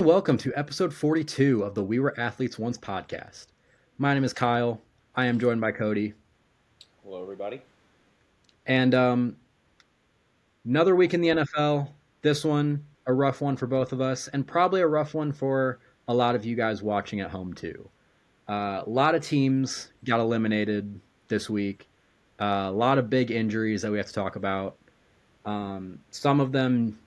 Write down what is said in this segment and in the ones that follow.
Welcome to episode 42 of the We Were Athletes Once podcast. My name is Kyle. I am joined by Cody. Hello, everybody. And another week in the NFL. This one, a rough one for both of us, and probably a rough one for a lot of you guys watching at home, too. A lot of teams got eliminated this week. A lot of big injuries that we have to talk about. Some of them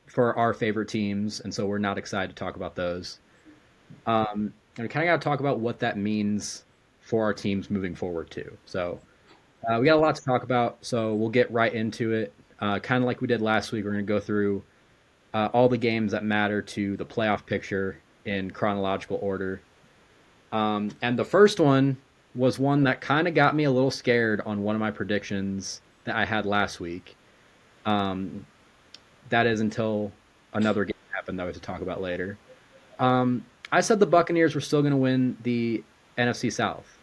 for our favorite teams, and so we're not excited to talk about those. And we kind of got to talk about what that means for our teams moving forward too. So we got a lot to talk about. So we'll get right into it. Kind of like we did last week, we're going to go through all the games that matter to the playoff picture in chronological order. And the first one was one that kind of got me a little scared on one of my predictions that I had last week. Um, that is until another game happened that we have to talk about later. I said the Buccaneers were still going to win the NFC South,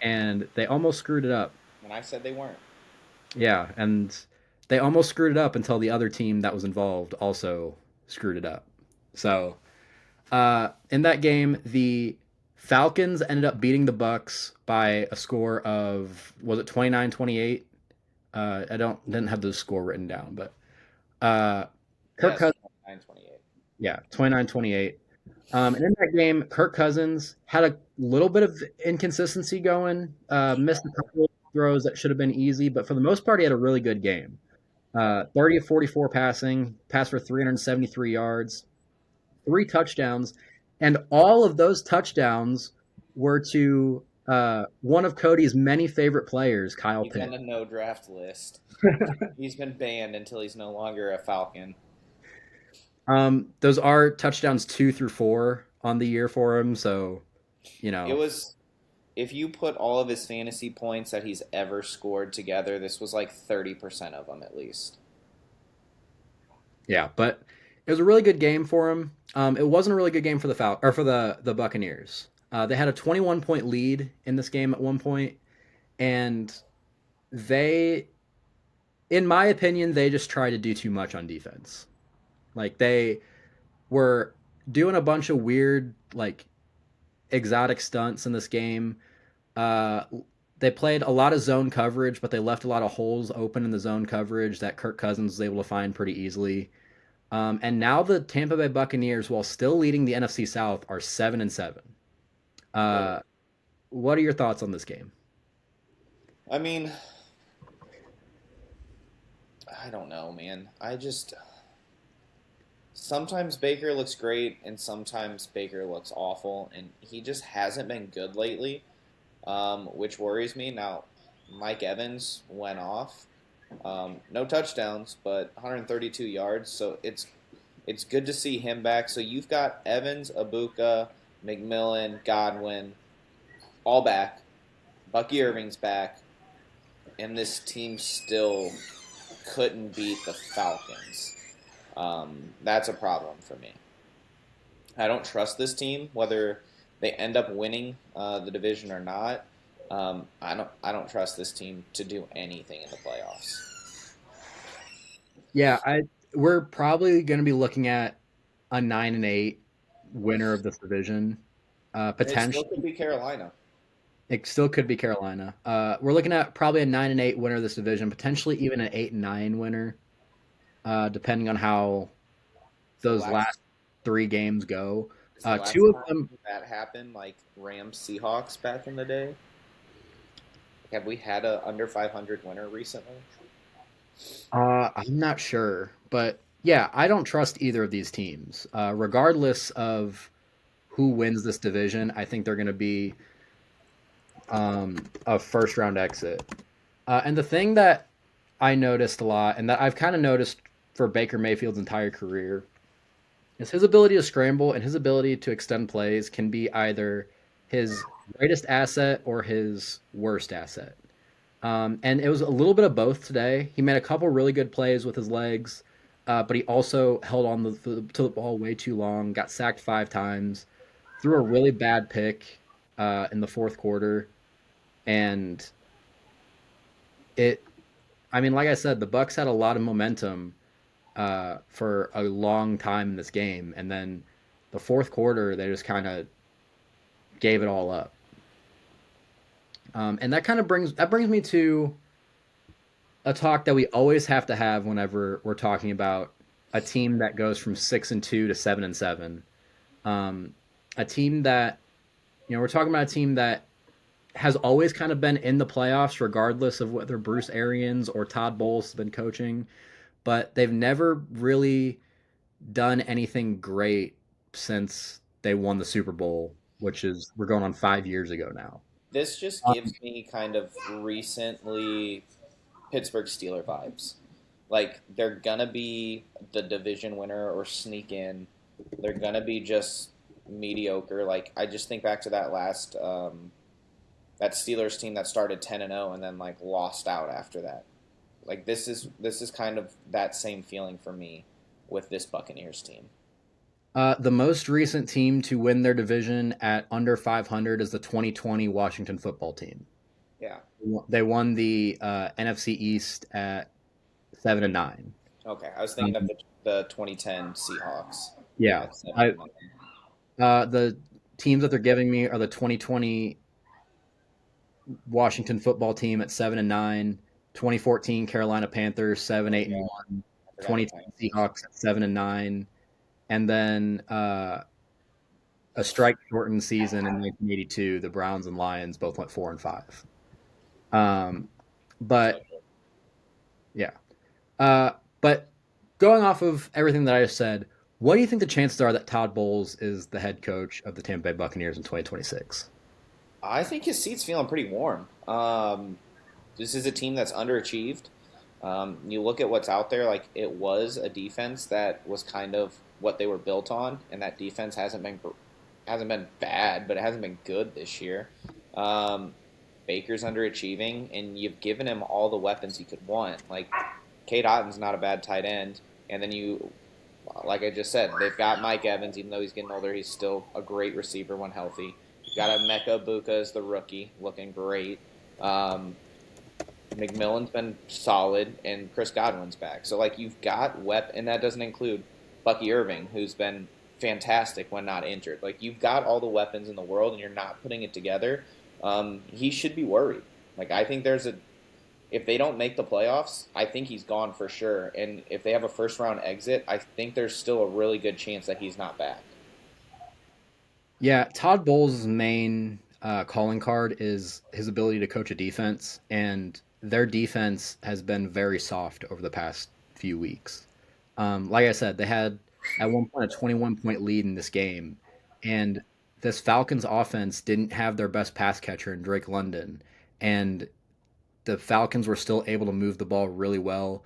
and they almost screwed it up. And I said they weren't. Yeah, and they almost screwed it up until the other team that was involved also screwed it up. So, in that game, the Falcons ended up beating the Bucks by a score of, was it 29-28? I didn't have the score written down, but Kirk Yes, Cousins, 928. yeah, 29-28. And in that game, Kirk Cousins had a little bit of inconsistency going, missed a couple of throws that should have been easy, but for the most part, he had a really good game. 30 of 44 passing, passed for 373 yards, three touchdowns, and all of those touchdowns were to one of Cody's many favorite players, Kyle He's on Pitts. the no draft list. He's been banned until he's no longer a Falcon. Those are touchdowns 2 through 4 on the year for him, so you It know. was, if you put all of his fantasy points that he's ever scored together, this was like 30% of them at least. Yeah, but it was a really good game for him. It wasn't a really good game for the or for the Buccaneers. They had a 21-point lead in this game at one point, and they, in my opinion, they just tried to do too much on defense. Like they were doing a bunch of weird, like exotic stunts in this game. Uh, they played a lot of zone coverage, but they left a lot of holes open in the zone coverage that Kirk Cousins was able to find pretty easily. And now the Tampa Bay Buccaneers, while still leading the NFC South, are 7-7. Uh, Whoa. what are your thoughts on this game? I mean, I don't know, man. Sometimes Baker looks great and sometimes Baker looks awful, and he just hasn't been good lately, which worries me. Now, Mike Evans went off. No touchdowns, but 132 yards. So it's good to see him back. So you've got Evans, Abuka, McMillan, Godwin, all back. Bucky Irving's back, and this team still couldn't beat the Falcons. That's a problem for me. I don't trust this team, whether they end up winning the division or not. I don't trust this team to do anything in the playoffs. Yeah, I we're probably going to be looking at a 9-8 winner of this division. And it still Potentially, could be Carolina. it still could be Carolina. We're looking at probably a 9-8 winner of this division, potentially even an 8-9 winner, depending on how It's the those last last three games go. it's the Two last of time them, that happened, like Rams Seahawks back in the day. Have we had a under 500 winner recently? I'm not sure, but yeah, I don't trust either of these teams. Regardless of who wins this division, I think they're going to be a first round exit. And the thing that I noticed a lot, and that I've kind of noticed for Baker Mayfield's entire career, is his ability to scramble and his ability to extend plays can be either his greatest asset or his worst asset. And it was a little bit of both today. He made a couple really good plays with his legs, but he also held on to the ball way too long, got sacked 5 times, threw a really bad pick in the fourth quarter. And it, I mean, like I said, the Bucks had a lot of momentum for a long time in this game, and then the fourth quarter they just kind of gave it all up. And that brings me to a talk that we always have to have whenever we're talking about a team that goes from 6-2 to 7-7. Um, a team that we're talking about a team that has always kind of been in the playoffs, regardless of whether Bruce Arians or Todd Bowles has been coaching, but they've never really done anything great since they won the Super Bowl, which is we're going on 5 years ago now. This just gives me kind of recently Pittsburgh Steeler vibes. Like they're gonna be the division winner or sneak in. They're gonna be just mediocre. Like I just think back to that last that Steelers team that started 10-0 and then like lost out after that. Like this is kind of that same feeling for me with this Buccaneers team. The most recent team to win their division at under 500 is the 2020 Washington football team. Yeah. They won the NFC East at 7-9. Okay. I was thinking of Um, the 2010 Seahawks yeah, at 7 I and 9. the teams that they're giving me are the 2020 Washington football team at 7-9, 2014 Carolina Panthers 7-8 and Yeah, 1, I forgot the 2010 Panthers. Seahawks at 7-9, and then a strike shortened season in 1982. The Browns and Lions both went 4-5. Um, So but yeah, but going off of everything that I just said, what do you think the chances are that Todd Bowles is the head coach of the Tampa Bay Buccaneers in 2026? I think his seat's feeling pretty warm. This is a team that's underachieved. You look at what's out there, like it was a defense that was kind of what they were built on, and that defense hasn't been bad, but it hasn't been good this year. Um, Baker's underachieving, and you've given him all the weapons he could want. Like Kate Otton's not a bad tight end, and then like I just said, they've got Mike Evans. Even though he's getting older, he's still a great receiver when healthy. You've got a Mecca Buka as the rookie, looking great. Um, McMillan's been solid, and Chris Godwin's back. So like you've got and that doesn't include Bucky Irving, who's been fantastic when not injured. Like you've got all the weapons in the world, and you're not putting it together. He should be worried. Like I think if they don't make the playoffs, I think he's gone for sure. And if they have a first round exit, I think there's still a really good chance that he's not back. Yeah, Todd Bowles' main calling card is his ability to coach a defense, and their defense has been very soft over the past few weeks. Like I said, they had at one point a 21-point lead in this game, and this Falcons offense didn't have their best pass catcher in Drake London, and the Falcons were still able to move the ball really well.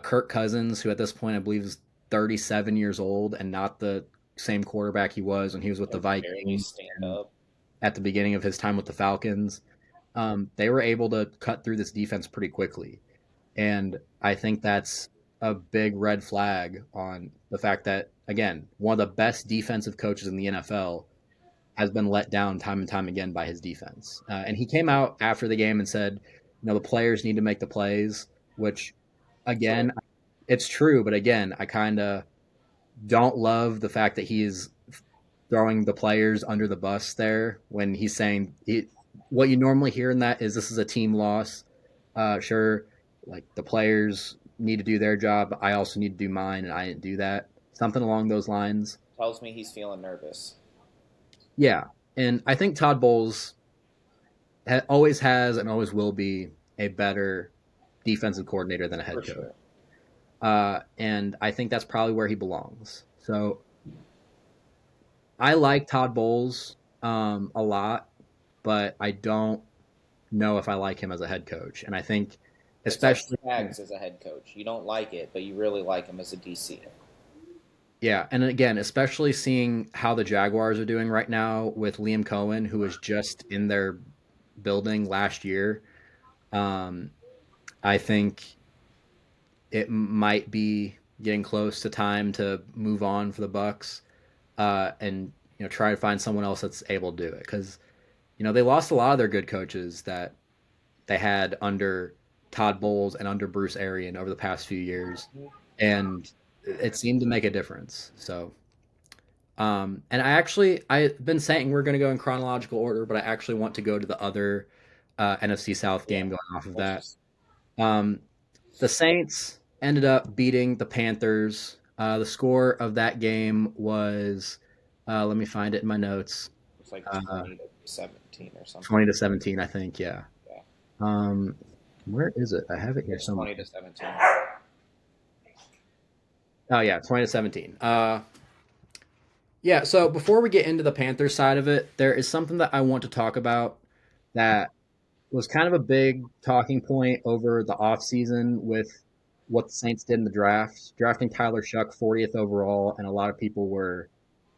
Kirk Cousins, who at this point I believe is 37 years old and not the same quarterback he was when he was with the Like barely Vikings stand and up. at the beginning of his time with the Falcons, they were able to cut through this defense pretty quickly. And I think that's a big red flag on the fact that, again, one of the best defensive coaches in the NFL has been let down time and time again by his defense. And he came out after the game and said, the players need to make the plays, which, True. again, it's true. But again, I kind of don't love the fact that he's throwing the players under the bus there when he's saying what you normally hear in that is this is a team loss. Sure, like the players need to do their job. I also need to do mine, and I didn't do that. Something along those lines. Tells me he's feeling nervous. Yeah, and I think Todd Bowles always has and always will be a better defensive coordinator than a For head coach. sure. And I think that's probably where he belongs. So I like Todd Bowles a lot, but I don't know if I like him as a head coach. And I think, It's like especially, Spags as a head coach. You don't like it, but you really like him as a DC. yeah, and again, especially seeing how the Jaguars are doing right now with Liam Cohen, who was just in their building last year. Um, I think it might be getting close to time to move on for the Bucks, and try to find someone else that's able to do it because they lost a lot of their good coaches that they had under Todd Bowles and under Bruce Arian over the past few years, and it seemed to make a difference. So And I've been saying we're going to go in chronological order, but I actually want to go to the other NFC South Yeah. game going off of Let's that. just. Um, the Saints ended up beating the Panthers. The score of that game was, let me find it in my notes, It's like uh, 20-17 or something. 20-17, I think. Yeah. Yeah, Um, where is it? I have it here it's somewhere. 20-17. Oh yeah, 20-17. Yeah. So before we get into the Panthers side of it, there is something that I want to talk about that was kind of a big talking point over the offseason with what the Saints did in the draft, drafting Tyler Shuck 40th overall, and a lot of people were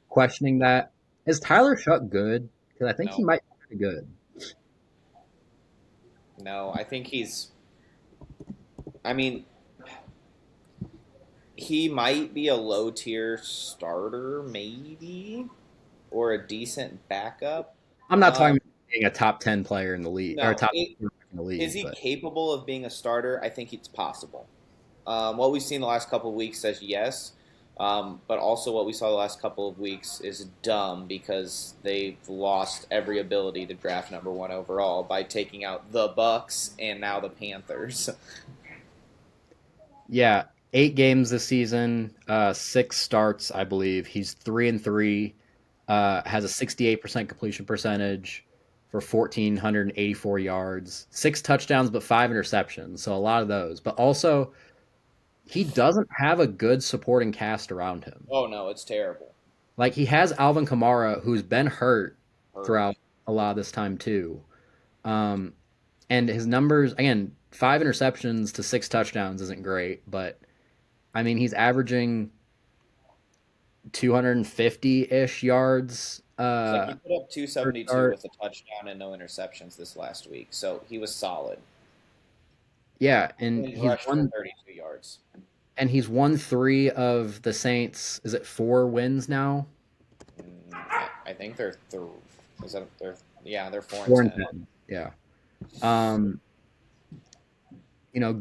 questioning that. Is Tyler Shuck good? Because I think he No, might be good. no, I think he's. I mean, he might be a low tier starter, maybe, or a decent backup. I'm not talking Um, about being a top 10 player in the league or a no, top in the is league, he but capable of being a starter? I think it's possible. What we've seen the last couple of weeks says yes, but also what we saw the last couple of weeks is dumb because they've lost every ability to draft number one overall by taking out the Bucks and now the Panthers. yeah, 8 games this season, 6 starts, I believe. He's 3-3, has a 68% completion percentage for 1,484 yards, 6 touchdowns, but 5 interceptions. So a lot of those. But also, he doesn't have a good supporting cast around him. Oh no, it's terrible. Like he has Alvin Kamara, who's been hurt Hurt. throughout a lot of this time too. Um, and his numbers again, 5 interceptions to 6 touchdowns isn't great, but I mean he's averaging 250 ish yards It's like he put up per 272 start. with a touchdown and no interceptions this last week, so he was solid. Yeah, and He rushed for 32 yards. he's won 3 of the Saints. Is it 4 wins now? I think they're is that they're yeah they're four and 4 and ten. 10. Yeah. Um,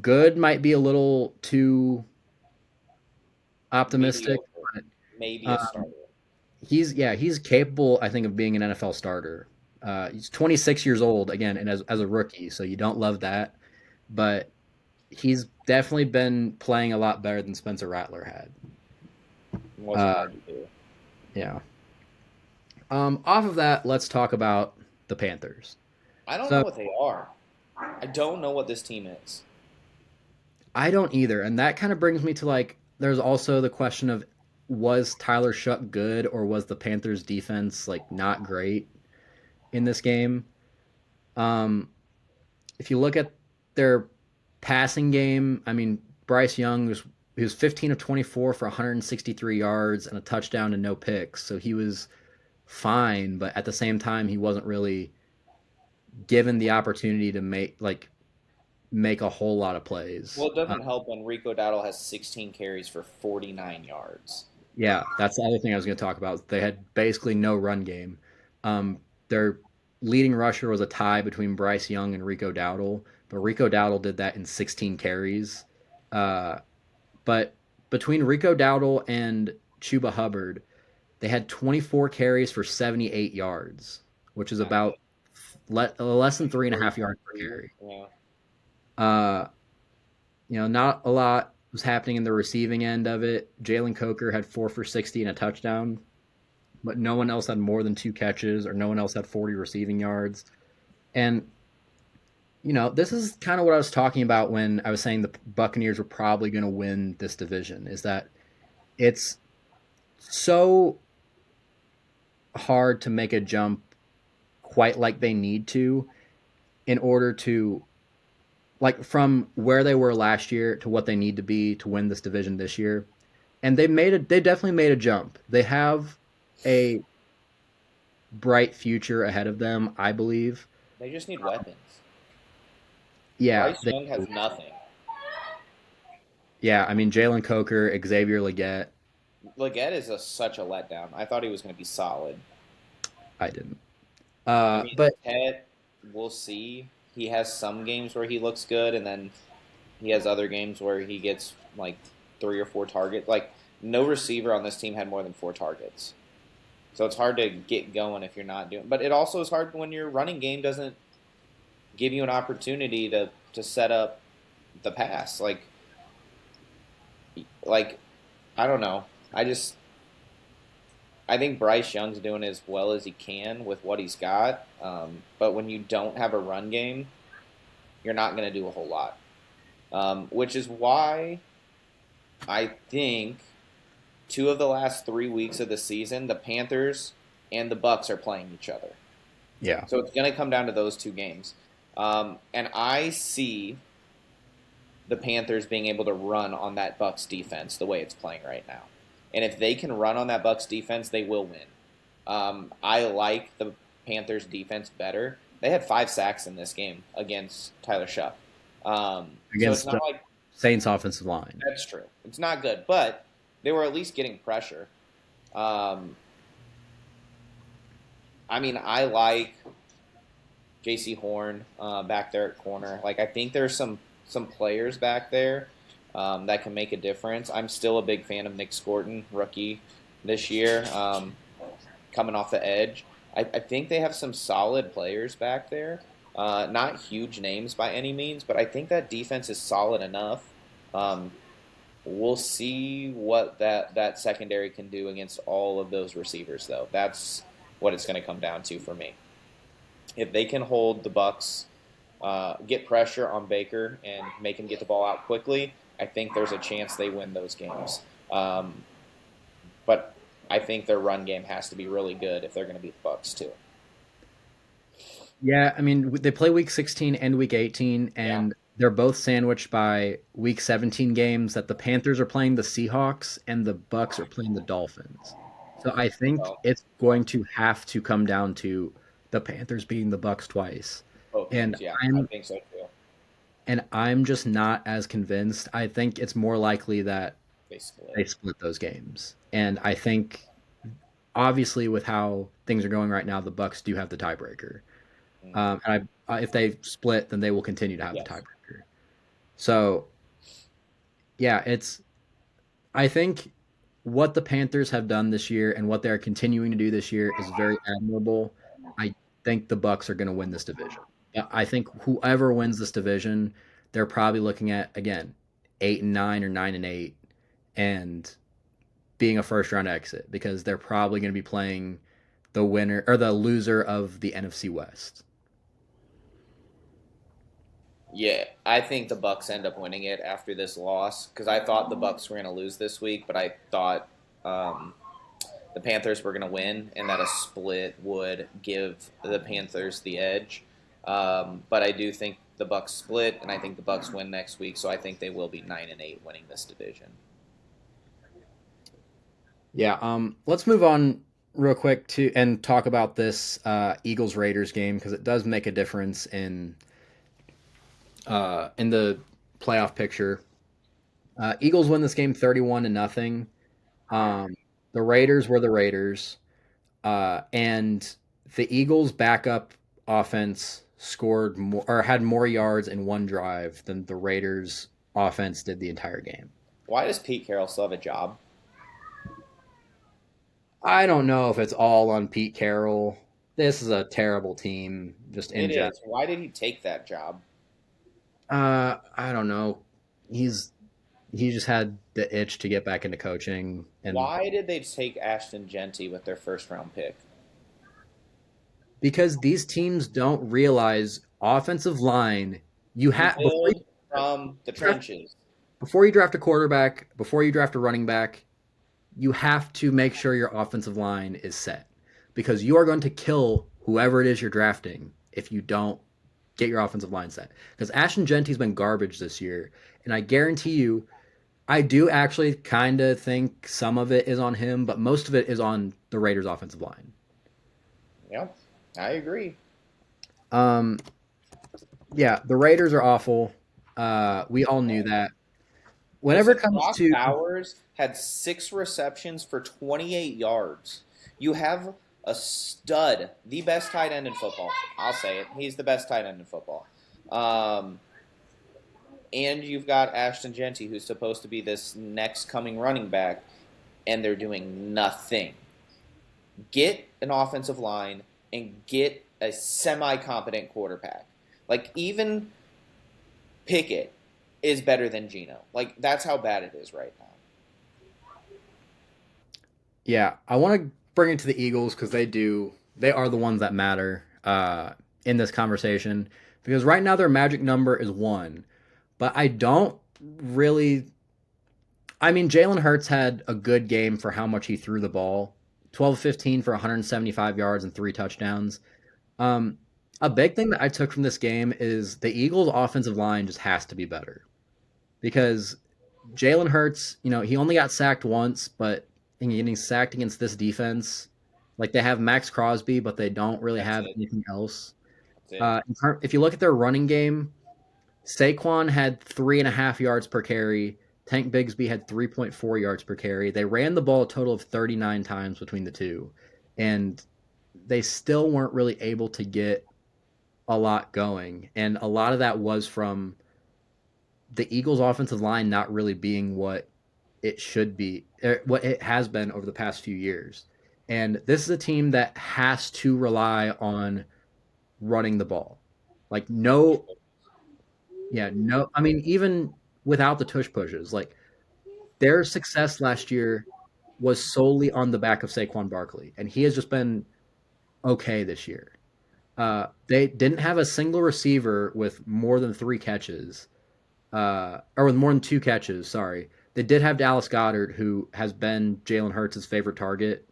good might be a little too optimistic, Mediocre, but maybe a um, starter. he's capable, I think, of being an NFL starter. He's 26 years old again, and as a rookie, so you don't love that, but he's definitely been playing a lot better than Spencer Rattler had. Wasn't Uh, hard to do. yeah. Off of that, let's talk about the Panthers. I don't know So what they are. I don't know what this team is. I don't either, and that kind of brings me to like, there's also the question of was Tyler Shuck good or was the Panthers defense like not great in this game? Um, if you look at their passing game, I mean, Bryce Young was 15 of 24 for 163 yards and a touchdown and no picks. So he was fine, but at the same time, he wasn't really given the opportunity to make a whole lot of plays. Well, it doesn't help when Rico Dowdle has 16 carries for 49 yards. Yeah, that's the other thing I was going to talk about. They had basically no run game. Their leading rusher was a tie between Bryce Young and Rico Dowdle, but Rico Dowdle did that in 16 carries. Uh, but between Rico Dowdle and Chuba Hubbard, they had 24 carries for 78 yards, which is I mean, about less than three and a three, half yards per three, carry. yeah. Uh, not a lot was happening in the receiving end of it. Jalen Coker had 4 for 60 and a touchdown, but no one else had more than 2 catches or no one else had 40 receiving yards. And, this is kind of what I was talking about when I was saying the Buccaneers were probably going to win this division is that it's so hard to make a jump quite like they need to in order to like from where they were last year to what they need to be to win this division this year. And they definitely made a jump. They have a bright future ahead of them, I believe. They just need weapons. Yeah, Bryce Young has nothing. I mean Jalen Coker, Xavier Leggett. Leggett is such a letdown. I thought he was going to be solid. I didn't. I mean, But Ted, we'll see. He has some games where he looks good, and then he has other games where he gets like 3 or 4 targets. Like, no receiver on this team had more than 4 targets. So it's hard to get going if you're not doing. But it also is hard when your running game doesn't give you an opportunity to set up the pass. Like I don't know. I think Bryce Young's doing as well as he can with what he's got. But when you don't have a run game, you're not going to do a whole lot. Which is why I think 2 of the last 3 weeks of the season, the Panthers and the Bucks are playing each other. Yeah. So it's going to come down to those two games. And I see the Panthers being able to run on that Bucks defense the way it's playing right now. And if they can run on that Bucks defense, they will win. I like the Panthers defense better. They had 5 sacks in this game against Tyler Shuck. So it's Against not the like Saints offensive line. that's true. It's not good, but they were at least getting pressure. Um, I mean, I like J.C. Horn back there at corner. Like, I think there's some players back there that can make a difference. I'm still a big fan of Nick Scorton, rookie this year, coming off the edge. I think they have some solid players back there. Not huge names by any means, but I think that defense is solid enough. Um, we'll see what that secondary can do against all of those receivers, though. That's what it's going to come down to for me. If they can hold the Bucks, get pressure on Baker and make him get the ball out quickly, I think there's a chance they win those games. But I think their run game has to be really good if they're going to beat the Bucks too. Yeah, I mean they play week 16 and week 18, Yeah. and they're both sandwiched by week 17 games that the Panthers are playing the Seahawks and the Bucks are playing the Dolphins. So I think So it's going to have to come down to the Panthers beating the Bucks twice. both And games, yeah, I I'm think so too. I'm just not as convinced. I think it's more likely that They split. they split those games. And I think obviously with how things are going right now, the Bucks do have the tiebreaker. Hmm. And if they split, then they will continue to have the Yes. tiebreaker. So yeah, it's I think what the Panthers have done this year and what they're continuing to do this year is very admirable. I think the Bucks are going to win this division. I think whoever wins this division, they're probably looking at again 8-9 or 9-8, and being a first round exit because they're probably going to be playing the winner or the loser of the NFC West. Yeah, I think the Bucks end up winning it after this loss because I thought the Bucks were going to lose this week, but I thought um, the Panthers were going to win, and that a split would give the Panthers the edge. But I do think the Bucks split, and I think the Bucks win next week, so I think they will be 9-8 winning this division. Yeah. Let's move on real quick to and talk about this Eagles Raiders game because it does make a difference in the playoff picture. Eagles win this game 31-0. Um, the Raiders were the Raiders, and the Eagles' backup offense scored more or had more yards in one drive than the Raiders' offense did the entire game. Why does Pete Carroll still have a job? I don't know if it's all on Pete Carroll. This is a terrible team, just in It general. is. Why did he take that job? I don't know. He's he just had the itch to get back into coaching, and Why did they take Ashton Genty with their first round pick? because these teams don't realize offensive line, you You have build from the draft, trenches. before you draft a quarterback, before you draft a running back, you have to make sure your offensive line is set because you are going to kill whoever it is you're drafting if you don't get your offensive line set. Because Ashton Genty's been garbage this year, and I guarantee you, I do actually kind of think some of it is on him, but most of it is on the Raiders' offensive line. Yep, I agree. Um, yeah, the Raiders are awful. We all knew that. Whenever Listen, it comes Brock to Bowers had 6 receptions for 28 yards. You have a stud, the best tight end in football. I'll say it. He's the best tight end in football. Um, and you've got Ashton Genty, who's supposed to be this next coming running back, and they're doing nothing. get an offensive line and get a semi-competent quarterback. Like even Pickett is better than Geno. Like that's how bad it is right now. Yeah, I want to bring it to the Eagles because they are the ones that matter in this conversation because right now their magic number is one, but I don't really. I mean, Jalen Hurts had a good game for how much he threw the ball, 12-15 for 175 yards and three touchdowns. Um, a big thing that I took from this game is the Eagles' offensive line just has to be better because Jalen Hurts, he only got sacked once, but in getting sacked against this defense, like they have Max Crosby, but they don't really That's have it. anything else. That's it. If you look at their running game, Saquon had 3.5 yards per carry. Tank Bigsby had 3.4 yards per carry. They ran the ball a total of 39 times between the two, and they still weren't really able to get a lot going. And a lot of that was from the Eagles' offensive line not really being what it should be, what it has been over the past few years. And this is a team that has to rely on running the ball. Like, no, yeah, no. I mean, even without the tush pushes, like their success last year was solely on the back of Saquon Barkley, and he has just been okay this year. They didn't have a single receiver with more than three catches, or with more than two catches. Sorry, they did have Dallas Goddard, who has been Jalen Hurts' favorite target.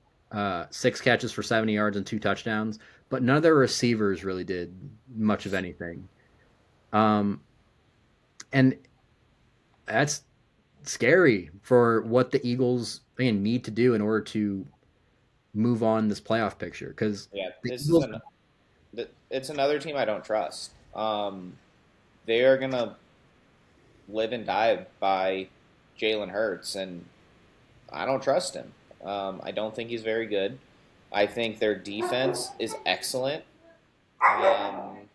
6 catches for 70 yards and two touchdowns, but none of their receivers really did much of anything. Um, and that's scary for what the Eagles need to do in order to move on this playoff picture. Because Yeah, the this is Eagles, an it's another team I don't trust. They are gonna live and die by Jalen Hurts, and I don't trust him. I don't think he's very good. I think their defense is excellent. Um,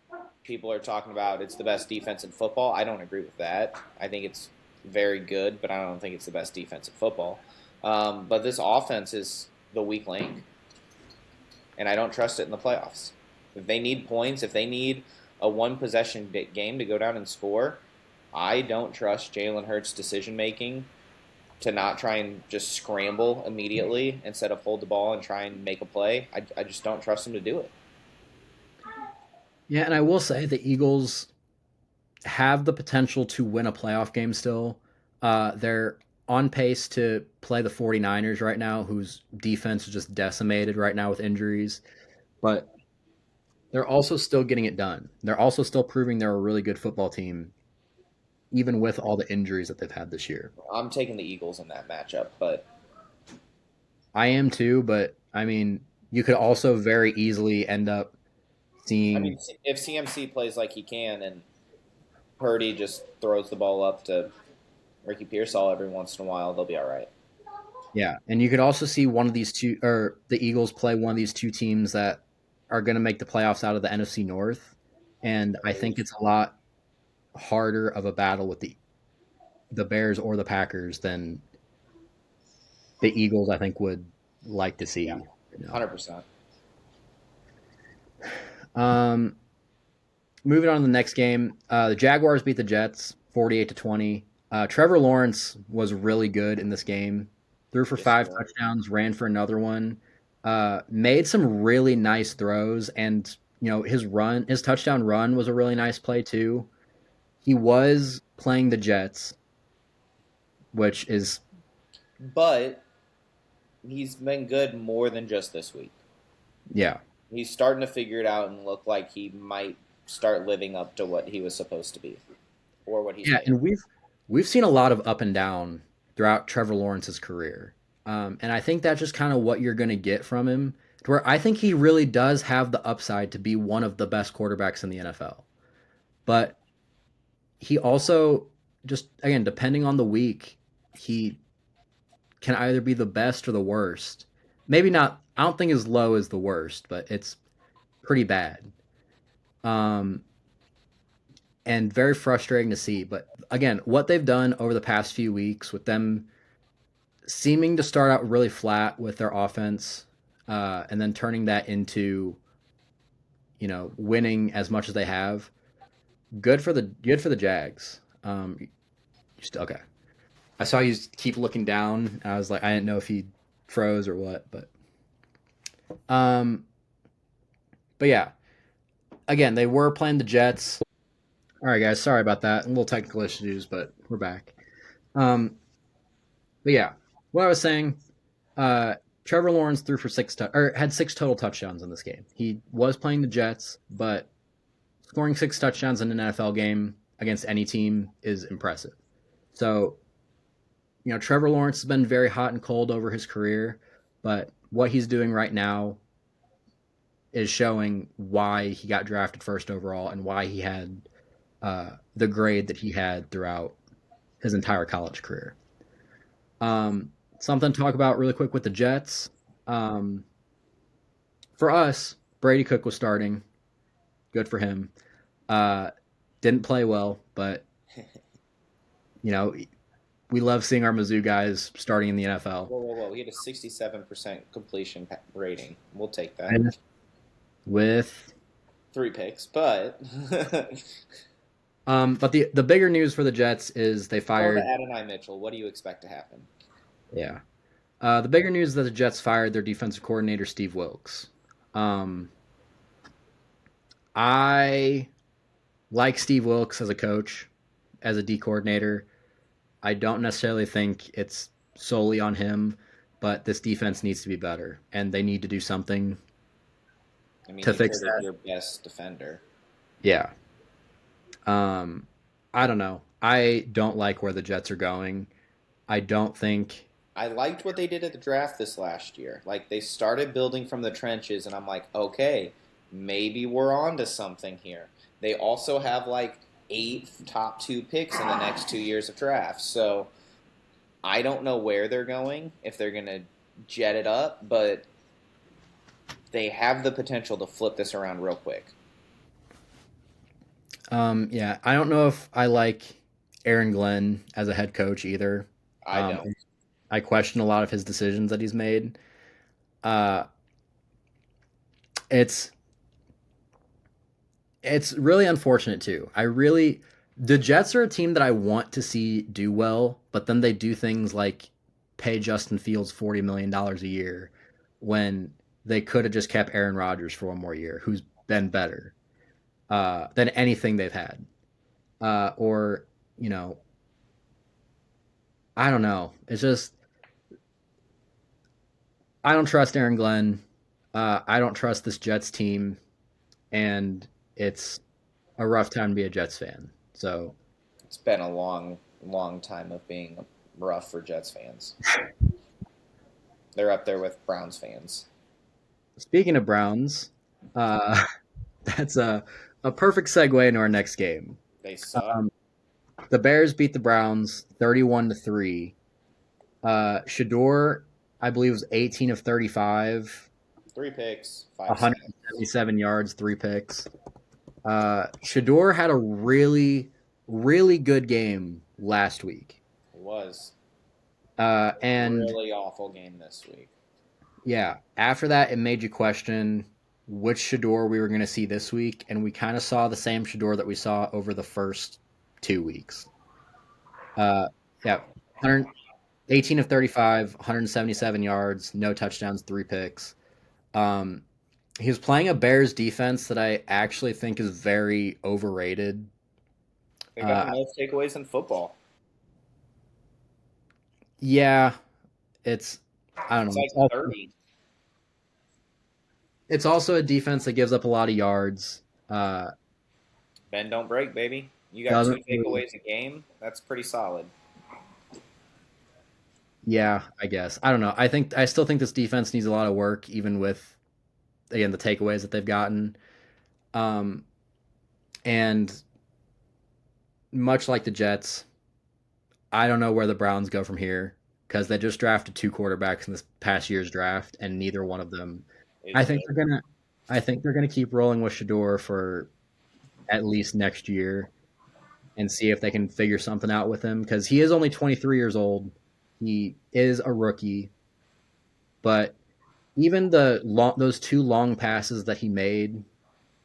People are talking about it's the best defense in football. I don't agree with that. I think it's very good, but I don't think it's the best defense in football. But this offense is the weak link, and I don't trust it in the playoffs. If they need points, if they need a one possession game to go down and score, I don't trust Jalen Hurts' decision making to not try and just scramble immediately instead of hold the ball and try and make a play. I just don't trust him to do it. yeah, and I will say the Eagles have the potential to win a playoff game still. They're on pace to play the 49ers right now, whose defense is just decimated right now with injuries. But they're also still getting it done. They're also still proving they're a really good football team, even with all the injuries that they've had this year. I'm taking the Eagles in that matchup, but I am too, but I mean, you could also very easily end up I mean, seeing, if CMC plays like he can and Purdy just throws the ball up to Ricky Pearsall every once in a while, they'll be all right. yeah, and you could also see one of these two, or the Eagles play one of these two teams that are going to make the playoffs out of the NFC North, and I think it's a lot harder of a battle with the Bears or the Packers than the Eagles. I think would like to Yeah, see. 100%. Um, moving on to the next game, the Jaguars beat the Jets 48-20. Trevor Lawrence was really good in this game. Threw for Yes, he five was. touchdowns, ran for another one. Made some really nice throws, and his touchdown run was a really nice play too. He was playing the Jets, which is But he's been good more than just this week. yeah, He's starting to figure it out and look like he might start living up to what he was supposed to be or what he's yeah, made. and we've seen a lot of up and down throughout Trevor Lawrence's career, and I think that's just kind of what you're going to get from him. To where I think he really does have the upside to be one of the best quarterbacks in the NFL, but he also just again depending on the week, he can either be the best or the worst. Maybe not. I don't think as low as the worst, but it's pretty bad. Um, and very frustrating to see. But again, what they've done over the past few weeks with them seeming to start out really flat with their offense, and then turning that into winning as much as they have. Good for the Jags. Okay. I saw you keep looking down. I was like, I didn't know if he froze or what, um, but yeah. Again, they were playing the Jets. All right, guys. Sorry about that. A little technical issues, but we're back. Um, but yeah, what I was saying. Uh, Trevor Lawrence threw for or had 6 total touchdowns in this game. He was playing the Jets, but scoring 6 touchdowns in an NFL game against any team is impressive. So, Trevor Lawrence has been very hot and cold over his career, but what he's doing right now is showing why he got drafted first overall and why he had the grade that he had throughout his entire college career. Something to talk about really quick with the Jets. Um, for us, Brady Cook was starting. Good for him. Uh, didn't play well, but you know we love seeing our Mizzou guys starting in the NFL. Whoa, whoa, whoa! He had a 67% completion rating. We'll take that. And with 3 picks, but but the bigger news for the Jets is they throw to fired. Adonai Mitchell. What do you expect to happen? Yeah. The bigger news is that the Jets fired their defensive coordinator Steve Wilks. Um, I like Steve Wilks as a coach, as a D coordinator. I don't necessarily think it's solely on him, but this defense needs to be better, and they need to do something I mean, to he fix traded that. your best defender. Yeah. Um, I don't know. I don't like where the Jets are going. I don't think. I liked what they did at the draft this last year. Like they started building from the trenches, and I'm like, okay, maybe we're on to something here. They also have like 8 top 2 picks in the next 2 years of drafts, so I don't know where they're going if they're gonna jet it up, but they have the potential to flip this around real quick. Yeah, I don't know if I like Aaron Glenn as a head coach either. I Um, don't. I question a lot of his decisions that he's made. Uh, it's it's really unfortunate too. The Jets are a team that I want to see do well, but then they do things like pay Justin Fields $40 million a year when they could have just kept Aaron Rodgers for one more year, who's been better than anything they've had. Or you know, I don't know. It's just I don't trust Aaron Glenn. I don't trust this Jets team, and it's a rough time to be a Jets fan. So, It's been a long, long time of being rough for Jets fans. They're up there with Browns fans. speaking of Browns, uh, that's a perfect segue into our next game. They suck. Um, the Bears beat the Browns 31-3. Shador, I believe, was 18 of 35, 3 picks, 5 sacks. 177 yards, 3 picks. Shador had a really, really good game last week. It was And really awful game this week. yeah, after that, it made you question which Shador we were going to see this week, and we kind of saw the same Shador that we saw over the first 2 weeks. Uh, yeah, 18 of 35, 177 yards, no touchdowns, 3 picks. Um, he was playing a Bears defense that I actually think is very overrated. They got the Uh, most takeaways in football. yeah, it's I don't It's know. like 30. It's also a defense that gives up a lot of yards. Uh, Bend don't break, baby. You got two doesn't really, takeaways a game. That's pretty solid. yeah, I guess. I don't know. I still think this defense needs a lot of work, even with again the takeaways that they've gotten. Um, and much like the Jets, I don't know where the Browns go from here because they just drafted 2 quarterbacks in this past year's draft, and neither one of them. I It's think they're good. gonna. I think they're gonna keep rolling with Shador for at least next year and see if they can figure something out with him because he is only 23 years old. He is a rookie, but even those two long passes that he made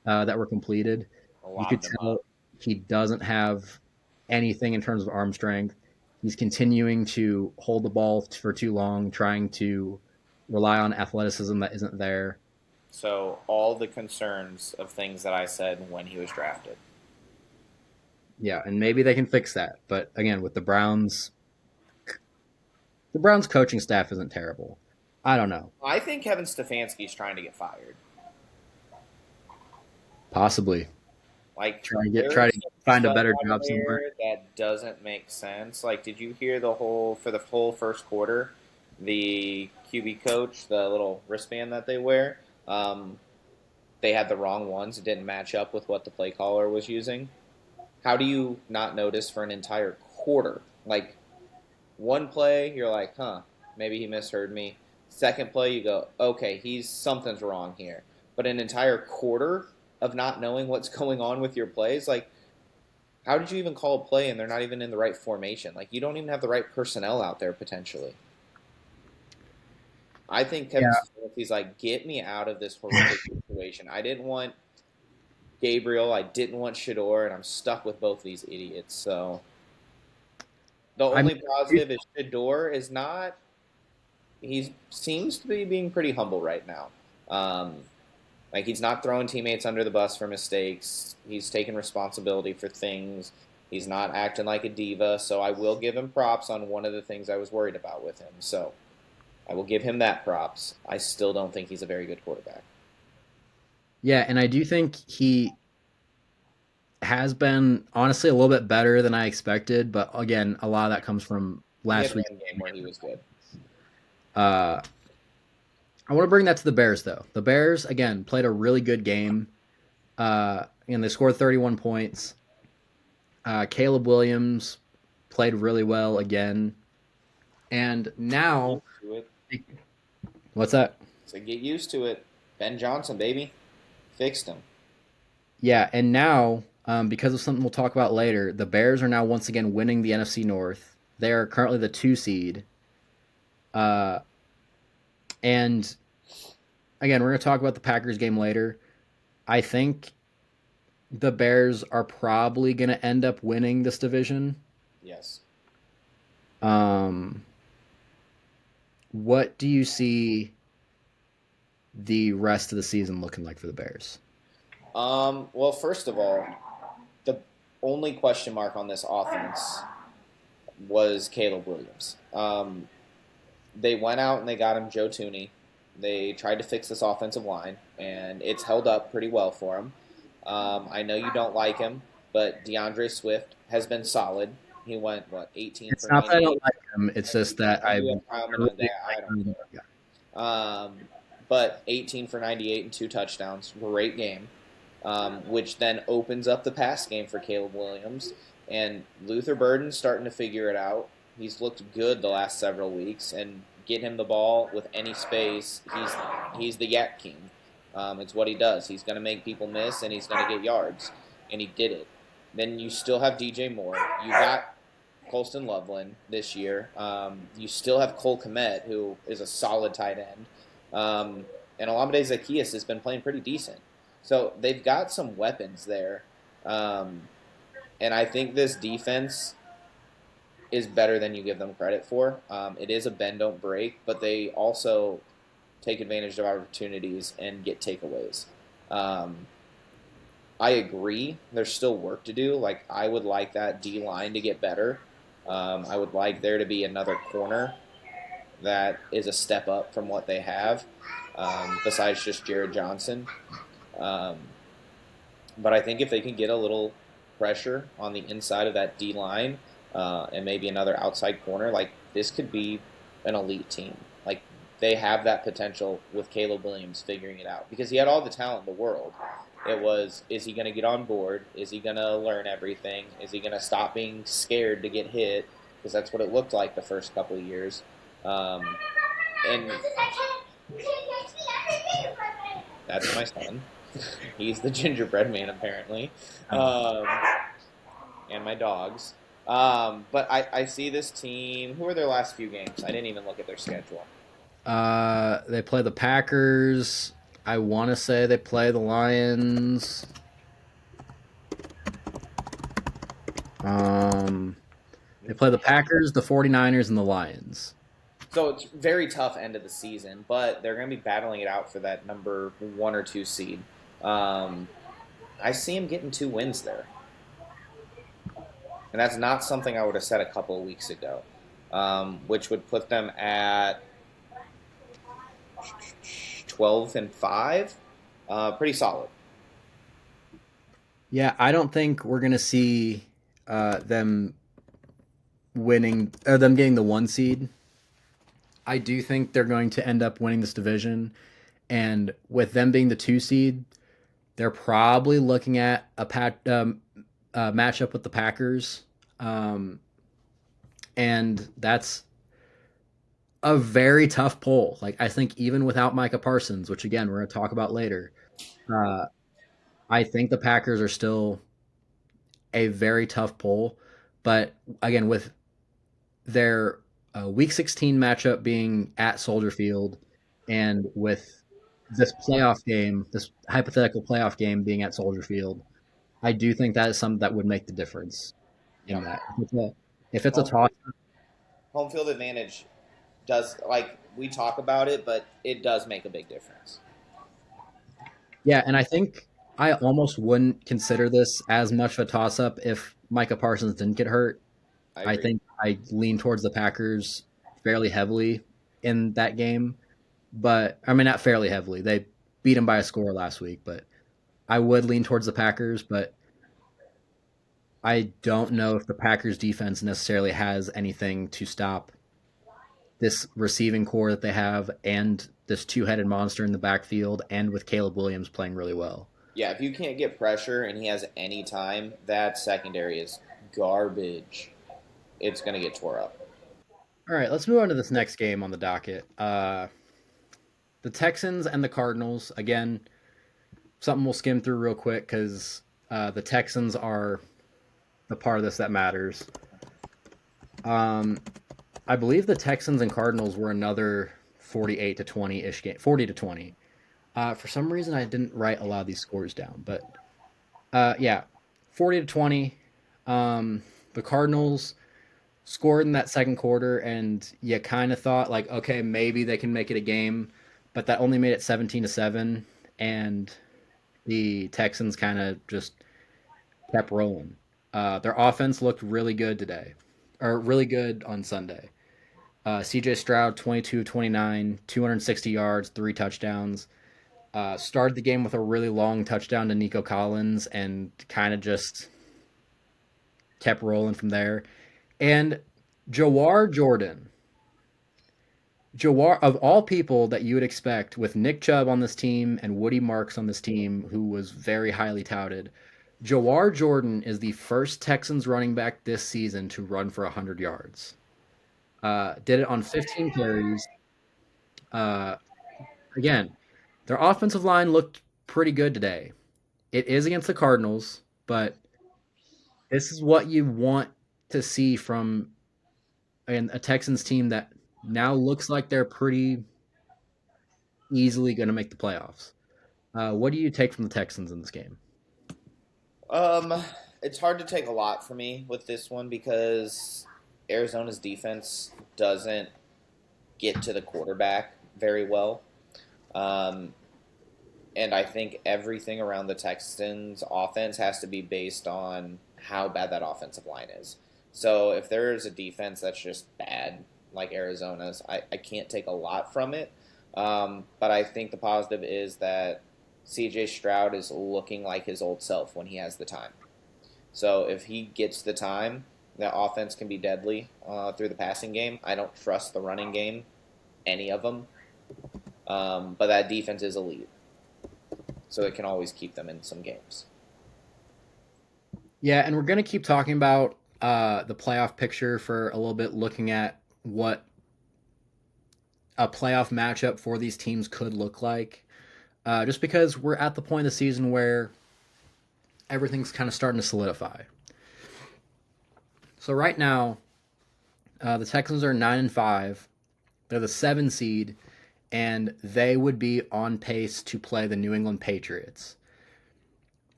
that were completed, you could Lobbed them tell up. he doesn't have anything in terms of arm strength. He's continuing to hold the ball for too long, trying to rely on athleticism that isn't there. So all the concerns of things that I said when he was drafted. Yeah, and maybe they can fix that. But again, with the Browns coaching staff isn't terrible. I don't know. I think Kevin Stefanski's trying to get fired. Possibly Like try there's to some find a stuff better out job somewhere. there that doesn't make sense. Like, did you hear the whole for the whole first quarter, the QB coach, the little wristband that they wear, they had the wrong ones. It didn't match up with what the play caller was using. How do you not notice for an entire quarter? Like one play, you're like, huh, maybe he misheard me. Second play, you go, okay, he's something's wrong here. But an entire quarter of not knowing what's going on with your plays, like how did you even call a play and they're not even in the right formation? Like you don't even have the right personnel out there potentially. I think Kevin Yeah, Stefanski's like, get me out of this horrific situation. I didn't want Gabriel, I didn't want Shador, and I'm stuck with both these idiots. So the I only mean, positive is Shador is not. He seems to be being pretty humble right now. Um, like he's not throwing teammates under the bus for mistakes. He's taking responsibility for things. He's not acting like a diva. So I will give him props on one of the things I was worried about with him. So I will give him that props. I still don't think he's a very good quarterback. yeah, and I do think he has been honestly a little bit better than I expected. But again, a lot of that comes from He had last week's one game where he was good. uh, I want to bring that to the Bears, though. The Bears, again, played a really good game, and they scored 31 points. Caleb Williams played really well again. And Get now, used to it. what's that? So get used to it. Ben Johnson, baby, fixed him. Yeah, and now, because of something we'll talk about later, the Bears are now once again winning the NFC North. They are currently the 2 seed. Uh, and again, we're going to talk about the Packers game later. I think the Bears are probably going to end up winning this division. Yes. Um, what do you see the rest of the season looking like for the Bears? Well, first of all, the only question mark on this offense was Caleb Williams. They went out and they got him Joe Tooney. They tried to fix this offensive line, and it's held up pretty well for him. I know you don't like him, but DeAndre Swift has been solid. He went what 18 It's for not that I don't 98. like him; it's just that I do have him I in a really day. I don't like him. care. But 18 for 98 and two touchdowns, great game. Which then opens up the pass game for Caleb Williams. And Luther Burden's starting to figure it out. He's looked good the last several weeks, and get him the ball with any space. He's the Yak King. It's what he does. He's going to make people miss, and he's going to get yards, and he did it. Then you still have DJ Moore. You got Colston Loveland this year. You still have Cole Kmet, who is a solid tight end. And Olamide Zaccheaus has been playing pretty decent. So they've got some weapons there. Um, and I think this defense is better than you give them credit for. It is a bend don't break, but they also take advantage of opportunities and get takeaways. Um, I agree. There's still work to do. Like I would like that D line to get better. I would like there to be another corner that is a step up from what they have, besides just Jared Johnson. Um, but I think if they can get a little pressure on the inside of that D line and maybe another outside corner, like this could be an elite team. Like they have that potential with Caleb Williams figuring it out because he had all the talent in the world. It was, is he going to get on board? Is he going to learn everything? Is he going to stop being scared to get hit? Because that's what it looked like the first couple of years. Um, and that's my son. He's the gingerbread man, apparently. Um, and my dogs. But I see this team. Who are their last few games? I didn't even look at their schedule. They play the Packers. I want to say they play the Lions. Um, they play the Packers, the 49ers, and the Lions. So it's very tough end of the season, but they're going to be battling it out for that number 1 or 2 seed. Um, I see him getting 2 wins there, and that's not something I would have said a couple of weeks ago, which would put them at 12-5. Pretty solid. Yeah, I don't think we're gonna see them winning or them getting the one seed. I do think they're going to end up winning this division, and with them being the two seed, they're probably looking at a matchup with the Packers, um, and that's a very tough poll. Like I think even without Micah Parsons, which again we're going to talk about later, uh, I think the Packers are still a very tough poll. But again, with their Week 16 matchup being at Soldier Field, and with this playoff game, this hypothetical playoff game being at Soldier Field, I do think that is something that would make the difference in Yeah, that. If it's a home toss, home field advantage does, like, we talk about it, but it does make a big difference. yeah, and I think I almost wouldn't consider this as much of a toss up if Micah Parsons didn't get hurt. I I agree. think I lean towards the Packers fairly heavily in that game. But I mean, not fairly heavily. They beat him by a score last week, but I would lean towards the Packers. But I don't know if the Packers defense necessarily has anything to stop this receiving core that they have and this two-headed monster in the backfield, and with Caleb Williams playing really well. Yeah, if you can't get pressure and he has any time, that secondary is garbage. It's going to get tore up. All right, let's move on to this next game on the docket. The Texans and the Cardinals. Again, something we'll skim through real quick because the Texans are the part of this that matters. Um, I believe the Texans and Cardinals were another 48 to 20 ish game, 40 to 20. For some reason, I didn't write a lot of these scores down, but yeah, 40 to 20. The Cardinals scored in that second quarter, and you kind of thought like, okay, maybe they can make it a game, but that only made it 17-7, and the Texans kind of just kept rolling. Their offense looked really good today, or really good on Sunday. CJ Stroud, 22 29, 260 yards, 3 touchdowns. Started the game with a really long touchdown to Nico Collins and kind of just kept rolling from there. And Jawar Jordan, Jawar, of all people that you would expect, with Nick Chubb on this team and Woody Marks on this team, who was very highly touted, Jawar Jordan is the first Texans running back this season to run for 100 yards. Did it on 15 carries. Uh, Again, their offensive line looked pretty good today. It is against the Cardinals, but this is what you want to see from a Texans team that now looks like they're pretty easily going to make the playoffs. What do you take from the Texans in this game? Um, it's hard to take a lot for me with this one because Arizona's defense doesn't get to the quarterback very well. Um, and I think everything around the Texans' offense has to be based on how bad that offensive line is. So if there is a defense that's just bad, like Arizona's, I can't take a lot from it. But I think the positive is that CJ Stroud is looking like his old self when he has the time. So if he gets the time, that offense can be deadly through the passing game. I don't trust the running game, any of them, but that defense is elite, so it can always keep them in some games. Yeah, and we're going to keep talking about the playoff picture for a little bit, looking at what a playoff matchup for these teams could look like. Just because we're at the point of the season where everything's kind of starting to solidify. So right now, the Texans are 9-5. They're the 7 seed, and they would be on pace to play the New England Patriots.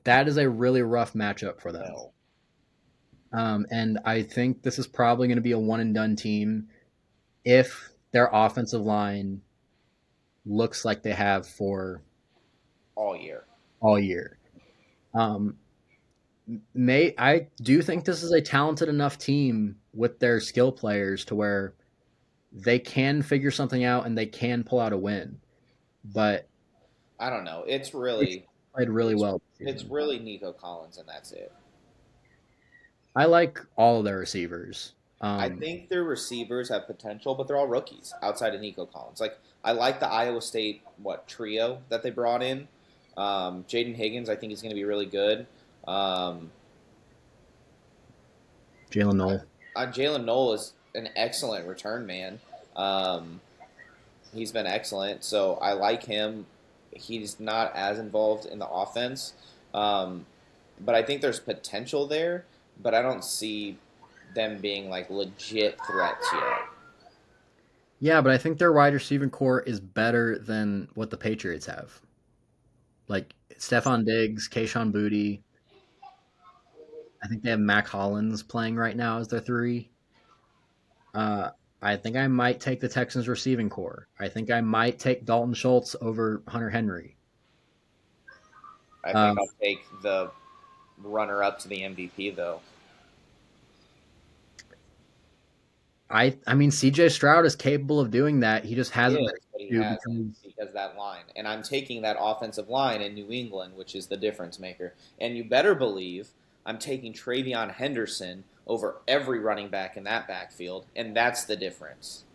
That is a really rough matchup for them. No. And I think this is probably going to be a one and done team if their offensive line looks like they have for All year. all year. Um, I do think this is a talented enough team with their skill players to where they can figure something out and they can pull out a win. But I don't know. it's played really It's well this it's season. really Nico Collins, and that's it. I like all of their receivers. I think their receivers have potential, but they're all rookies outside of Nico Collins. Like I like the Iowa State trio that they brought in. Jaden Higgins, I think is going to be really good. Um, Jalen Noel. Jalen Noel is an excellent return man. Um, he's been excellent, so I like him. He's not as involved in the offense, um, but I think there's potential there. But I don't see them being like legit threats yet. Yeah, but I think their wide receiving core is better than what the Patriots have. Like Stephon Diggs, Kayshon Boutte. I think they have Mac Hollins playing right now as their three. Uh, I think I might take the Texans receiving core. I think I might take Dalton Schultz over Hunter Henry. I think Uh, I'll take the runner-up to the MVP though. I mean CJ Stroud is capable of doing that. He just He hasn't been is, but he able to hasn't because because that line. And I'm taking that offensive line in New England, which is the difference maker. And you better believe I'm taking Travion Henderson over every running back in that backfield, and that's the difference.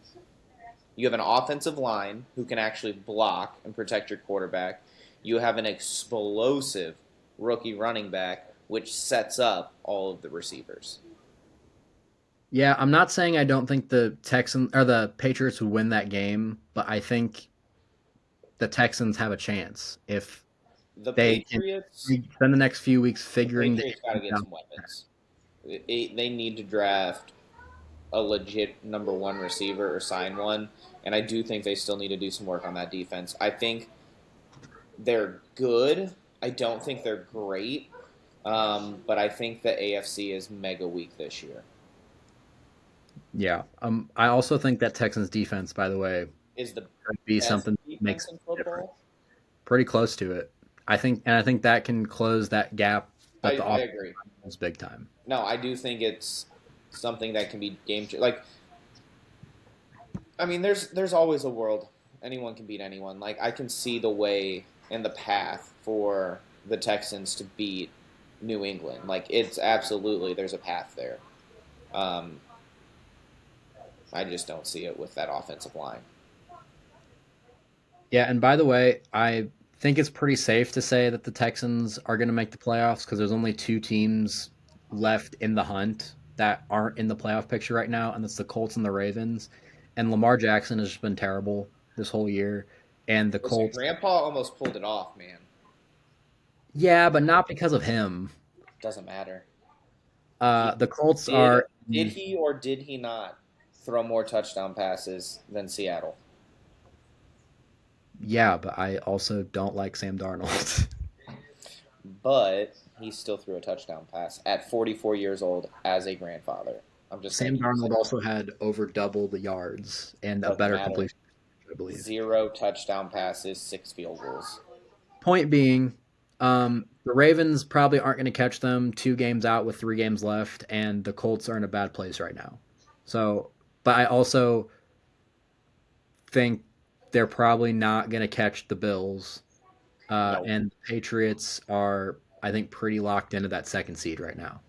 You have an offensive line who can actually block and protect your quarterback. You have an explosive rookie running back, which sets up all of the receivers. yeah, I'm not saying I don't think the Texans or the Patriots would win that game, but I think the Texans have a chance if The they can Patriots, spend the next few weeks the figuring the Patriots got to defense get out. some weapons. They need to draft a legit number one receiver or sign one, and I do think they still need to do some work on that defense. I think they're good. I don't think they're great, but I think the AFC is mega weak this year. Yeah. I also think that Texans defense, by the way, Is the could be best something that makes defense in a difference. football. Pretty close to it. I think that can close that gap that the I offense agree. is big time. No, I do think it's something that can be like I mean, there's always a world anyone can beat anyone. Like I can see the way and the path for the Texans to beat New England. Like it's absolutely there's a path there. Um, I just don't see it with that offensive line. Yeah, and by the way, I think it's pretty safe to say that the Texans are going to make the playoffs because there's only two teams left in the hunt that aren't in the playoff picture right now, and that's the Colts and the Ravens. And Lamar Jackson has just been terrible this whole year. And the Listen, Colts, Grandpa almost pulled it off, man. yeah, but not because of him. Doesn't matter. He The Colts did are, did he or did he not throw more touchdown passes than Seattle? yeah, but I also don't like Sam Darnold. But he still threw a touchdown pass at 44 years old as a grandfather. I'm just going Sam to keep Darnold saying also had over double the yards and a doesn't better matter. completion, I believe. Zero touchdown passes, 6 field goals. Point being, the Ravens probably aren't going to catch them 2 games out with 3 games left, and the Colts are in a bad place right now. So, but I also think they're probably not going to catch the Bills, No. and the Patriots are, I think, pretty locked into that second seed right now.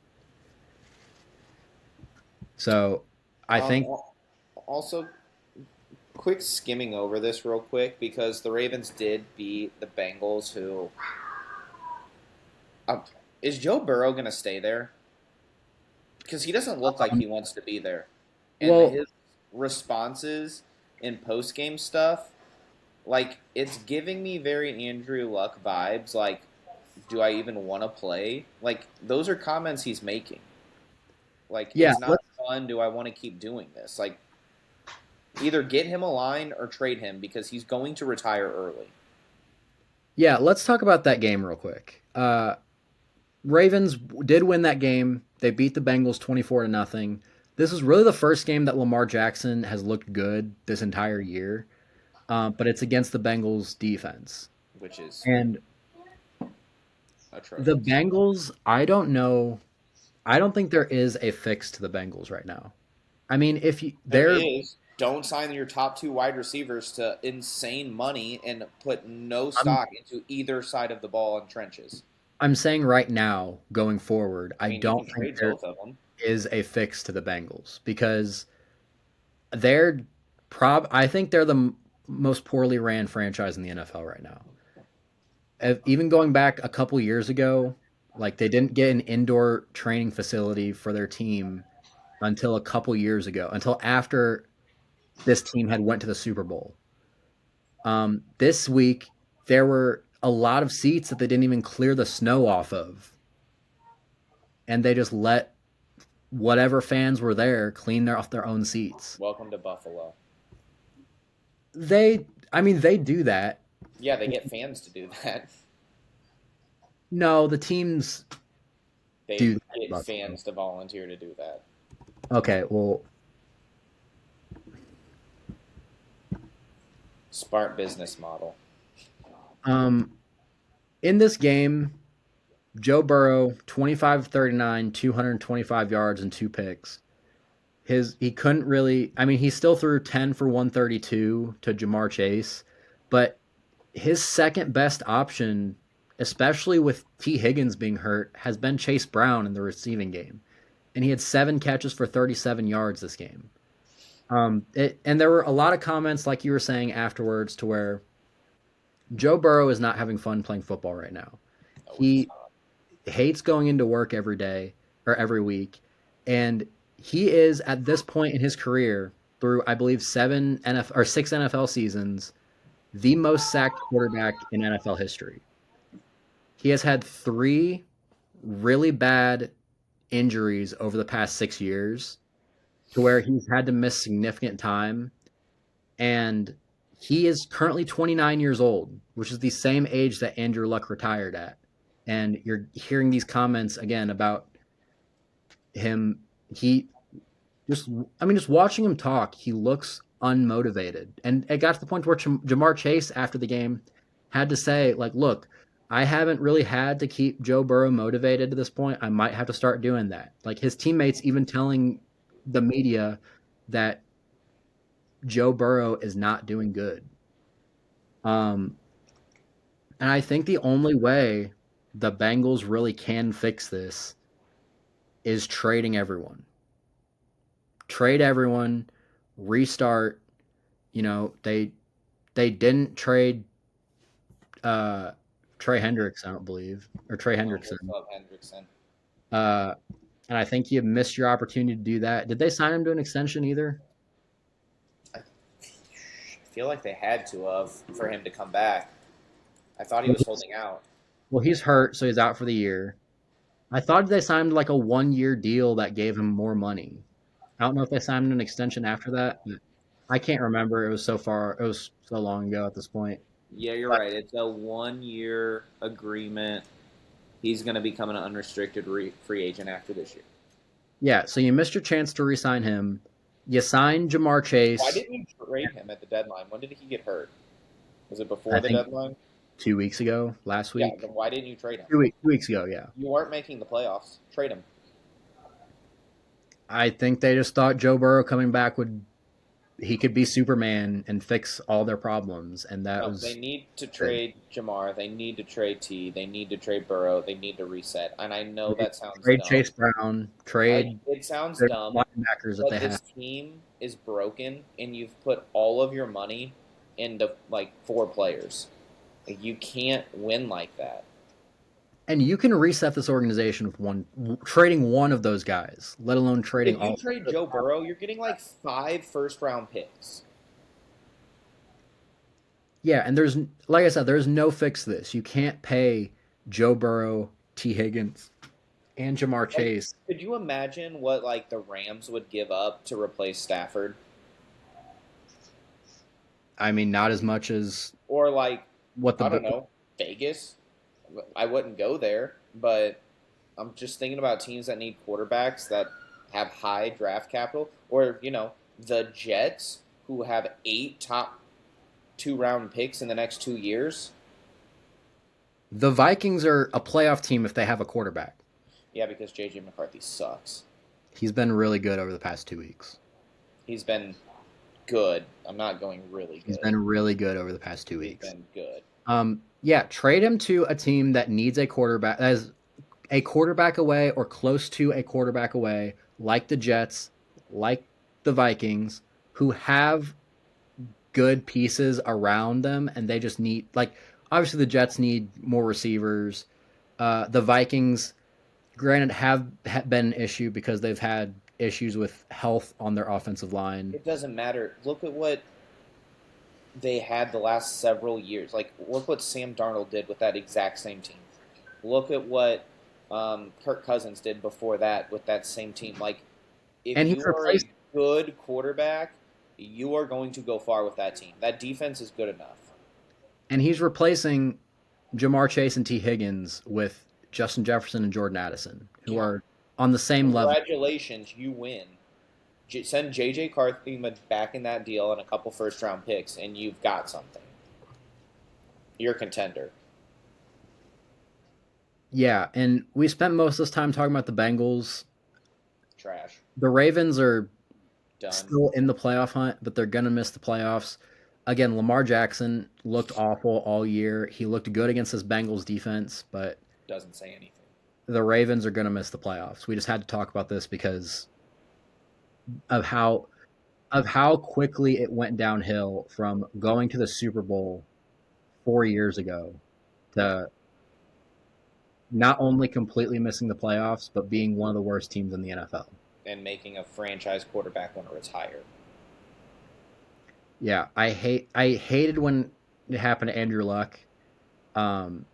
So, I think, Also, quick skimming over this real quick because the Ravens did beat the Bengals. Who uh, is Joe Burrow going to stay there? Because he doesn't look like he wants to be there, and well, his responses in post game stuff, like it's giving me very Andrew Luck vibes. Like, do I even want to play? Like those are comments he's making. Like yeah, it's not fun. Do I want to keep doing this? Like Either get him a line or trade him because he's going to retire early. Yeah, let's talk about that game real quick. Ravens did win that game. They beat the Bengals 24 to nothing. This is really the first game that Lamar Jackson has looked good this entire year, but it's against the Bengals defense. Which is And the atrocious. Bengals, I don't know. I don't think there is a fix to the Bengals right now. I mean, if you There they're is. Don't sign your top two wide receivers to insane money and put no I'm stock into either side of the ball in trenches. I'm saying right now going forward, I I mean, you don't can think trade there both of them. is a fix to the Bengals because they're I think they're the most poorly ran franchise in the NFL right now. Even going back a couple years ago, like they didn't get an indoor training facility for their team until a couple years ago, until after this team had went to the Super Bowl. This week there were a lot of seats that they didn't even clear the snow off of, and they just let whatever fans were there clean off their own seats. Welcome to Buffalo. I mean, they do that. Yeah, they get fans to do that. No, the teams They do that in get Buffalo. fans to volunteer to do that. Okay, well, Smart business model. um, in this game, Joe Burrow, 25-39, 225 yards and two picks. He couldn't really. I mean, he still threw 10 for 132 to Jamar Chase, but his second best option, especially with T Higgins being hurt, has been Chase Brown in the receiving game, and he had 7 catches for 37 yards this game. And there were a lot of comments, like you were saying afterwards, to where Joe Burrow is not having fun playing football right now. No, he's He hates going into work every day or every week, and he is at this point in his career through I believe 6 NFL seasons the most sacked quarterback in NFL history. He has had 3 really bad injuries over the past 6 years to where he's had to miss significant time, and he is currently 29 years old, which is the same age that Andrew Luck retired at. And you're hearing these comments again about him. He just, I mean, just watching him talk, he looks unmotivated. And it got to the point where Jamar Chase, after the game, had to say, like, look, I haven't really had to keep Joe Burrow motivated to this point. I might have to start doing that. Like, his teammates even telling the media that Joe Burrow is not doing good. Um, and I think the only way the Bengals really can fix this is trading everyone. Trade everyone, restart. You know, they didn't trade uh Trey Hendricks, I don't believe, or Trey no, they Hendrickson. love Hendrickson. Uh and I think you missed your opportunity to do that. Did they sign him to an extension either? I feel like they had to have for him to come back. I thought he was holding out. Well, he's hurt, so he's out for the year. I thought they signed like a 1 year deal that gave him more money. I don't know if they signed an extension after that. But I can't remember. It was so long ago at this point. Yeah, you're But right. It's a 1 year agreement. He's going to become an unrestricted free agent after this year. yeah, so you missed your chance to re-sign him. You signed Jamar Why Chase, didn't you trade him at the deadline? When did he get hurt? Was it I before the think deadline? 2 weeks ago, last Yeah, week. then why didn't you trade him? 2 weeks ago, yeah. You weren't making the playoffs. Trade him. I think they just thought Joe Burrow coming back would he could be Superman and fix all their problems, and that No, they was need to it. trade Jamar. They need to trade T. They need to trade Burrow. They need to reset. And I know that sounds Trade dumb. Chase Brown, Like trade it sounds the dumb, linebackers that they but have. this team is broken, and you've put all of your money into like 4 players. Like, you can't win like that. And you can reset this organization with trading one of those guys, let alone trading If you all. trade Joe Burrow, you're getting like 5 first-round picks. Yeah, and there's like I said, there's no fix to this. You can't pay Joe Burrow, T. Higgins, and Jamar Like, Chase. could you imagine what like the Rams would give up to replace Stafford? I mean, not as much as Or like, what I don't the know, Vegas. I wouldn't go there, but I'm just thinking about teams that need quarterbacks that have high draft capital, or the Jets who have 8 top 2 round picks in the next 2 years. the Vikings are a playoff team if they have a quarterback. Yeah, because JJ McCarthy sucks. He's been really good over the past 2 weeks. He's been good. I'm not going really He's good. been really good over the past two He's weeks. been good. Yeah, trade him to a team that needs a quarterback, that is a quarterback away or close to a quarterback away, like the Jets, like the Vikings, who have good pieces around them, and they just need, like, obviously the Jets need more receivers. The Vikings, granted, have been an issue because they've had issues with health on their offensive line. It doesn't matter. Look at what they had the last several years. Like, look what Sam Darnold did with that exact same team. Look at what Kirk Cousins did before that with that same team. Like, if And he's you are a replaced good quarterback, you are going to go far with that team. That defense is good enough. and he's replacing Jamar Chase and T. Higgins with Justin Jefferson and Jordan Addison, who Yeah. are on the same level. Congratulations, you win. Send JJ Carthy back in that deal and a couple first round picks, and you've got something. You're a contender. Yeah, and we spent most of this time talking about the Bengals. Trash. The Ravens are Done. still in the playoff hunt, but they're going to miss the playoffs. Again, Lamar Jackson looked awful all year. He looked good against this Bengals defense, but Doesn't say anything. the Ravens are going to miss the playoffs. We just had to talk about this because of how quickly it went downhill from going to the Super Bowl 4 years ago to not only completely missing the playoffs, but being one of the worst teams in the NFL. And making a franchise quarterback want to retire. Yeah, I hated when it happened to Andrew Luck. And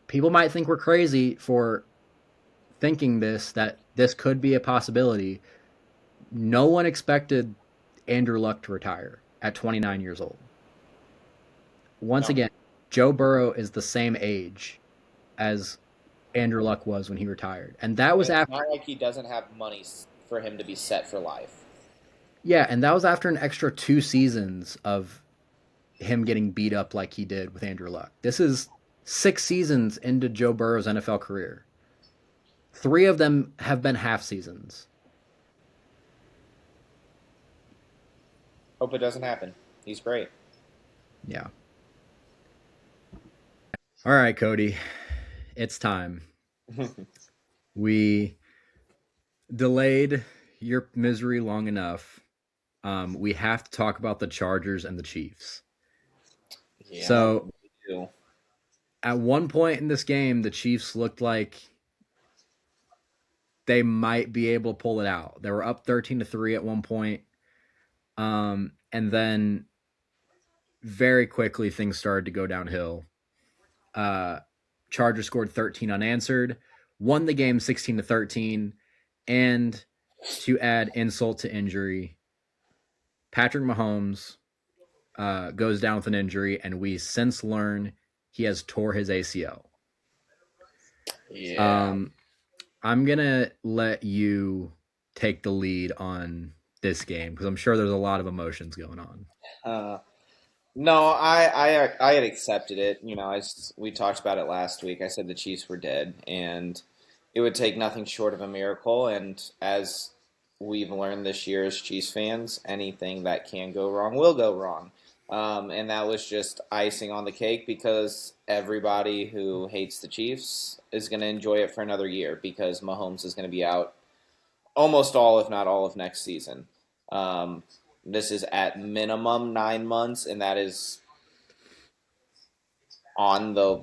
people might think we're crazy for thinking that this could be a possibility. No one expected Andrew Luck to retire at 29 years old. Once No. again, Joe Burrow is the same age as Andrew Luck was when he retired. And that was And it's after not like he doesn't have money for him to be set for life. yeah, and that was after an extra 2 seasons of him getting beat up like he did with Andrew Luck. This is 6 seasons into Joe Burrow's NFL career. 3 of them have been half seasons. Hope it doesn't happen. He's great. Yeah. All right, Cody. It's time. We delayed your misery long enough. We have to talk about the Chargers and the Chiefs. Yeah, So, we do. at one point in this game, the Chiefs looked like they might be able to pull it out. They were up 13-3 at one point. And then very quickly things started to go downhill. Chargers scored 13 unanswered, won the game 16-13, and to add insult to injury, Patrick Mahomes goes down with an injury, and we since learn he has tore his ACL. Yeah. I'm gonna let you take the lead on this game because I'm sure there's a lot of emotions going on. Uh, no, I had accepted it. We talked about it last week. I said the Chiefs were dead, and it would take nothing short of a miracle. And as we've learned this year as Chiefs fans, anything that can go wrong will go wrong. And that was just icing on the cake because everybody who hates the Chiefs is going to enjoy it for another year because Mahomes is going to be out almost all, if not all, of next season. Um, this is at minimum 9 months, and that is on the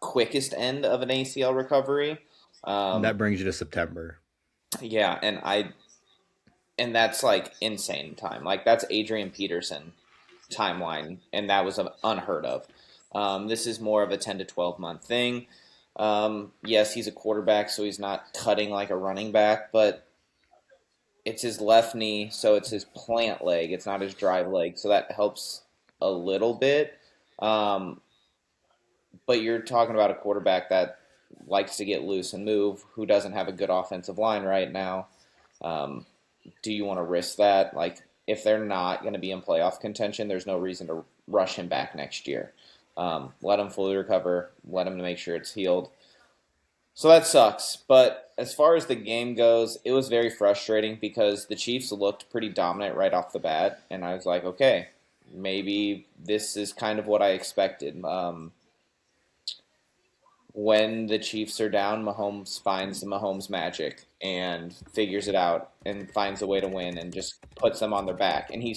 quickest end of an ACL recovery. And that Um, brings you to September. yeah, and that's like insane time. Like that's Adrian Peterson timeline, and that was unheard of. This is more of a 10 to 12 month thing. Yes, he's a quarterback, so he's not cutting like a running back, but it's his left knee, so it's his plant leg. It's not his drive leg, so that helps a little bit. Um, but you're talking about a quarterback that likes to get loose and move, who doesn't have a good offensive line right now. Um, do you want to risk that? Like, if they're not going to be in playoff contention, there's no reason to rush him back next year. Let him fully recover. Let him make sure it's healed. So that sucks. But as far as the game goes, it was very frustrating because the Chiefs looked pretty dominant right off the bat, and I was like, okay, maybe this is kind of what I expected. When the Chiefs are down, Mahomes finds the Mahomes magic and figures it out and finds a way to win and just puts them on their back. And he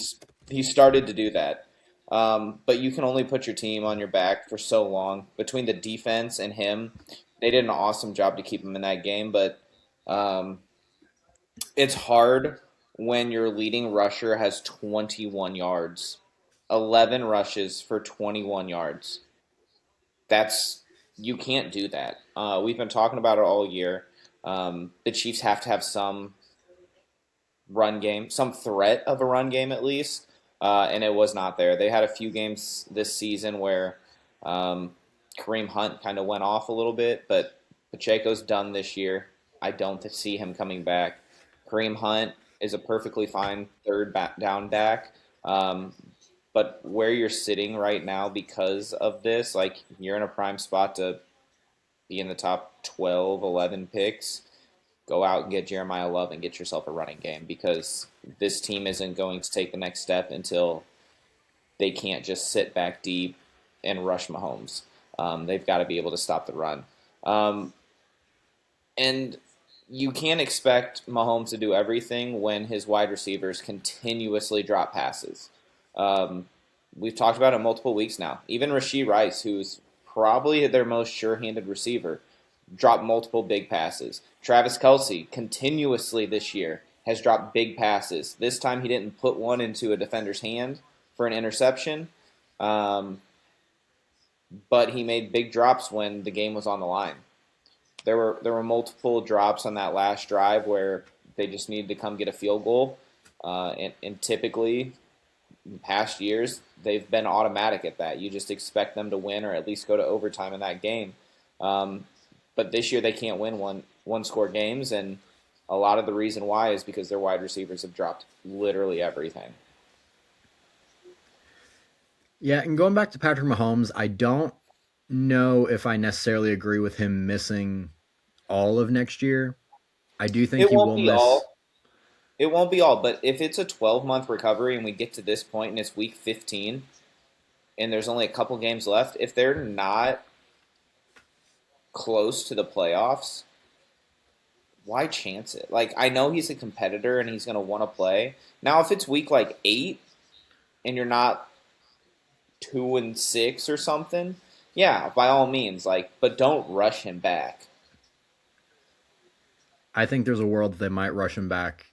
started to do that. But you can only put your team on your back for so long. Between the defense and him, they did an awesome job to keep him in that game. But um, it's hard when your leading rusher has 21 yards, 11 rushes for 21 yards. That's You can't do that. We've been talking about it all year. The Chiefs have to have some run game, some threat of a run game at least, and it was not there. They had a few games this season where um, Kareem Hunt kind of went off a little bit, but Pacheco's done this year. I don't see him coming back. Kareem Hunt is a perfectly fine down back. Um, but where you're sitting right now because of this, like you're in a prime spot to be in the top 12, 11 picks. Go out and get Jeremiah Love and get yourself a running game because this team isn't going to take the next step until they can't just sit back deep and rush Mahomes. They've got to be able to stop the run. Um, and you can't expect Mahomes to do everything when his wide receivers continuously drop passes. Um, we've talked about it multiple weeks now. Even Rashee Rice, who's probably their most sure-handed receiver, dropped multiple big passes. Travis Kelce continuously this year has dropped big passes. This time he didn't put one into a defender's hand for an interception, um, but he made big drops when the game was on the line. There were multiple drops on that last drive where they just needed to come get a field goal, and typically in past years they've been automatic at that. You just expect them to win or at least go to overtime in that game. Um, but this year they can't win one score games, and a lot of the reason why is because their wide receivers have dropped literally everything. Yeah, and going back to Patrick Mahomes, I don't know if I necessarily agree with him missing all of next year. I do think It he won't will be miss. all. It won't be all, but if it's a 12-month recovery and we get to this point and it's week 15 and there's only a couple games left, if they're not close to the playoffs, why chance it? Like I know he's a competitor and he's going to want to play. Now if it's week like 8 and you're not 2-6 or something, yeah, by all means, like, but don't rush him back. I think there's a world that they might rush him back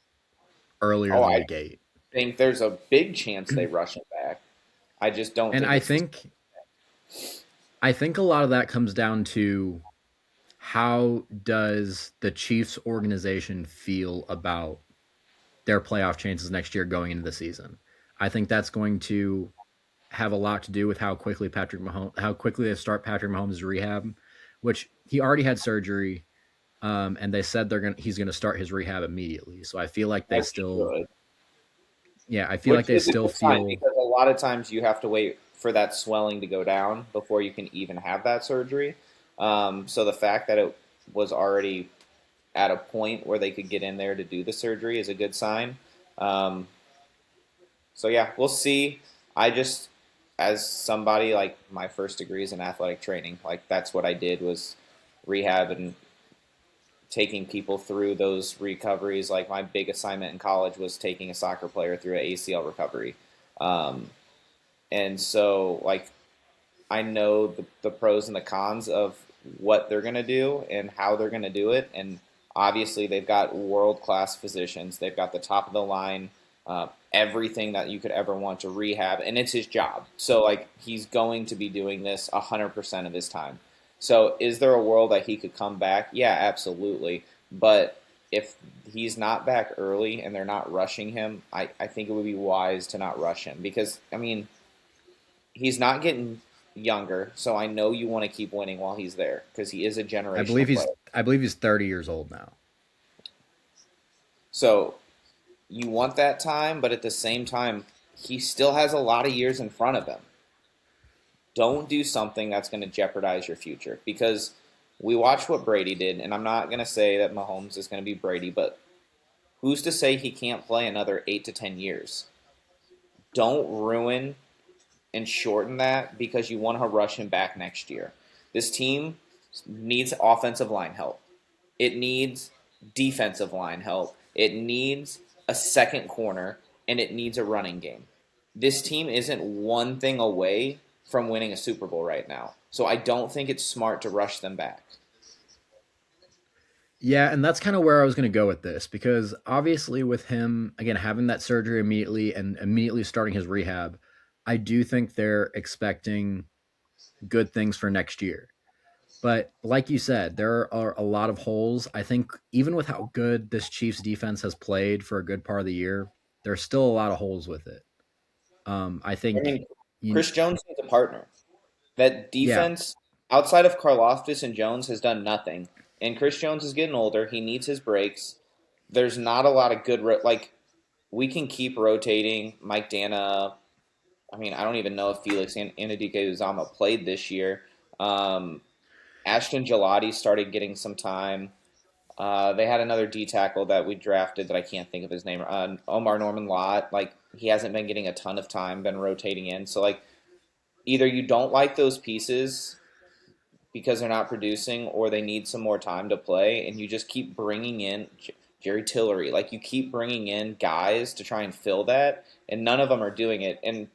earlier Oh, than I week 8. think there's a big chance they rush him back. I just don't And think it's the. I think a lot of that comes down to how does the Chiefs organization feel about their playoff chances next year going into the season. I think that's going to have a lot to do with how quickly they start Patrick Mahomes' rehab, which he already had surgery, and they said he's gonna start his rehab immediately. So I feel like they As he still, should. yeah, I feel like Which they is a still good sign feel, because a lot of times you have to wait for that swelling to go down before you can even have that surgery. So the fact that it was already at a point where they could get in there to do the surgery is a good sign. Um, so yeah, we'll see. I just, as somebody like my first degree is in athletic training, like that's what I did was rehab and taking people through those recoveries. Like my big assignment in college was taking a soccer player through an ACL recovery. Um, and so like I know the pros and the cons of what they're going to do and how they're going to do it. And obviously, they've got world class physicians. They've got the top of the line, everything that you could ever want to rehab, and it's his job. So like he's going to be doing this 100% of his time. So is there a world that he could come back? Yeah, absolutely. But if he's not back early and they're not rushing him, I think it would be wise to not rush him because, I mean, he's not getting younger, so I know you want to keep winning while he's there because he is a I believe generational he's player. I believe he's 30 years old now. So you want that time, but at the same time, he still has a lot of years in front of him. Don't do something that's going to jeopardize your future because we watched what Brady did, and I'm not going to say that Mahomes is going to be Brady, but who's to say he can't play another 8 to 10 years? Don't ruin and shorten that because you want to rush him back next year. This team needs offensive line help. It needs defensive line help. It needs a second corner, and it needs a running game. This team isn't one thing away from winning a Super Bowl right now. So I don't think it's smart to rush them back. Yeah, and that's kind of where I was going to go with this because obviously with him again having that surgery immediately and immediately starting his rehab, I do think they're expecting good things for next year. But like you said, there are a lot of holes. I think even with how good this Chiefs defense has played for a good part of the year, there's still a lot of holes with it. I I think mean, you, Chris Jones needs a partner. That yeah, defense, outside of Karlaftis and Jones, has done nothing. And Chris Jones is getting older. He needs his breaks. There's not a lot of good like we can keep rotating. Mike Dana. I mean, I don't even know if Felix and Anadike Uzama played this year. Um, Ashton Gelati started getting some time. They had another D tackle that we drafted that I can't think of his name. Omar Norman Lott. Like he hasn't been getting a ton of time, been rotating in. So like either you don't like those pieces because they're not producing, or they need some more time to play, and you just keep bringing in Jerry Tillery. Like you keep bringing in guys to try and fill that, and none of them are doing it. And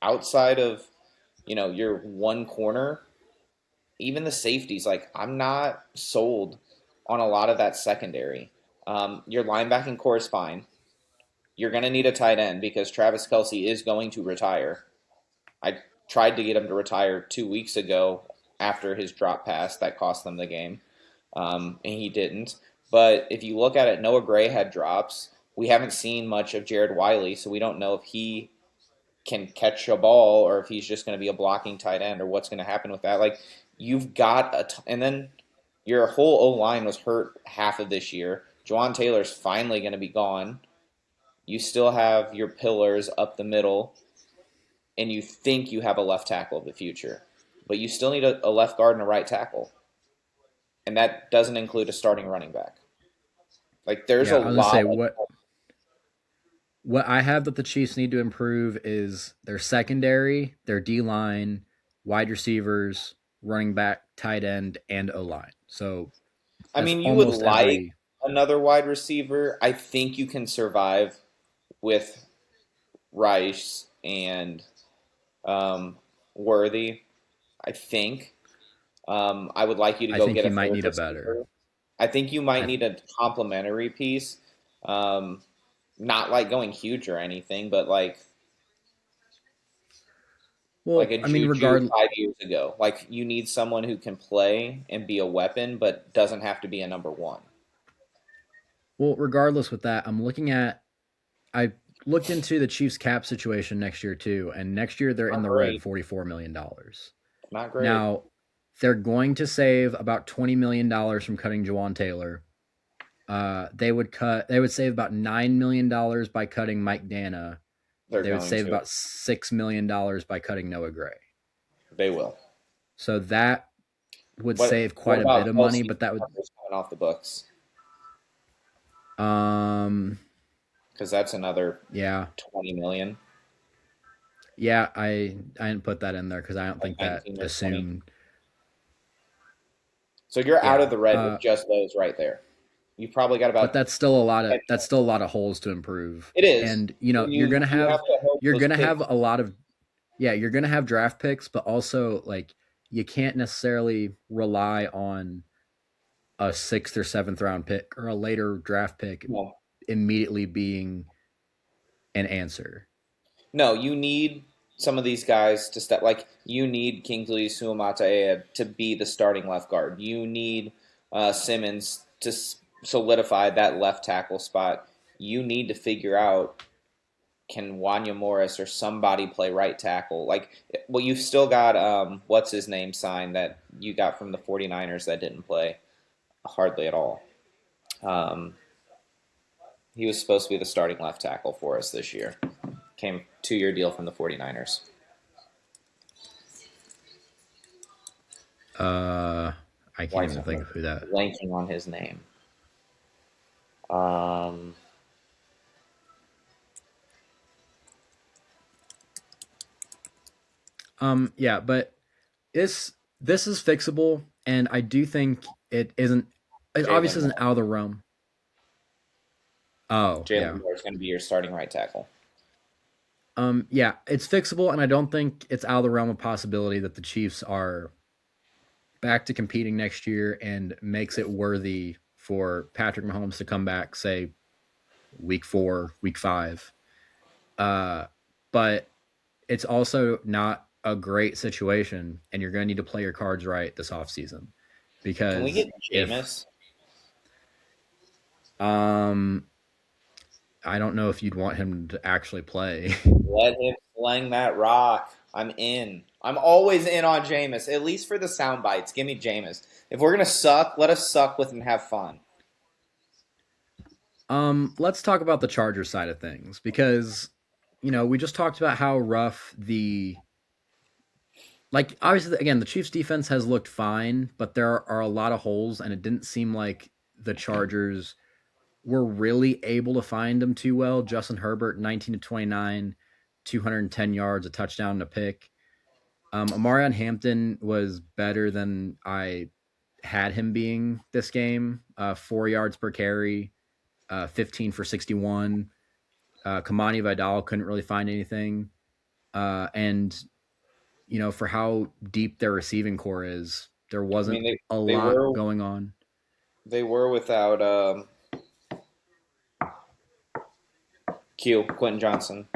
outside of your one corner, even the safeties, like I'm not sold on a lot of that secondary. Your linebacking core is fine. You're going to need a tight end because Travis Kelsey is going to retire. I tried to get him to retire 2 weeks ago after his drop pass that cost them the game, and he didn't. But if you look at it, Noah Gray had drops. We haven't seen much of Jared Wiley, so we don't know if he can catch a ball or if he's just going to be a blocking tight end or what's going to happen with that. Like you've got and then your whole O line was hurt half of this year. Juwan Taylor's finally going to be gone. You still have your pillars up the middle, and you think you have a left tackle of the future, but you still need a left guard and a right tackle, and that doesn't include a starting running back. Like there's yeah. a I was gonna lot say of what I have that the Chiefs need to improve is their secondary, their D line, wide receivers, running back, tight end, and O line. So I that's mean, you would almost like every. another wide receiver. I think you can survive with Rice and um, Worthy. I think. I would like you to I go think get you a might third need a better. receiver. I think you might I need a complementary piece. Um, Not like going huge or anything, but like well, a I mean, Juju regard 5 years ago. Like you need someone who can play and be a weapon, but doesn't have to be a number one. regardless with that, I looked into the Chiefs cap situation next year too, and next year they're in Not the red great. $44 million. Not great. Now they're going to save about $20 million from cutting Jawan Taylor. They would save about $9 million by cutting Mike Dana. They're They would going save to. about $6 million by cutting Noah Gray. They will. So that would save What quite a bit about of money, Kelsey but that would coming off the books? um Because that's another yeah. 20 million, Yeah, I didn't put that in there because I don't like think that 19 or 20. assumed. So you're out Yeah, of the red with just those right there. You probably got but about that's still a lot of holes to improve. it is, And and you have to hope you're those gonna have picks. a lot of you're gonna have draft picks, but also like you can't necessarily rely on a sixth or seventh round pick or a later draft pick No, immediately being an answer. no, you need some of these guys to step. Like you need Kingsley Suamataea to be the starting left guard. You need Simmons to solidified that left tackle spot. You need to figure out, can Wanya Morris or somebody play right tackle? Like, well, you've still got what's his name signed that you got from the 49ers that didn't play hardly at all. Um, he was supposed to be the starting left tackle for us this year. Came 2-year deal from the 49ers. I Why can't even think of who that. blanking on his name? Um, Yeah, but this is fixable, and I do think it isn't. It obviously Jalen isn't out of the realm. Oh yeah, Jalen Moore is going to be your starting right tackle. yeah, it's fixable, and I don't think it's out of the realm of possibility that the Chiefs are back to competing next year and makes it worthy for Patrick Mahomes to come back, say week 4, week 5. Uh, but it's also not a great situation, and you're going to need to play your cards right this offseason. Can we Because get if Jameis? um I don't know if you'd want him to actually play. Let him sling that rock. I'm in. I'm always in on Jameis, at least for the sound bites. Give me Jameis. If we're gonna suck, let us suck with and have fun. Let's talk about the Chargers side of things because we just talked about how rough the like obviously again the Chiefs defense has looked fine, but there are a lot of holes and it didn't seem like the Chargers were really able to find them too well. Justin Herbert 19 to 29, 210 yards, a touchdown and a pick. Amarion Hampton was better than I had him being this game. 4 yards per carry, 15 for 61. Kamani Vidal couldn't really find anything. And, for how deep their receiving core is, there I wasn't mean, a they lot were going on. they were without Quentin Johnson.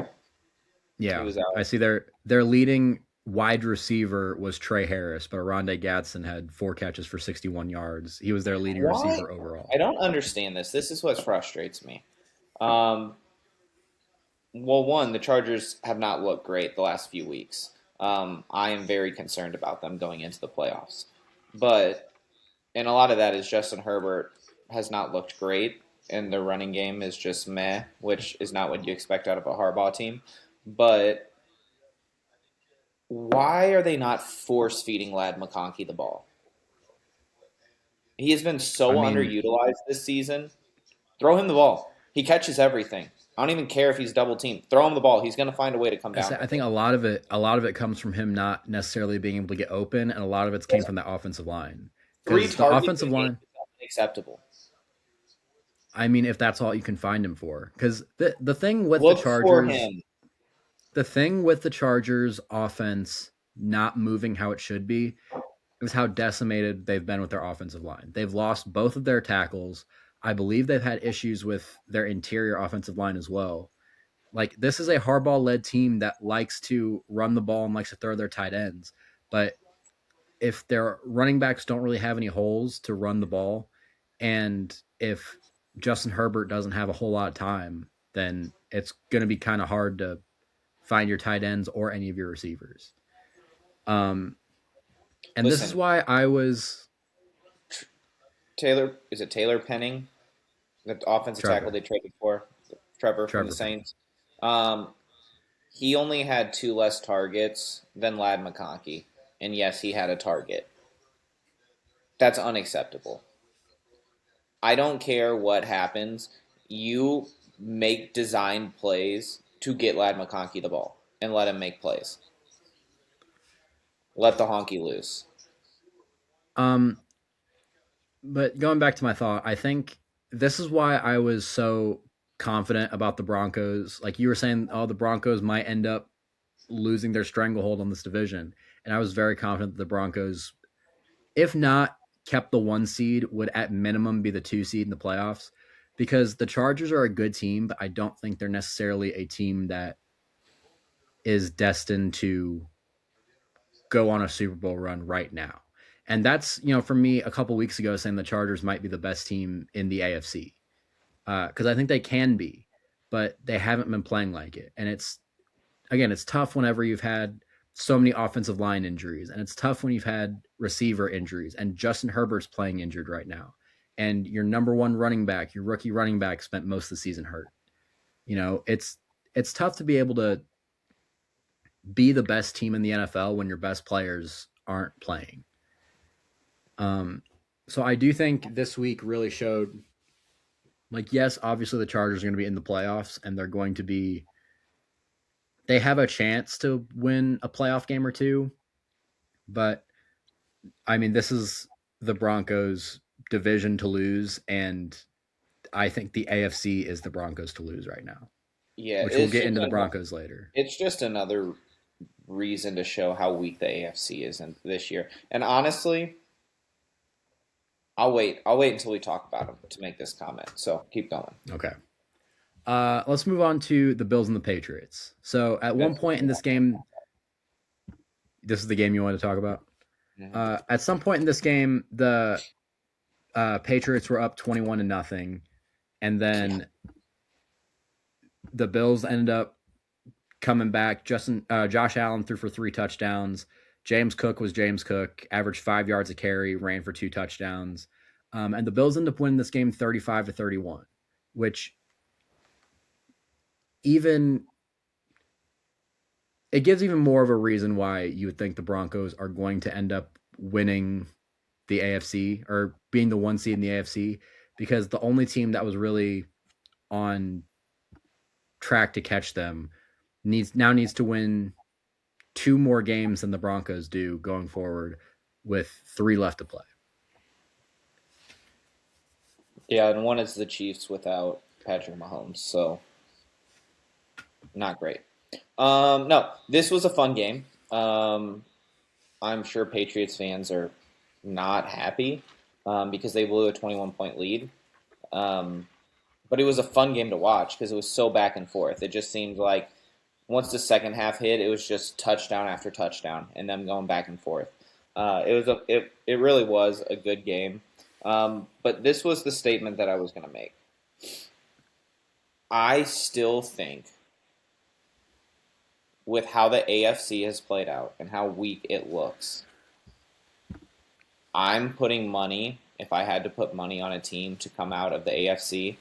He Yeah. was I out. see their leading wide receiver was Trey Harris, but Rondé Gadsden had 4 catches for 61 yards. He was their leading Why? receiver overall. I don't understand this. This is what frustrates me. Um, well, one, the Chargers have not looked great the last few weeks. I am very concerned about them going into the playoffs. But, and a lot of that is Justin Herbert has not looked great, and the running game is just meh, which is not what you expect out of a Harbaugh team. But why are they not force feeding Lad McConkey the ball? He has been so I mean, underutilized this season. Throw him the ball. He catches everything. I don't even care if he's double teamed. Throw him the ball. He's going to find a way to come down I with think it. a lot of it comes from him not necessarily being able to get open, and a lot of it's came from the offensive line Three because the targets a offensive game line. is unacceptable. I mean, if that's all you can find him for, because the thing with the Look for Chargers, him. the thing with the Chargers offense not moving how it should be is how decimated they've been with their offensive line. They've lost both of their tackles. I believe they've had issues with their interior offensive line as well. Like this is a Harbaugh led team that likes to run the ball and likes to throw their tight ends. But if their running backs don't really have any holes to run the ball, and if Justin Herbert doesn't have a whole lot of time, then it's going to be kind of hard to find your tight ends or any of your receivers. Um, and this is Listen, why I was Is it Taylor Penning, the offensive tackle Trevor, they traded for? Trevor from the Trevor Penning. Saints. Um, he only had two less targets than Lad McConkey. And yes, he had a target. That's unacceptable. I don't care what happens. You make designed plays to get Lad McConkey the ball and let him make plays. Let the honky loose. Um, but going back to my thought, I think this is why I was so confident about the Broncos. Like you were saying, oh, the Broncos might end up losing their stranglehold on this division. And I was very confident that the Broncos, if not kept the 1 seed, would at minimum be the 2 seed in the playoffs because the Chargers are a good team, but I don't think they're necessarily a team that is destined to go on a Super Bowl run right now. And that's, for me a couple weeks ago saying the Chargers might be the best team in the AFC. Because I think they can be, but they haven't been playing like it. And it's tough whenever you've had so many offensive line injuries, and it's tough when you've had receiver injuries, and Justin Herbert's playing injured right now. And your number one running back, your rookie running back, spent most of the season hurt. It's tough to be able to be the best team in the NFL when your best players aren't playing. So I do think this week really showed, like, yes, obviously the Chargers are going to be in the playoffs, and they have a chance to win a playoff game or two, but I mean, this is the Broncos' division to lose, and I think the AFC is the Broncos to lose right now, Yeah, which we'll get into the Broncos later. it's just another reason to show how weak the AFC is this year. And honestly, I'll wait. I'll wait until we talk about them to make this comment. So keep going. Okay. Let's move on to the Bills and the Patriots. So at one point in this game, this is the game you wanted to talk about. At some point in this game, the Patriots were up 21-0, and then the Bills ended up coming back. Josh Allen threw for 3 touchdowns. James Cook was James Cook, averaged 5 yards a carry, ran for 2 touchdowns. And the Bills ended up winning this game 35-31, which it gives even more of a reason why you would think the Broncos are going to end up winning the AFC, or being the 1 seed in the AFC, because the only team that was really on track to catch them needs to win 2 more games than the Broncos do going forward, with 3 left to play. Yeah, and one is the Chiefs without Patrick Mahomes, so not great. No, this was a fun game. I'm sure Patriots fans are not happy because they blew a 21-point lead. But it was a fun game to watch because it was so back and forth. It just seemed like once the second half hit, it was just touchdown after touchdown and them going back and forth. It really was a good game. But this was the statement that I was going to make. I still think, with how the AFC has played out and how weak it looks, I'm putting money, if I had to put money on a team to come out of the AFC,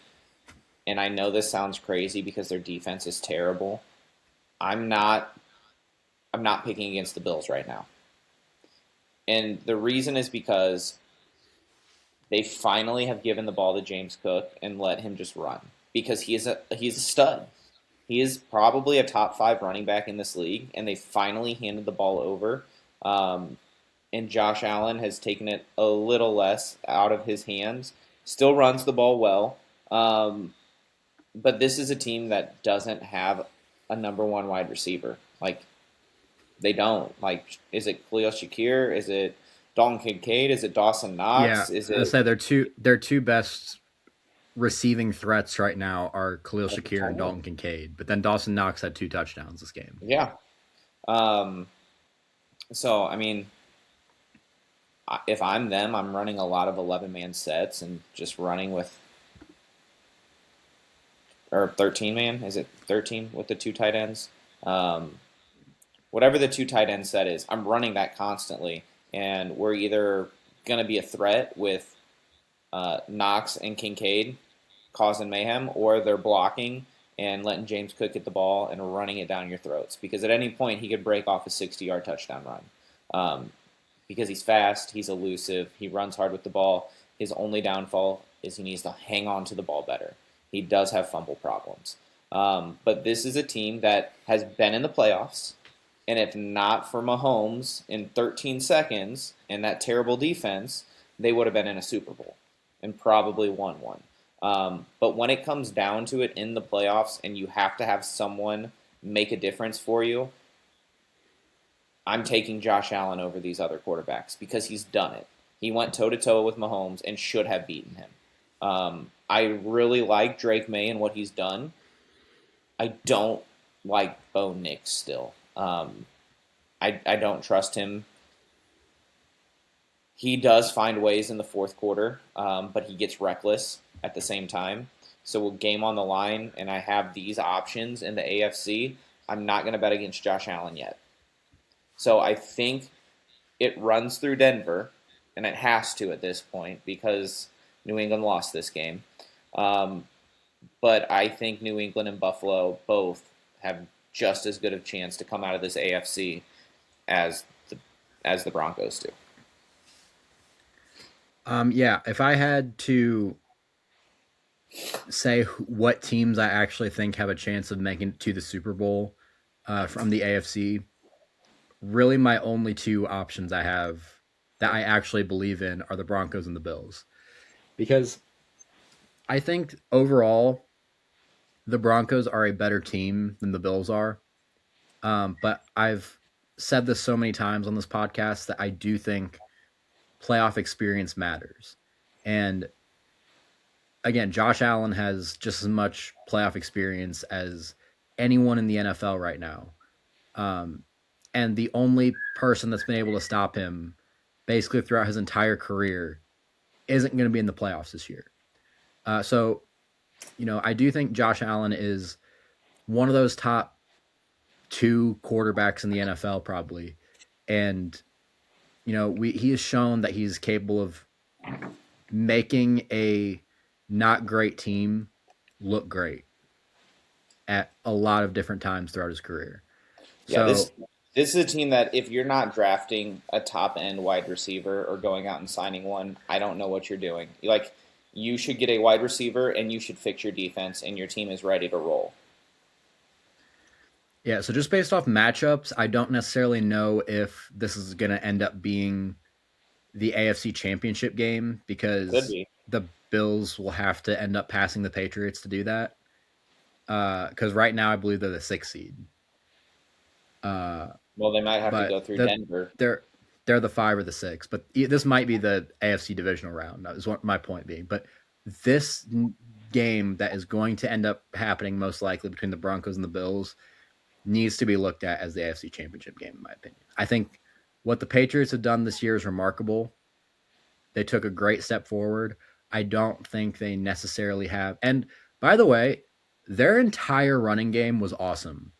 and I know this sounds crazy because their defense is terrible, I'm not picking against the Bills right now. And the reason is because they finally have given the ball to James Cook and let him just run, because he's a stud. He is probably a top 5 running back in this league, and they finally handed the ball over. And Josh Allen has taken it a little less out of his hands. Still runs the ball well. But this is a team that doesn't have a number 1 wide receiver. Like, they don't. Like, is it Khalil Shakir? Is it Dalton Kincaid? Is it Dawson Knox? Yeah, Is it? say their two best receiving threats right now are Khalil Shakir and Dalton Kincaid, but then Dawson Knox had 2 touchdowns this game. Yeah. So, I mean, if I'm them, I'm running a lot of 11-man sets and just running with, or 13-man, is it 13 with the 2 tight ends? Whatever the 2 tight end set is, I'm running that constantly, and we're either going to be a threat with Knox and Kincaid causing mayhem, or they're blocking and letting James Cook get the ball and running it down your throats, because at any point he could break off a 60-yard touchdown run. Because he's fast, he's elusive, he runs hard with the ball. His only downfall is he needs to hang on to the ball better. He does have fumble problems. But this is a team that has been in the playoffs, and if not for Mahomes in 13 seconds and that terrible defense, they would have been in a Super Bowl and probably won one. But when it comes down to it in the playoffs and you have to have someone make a difference for you, I'm taking Josh Allen over these other quarterbacks because he's done it. He went toe-to-toe with Mahomes and should have beaten him. I really like Drake May and what he's done. I don't like Bo Nix still. I don't trust him He does find ways in the fourth quarter, but he gets reckless at the same time. So, game on the line, and I have these options in the AFC. I'm not going to bet against Josh Allen yet. So, I think it runs through Denver, and it has to at this point because New England lost this game. Um, but I think New England and Buffalo both have just as good of a chance to come out of this AFC as the Broncos do. Yeah, if I had to say what teams I actually think have a chance of making it to the Super Bowl from the AFC, really my only two options I have that I actually believe in are the Broncos and the Bills. Because I think overall, the Broncos are a better team than the Bills are. But I've said this so many times on this podcast that I do think playoff experience matters. And again, Josh Allen has just as much playoff experience as anyone in the NFL right now. Um, and the only person that's been able to stop him basically throughout his entire career isn't going to be in the playoffs this year. So, I do think Josh Allen is one of those top two quarterbacks in the NFL, probably. And, he has shown that he's capable of making a not great team look great at a lot of different times throughout his career. Yeah, So, this is a team that if you're not drafting a top end wide receiver or going out and signing one, I don't know what you're doing. Like you should get a wide receiver and you should fix your defense and your team is ready to roll. yeah, so just based off matchups, I don't necessarily know if this is going to end up being the AFC Championship game Could because be. the Bills will have to end up passing the Patriots to do that. Because right now, I believe they're the sixth seed. Uh, Well, they might have to but go through Denver. they're the five or the six. But this might be the AFC divisional round. That is what my point being. But this game that is going to end up happening most likely between the Broncos and the Bills needs to be looked at as the AFC Championship game, in my opinion. I think what the Patriots have done this year is remarkable. They took a great step forward. I don't think they necessarily have. And by the way, their entire running game was awesome.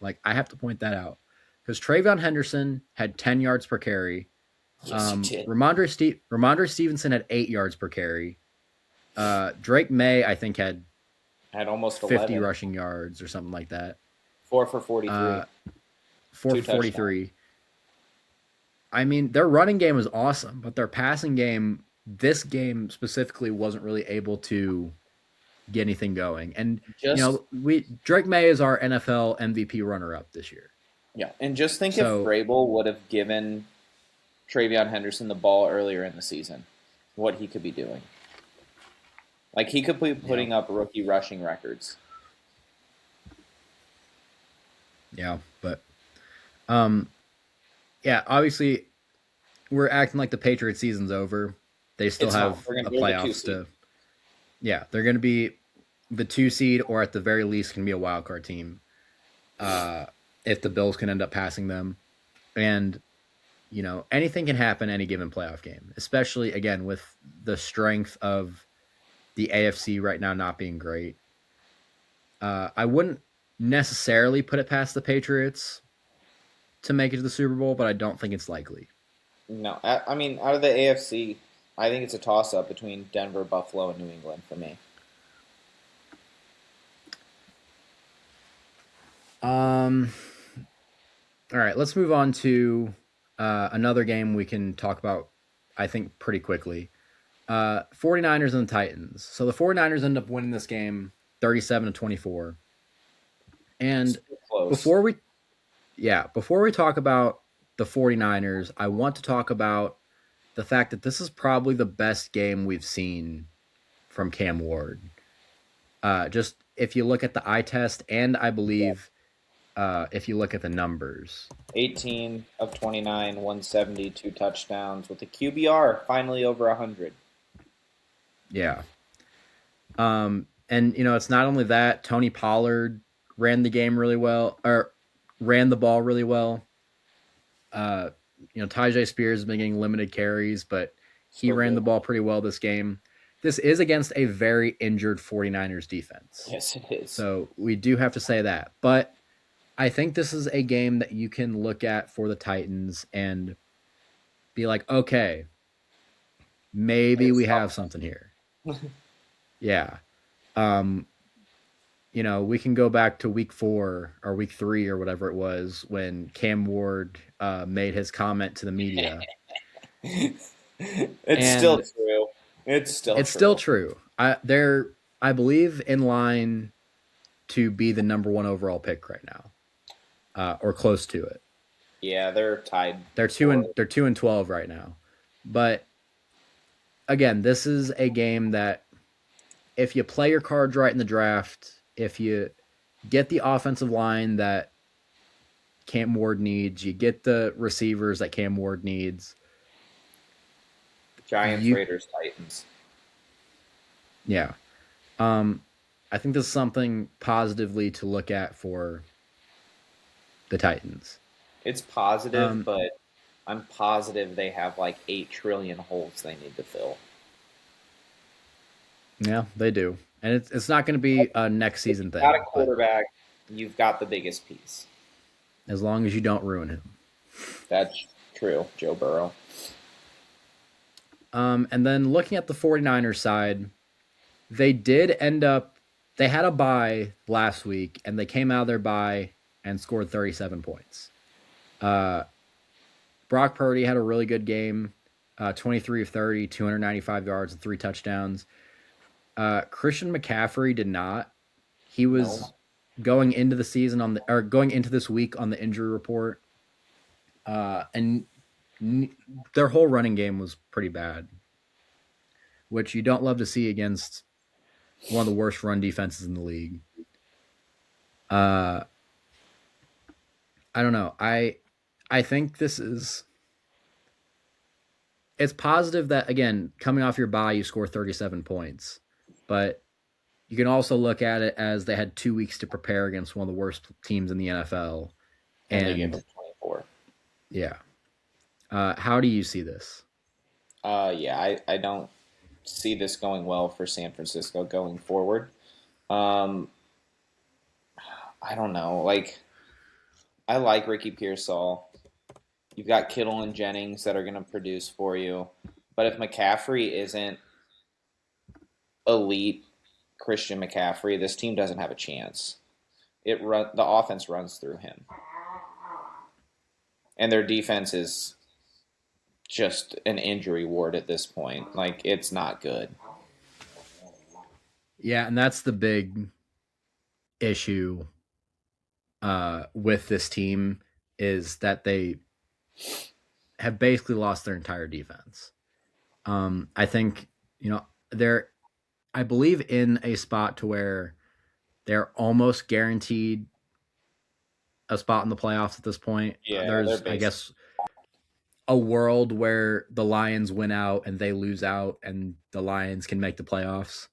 Like, I have to point that out because Travion Henderson had 10 yards per carry. Yes, you did. Ramondre Stevenson had 8 yards per carry. Drake May, I think, had Almost 50 11. rushing yards or something like that. 4 for 43. 4 for 43. I mean, their running game was awesome, but their passing game, this game specifically, wasn't really able to get anything going. And Drake May is our NFL MVP runner-up this year. Yeah, and just think if Vrabel would have given Travion Henderson the ball earlier in the season, what he could be doing. Like he could be putting up rookie rushing records. Yeah, but obviously we're acting like the Patriots season's over. They still have a playoffs to. Yeah, they're going to be the 2 seed, or at the very least, can be a wild card team. If the Bills can end up passing them, and anything can happen any given playoff game, especially again with the strength of the AFC right now not being great. I wouldn't necessarily put it past the Patriots to make it to the Super Bowl, but I don't think it's likely. No, I mean, out of the AFC, I think it's a toss-up between Denver, Buffalo, and New England for me. All right, let's move on to another game we can talk about, I think, pretty quickly. 49ers and the Titans. So the 49ers end up winning this game 37-24. And before we talk about the 49ers, I want to talk about the fact that this is probably the best game we've seen from Cam Ward. Just if you look at the eye test, and I believe if you look at the numbers. 18 of 29, 170, 2 touchdowns with the QBR finally over 100. Yeah. And, it's not only that. Tony Pollard ran the ball really well. Tyjae Spears has been getting limited carries, but he Still ran the good. ball pretty well this game. This is against a very injured 49ers defense. Yes, it is. So we do have to say that. But I think this is a game that you can look at for the Titans and be like, okay, maybe There's we have something here. Yeah. Um, we can go back to week 4 or week 3 or whatever it was when Cam Ward made his comment to the media. It's still And true. It's still it's still true. true. They're, I believe, in line to be the number 1 overall pick right now, or close to it. Yeah, they're tied They're for they're 2-12 right now. But again, this is a game that if you play your cards right in the draft, if you get the offensive line that Cam Ward needs, you get the receivers that Cam Ward needs. Giants, You Raiders, Titans. Yeah. Um I think this is something positively to look at for the Titans. It's positive, Um but I'm positive they have like 8 trillion holes they need to fill. yeah, they do. And it's not going to be a next If season you've got a thing, but quarterback, you've got the biggest piece. as long as you don't ruin him. That's true, Joe Burrow. And then looking at the 49ers side, they did end up they had a bye last week and they came out of their bye and scored 37 points. Uh Brock Purdy had a really good game, 23 of 30, 295 yards and 3 touchdowns. Christian McCaffrey did not. He was No. going into the season going into this week on the injury report. And their whole running game was pretty bad, which you don't love to see against one of the worst run defenses in the league. Uh, I don't know. I think this is it's positive that again coming off your bye you score 37 points, but you can also look at it as they had 2 weeks to prepare against one of the worst teams in the NFL, And they gave and him 24. yeah. How do you see this? Yeah, I don't see this going well for San Francisco going forward. Um, I don't know. Like, I like Ricky Pearsall. You've got Kittle and Jennings that are going to produce for you. But if McCaffrey isn't elite Christian McCaffrey, this team doesn't have a chance. The offense runs through him, and their defense is just an injury ward at this point. Like it's not good. Yeah, and that's the big issue with this team is that they have basically lost their entire defense. I think they're, I believe, in a spot to where they're almost guaranteed a spot in the playoffs at this point. Yeah, they're There's, I basically. guess, a world where the Lions win out and they lose out, and the Lions can make the playoffs.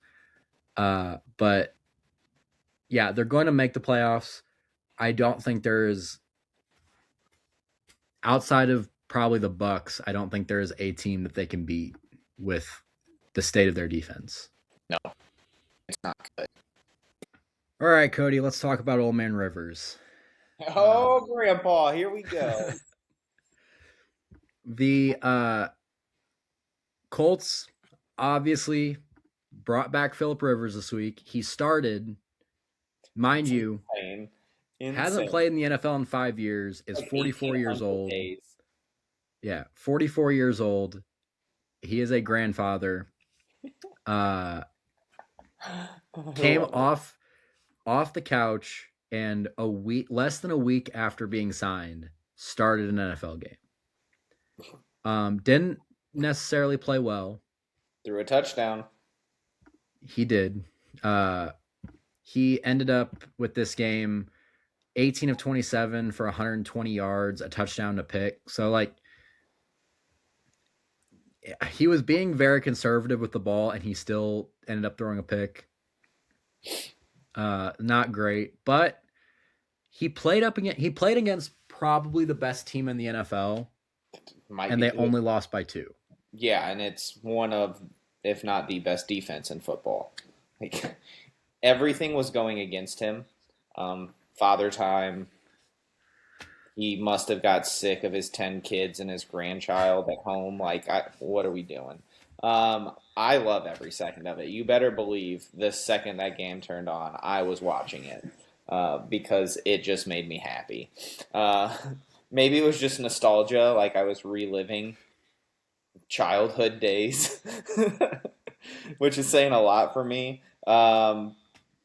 But yeah, they're going to make the playoffs. I don't think there's outside of probably the Bucks. I don't think there's a team that they can beat with the state of their defense. No, it's not good. All right, Cody, let's talk about Old Man Rivers. Oh, Grandpa, here we go. The Colts obviously brought back Philip Rivers this week. He started, mind It's you, insane. hasn't Insane. played in the NFL in 5 years, is Like 44 years 1,800 old. days. Yeah, 44 years old. He is a grandfather. Uh, came off the couch and less than a week after being signed, started an NFL game. Didn't necessarily play well. Threw a touchdown. He did. He ended up with this game 18 of 27 for 120 yards, a touchdown to pick. So like he was being very conservative with the ball and he still ended up throwing a pick. Not great, but he played against probably the best team in the NFL. might and be they good. only lost by 2. Yeah, and it's one of, if not the best defense in football. Like everything was going against him. Father time. He must have got sick of his 10 kids and his grandchild at home. Like, what are we doing? I love every second of it. You better believe the second that game turned on, I was watching it because it just made me happy. Uh, maybe it was just nostalgia, like I was reliving childhood days, which is saying a lot for me.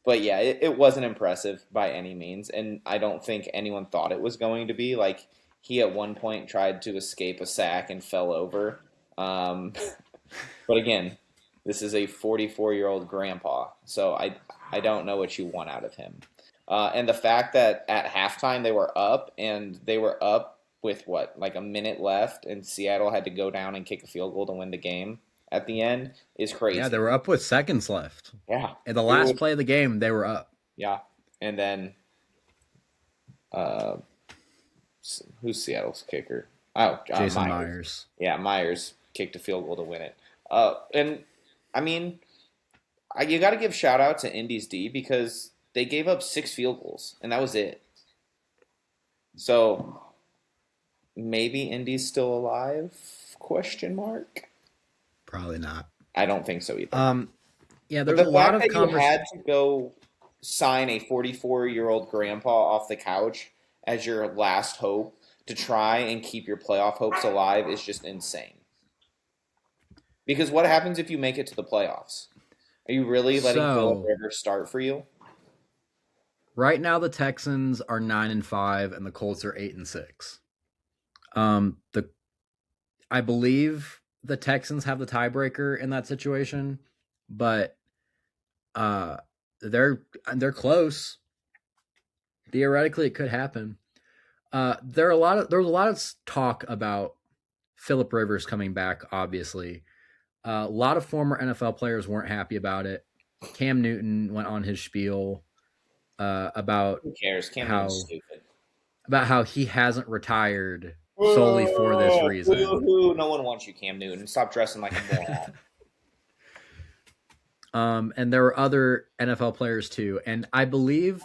But yeah, it wasn't impressive by any means, and I don't think anyone thought it was going to be. Like he at one point tried to escape a sack and fell over. Um, but again, this is a 44-year-old grandpa, so I don't know what you want out of him. And the fact that at halftime they were up and they were up with what, like a minute left, and Seattle had to go down and kick a field goal to win the game at the end is Yeah, they crazy. were up with seconds left. Yeah, In the it last was. play of the game, they were up. Yeah, and then uh, who's Seattle's kicker? Oh, Jason Myers. Myers. Yeah, Myers kicked a field goal to win it. And I mean, you got to give shout out to Indy's D because they gave up 6 field goals and that was it. So maybe Indy's still alive? Question mark. Probably not. I don't think so either. Yeah, But there's a the lot fact of that you conversation. had to go sign a 44-year-old grandpa off the couch as your last hope to try and keep your playoff hopes alive is just insane. Because what happens if you make it to the playoffs? Are you really letting Philip So Rivers start for you? right now the Texans are 9-5 and the Colts are 8-6. The I believe the Texans have the tiebreaker in that situation, but uh, they're they're close. Theoretically, it could happen. There was a lot of talk about Philip Rivers coming back. Obviously, a lot of former NFL players weren't happy about it. Cam Newton went on his spiel about Who cares? Cam Newton's how stupid. he hasn't retired solely for this Boo, reason. boo, no one wants you, Cam Newton. Stop dressing like a moron. And there were other NFL players too. And I believe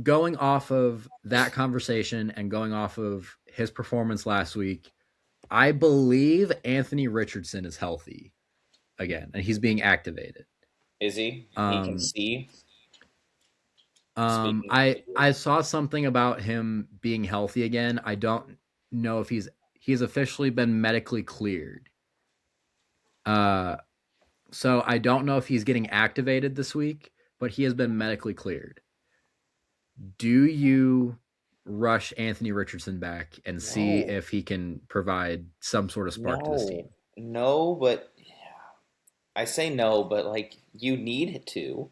going off of that conversation and going off of his performance last week, I believe Anthony Richardson is healthy again and he's being activated. Is he? He can Um, see. Speaking of I saw something about him being healthy again. I don't know if he's officially been medically cleared. Uh, so I don't know if he's getting activated this week, but he has been medically cleared. Do you rush Anthony Richardson back and see no, if he can provide some sort of spark to this team? no, but I say no, but like you need to.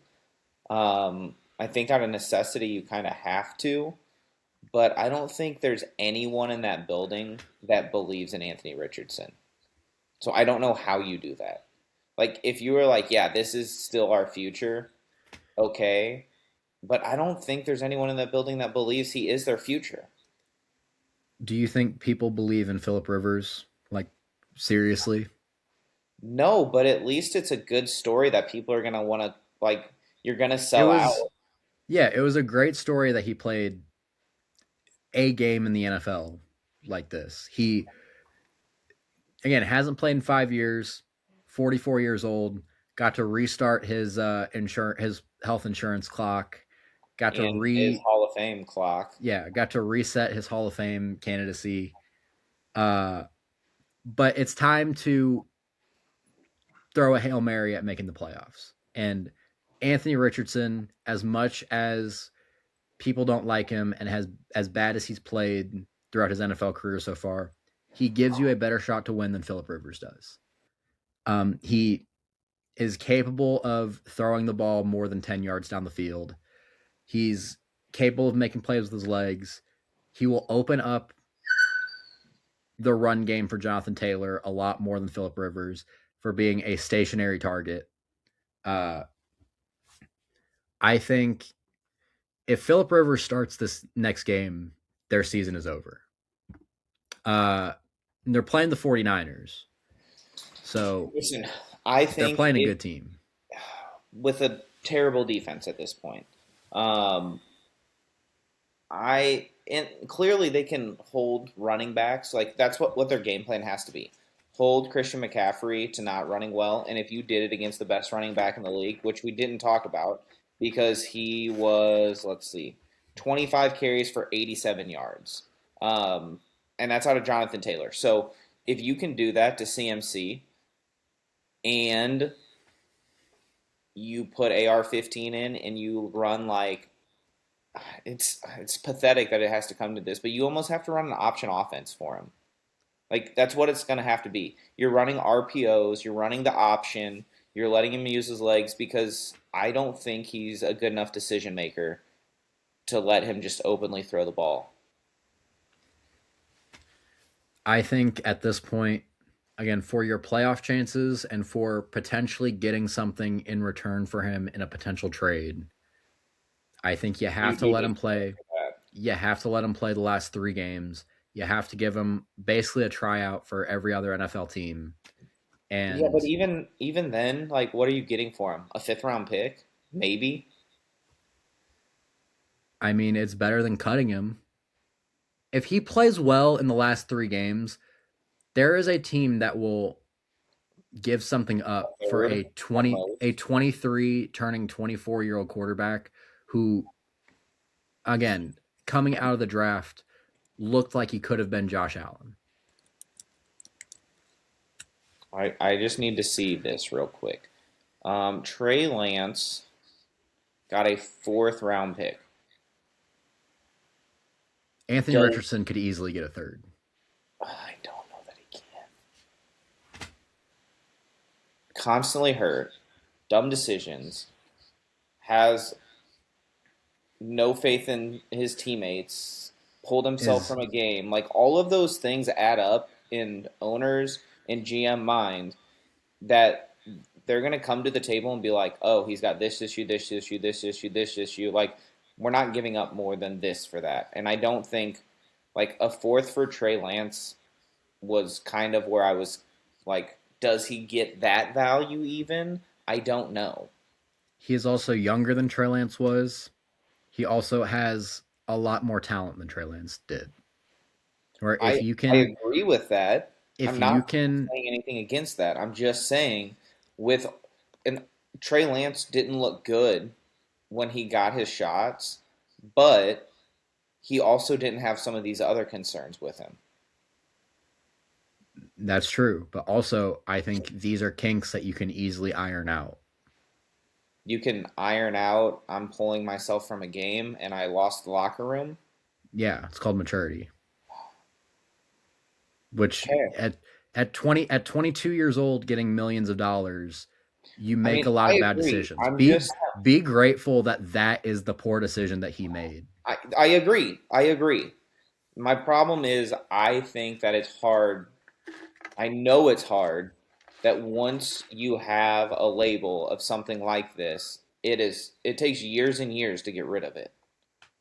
I think out of necessity you kind of have to, but I don't think there's anyone in that building that believes in Anthony Richardson. So I don't know how you do that. Like if you were like, yeah, this is still our future, okay, but I don't think there's anyone in that building that believes he is their future. Do you think people believe in Philip Rivers? Like seriously? No, but at least it's a good story that people are gonna want to like. You're gonna It sell out. was Yeah, it was a great story that he played a game in the NFL like this. He again hasn't played in 5 years, 44 years old, got to restart his health insurance clock, got to In his Hall of Fame clock. got to reset his Hall of Fame candidacy. Uh but it's time to throw a Hail Mary at making the playoffs. And Anthony Richardson, as much as people don't like him and has as bad as he's played throughout his NFL career so far, he gives you a better shot to win than Philip Rivers does. He is capable of throwing the ball more than 10 yards down the field. He's capable of making plays with his legs. He will open up the run game for Jonathan Taylor a lot more than Philip Rivers for being a stationary target. Uh, I think if Philip Rivers starts this next game, their season is over. Uh, And they're playing the 49ers. So Listen, I they're think playing a it good team. with a terrible defense at this point. Um, I and clearly they can hold running backs. Like that's what their game plan has to be. Hold Christian McCaffrey to not running well, and if you did it against the best running back in the league, which we didn't talk about because he was, let's see, 25 carries for 87 yards. And that's out of Jonathan Taylor. So if you can do that to CMC and you put AR-15 in and you run like it's pathetic that it has to come to this, but you almost have to run an option offense for him. Like that's what it's going to have to be. You're running RPOs, you're running the option, you're letting him use his legs because I don't think he's a good enough decision maker to let him just openly throw the ball. I think at this point, again, for your playoff chances and for potentially getting something in return for him in a potential trade, I think you have to You let him need play. that. You have to let him play the last 3 games. You have to give him basically a tryout for every other NFL team. Yeah, And but even then, like, what are you getting for him? A fifth round pick, maybe. I mean, it's better than cutting him. If he plays well in the last 3 games, there is a team that will give something A up for third at a most. 23 turning 24-year-old quarterback who, again, coming out of the draft looked like he could have been Josh Allen. I just need to see this real quick. Trey Lance got a fourth round pick. Anthony Does Richardson could easily get a third. I don't know that he can. Constantly hurt, dumb decisions, has no faith in his teammates, pulled himself Is from a game. Like all of those things add up in owners and GM mind that they're going to come to the table and be like, "Oh, he's got this issue, this issue, this issue, this issue." Like we're not giving up more than this for that. And I don't think like a fourth for Trey Lance was kind of where I was like, does he get that value even? I don't know. he is also younger than Trey Lance was. He also has a lot more talent than Trey Lance did. Or I agree with that. I'm if not you can saying anything against that. I'm just saying with and Trey Lance didn't look good when he got his shots, but he also didn't have some of these other concerns with him. that's true, but also I think these are kinks that you can easily iron out. You can iron out I'm pulling myself from a game and I lost the locker room. Yeah, it's called maturity. Which Okay. at 22 years old getting millions of dollars, you I make mean, a lot I of bad agree. decisions. I'm just Be grateful that that is the poor decision that he made. I agree. I agree. My problem is I think that it's hard. I know it's hard that once you have a label of something like this, it takes years and years to get rid of it.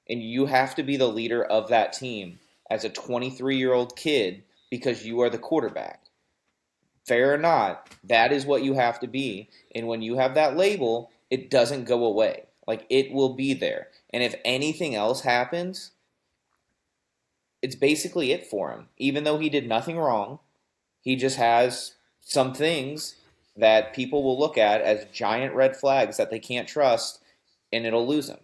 And you have to be the leader of that team as a 23-year-old kid because you are the quarterback. Fair or not, that is what you have to be. And when you have that label, it doesn't go away. Like it will be there. And if anything else happens, it's basically it for him. Even though he did nothing wrong, he just has some things that people will look at as giant red flags that they can't trust, and it'll lose him.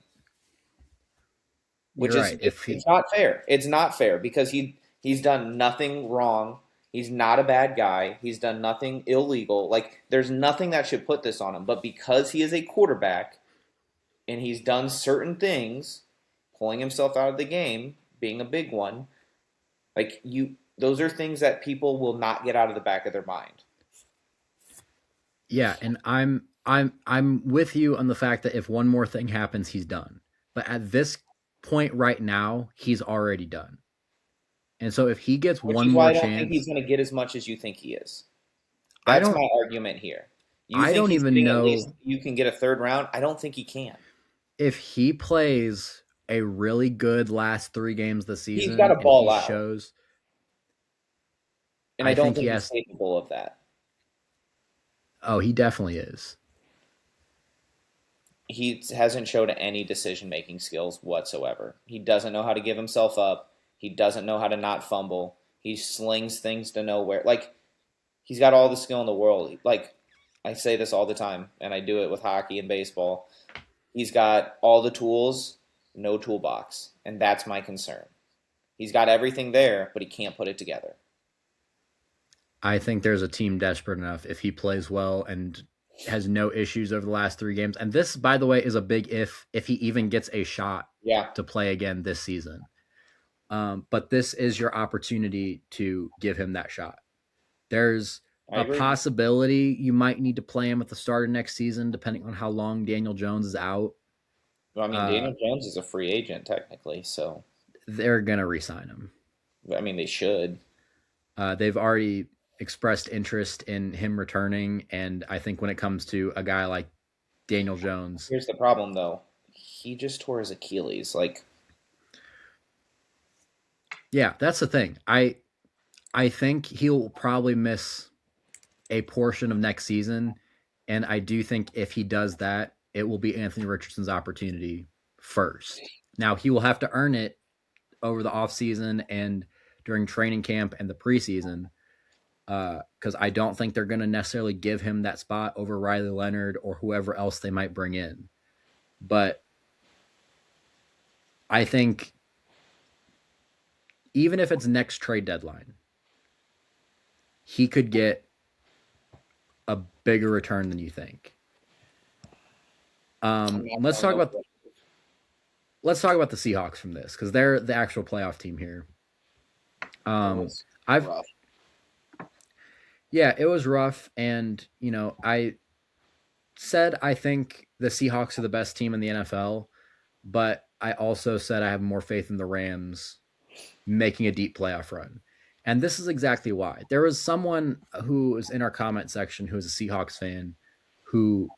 Which You're is right. If it's he not fair. It's not fair because he's done nothing wrong. He's not a bad guy. He's done nothing illegal. Like there's nothing that should put this on him. But because he is a quarterback and he's done certain things, pulling himself out of the game, being a big one, like you those are things that people will not get out of the back of their mind. yeah, and I'm with you on the fact that if one more thing happens, he's done. But at this point right now, he's already done. And so if he gets Which one is why more I don't think he's chance, going to get as much as you think he is. I That's don't my argument here. You I think don't he's even getting at least know you can get a third round? I don't think he can. if he plays a really good last 3 games this He's got season to and he ball out. shows And I I don't think he think he's has. capable of that. Oh, he definitely is. He hasn't showed any decision making skills whatsoever. He doesn't know how to give himself up. He doesn't know how to not fumble. He slings things to nowhere. Like, he's got all the skill in the world. Like, I say this all the time, and I do it with hockey and baseball. He's got all the tools, no toolbox. And that's my concern. He's got everything there, but he can't put it together. I think there's a team desperate enough if he plays well and has no issues over the last 3 games. And this, by the way, is a big if he even gets a shot Yeah, to play again this season. But this is your opportunity to give him that shot. There's I a agree. possibility you might need to play him at the start of next season, depending on how long Daniel Jones is out. Well, I mean, Uh, Daniel Jones is a free agent technically, so they're gonna resign him. I mean they should. They've already expressed interest in him returning, and I think when it comes to a guy like Daniel Jones, Here's the problem though. He just tore his Achilles. Like, yeah, that's the thing. I think he'll probably miss a portion of next season, and I do think if he does that, it will be Anthony Richardson's opportunity first. Now he will have to earn it over the offseason and during training camp and the preseason, because I don't think they're going to necessarily give him that spot over Riley Leonard or whoever else they might bring in. But I think even if it's next trade deadline, he could get a bigger return than you think. I'm not Let's gonna talk look. about the Seahawks from this because they're the actual playoff team here. It Um, was I've rough. Yeah, it was rough, and I said I think the Seahawks are the best team in the NFL, but I also said I have more faith in the Rams making a deep playoff run. And this is exactly why. There was someone who was in our comment section who was a Seahawks fan who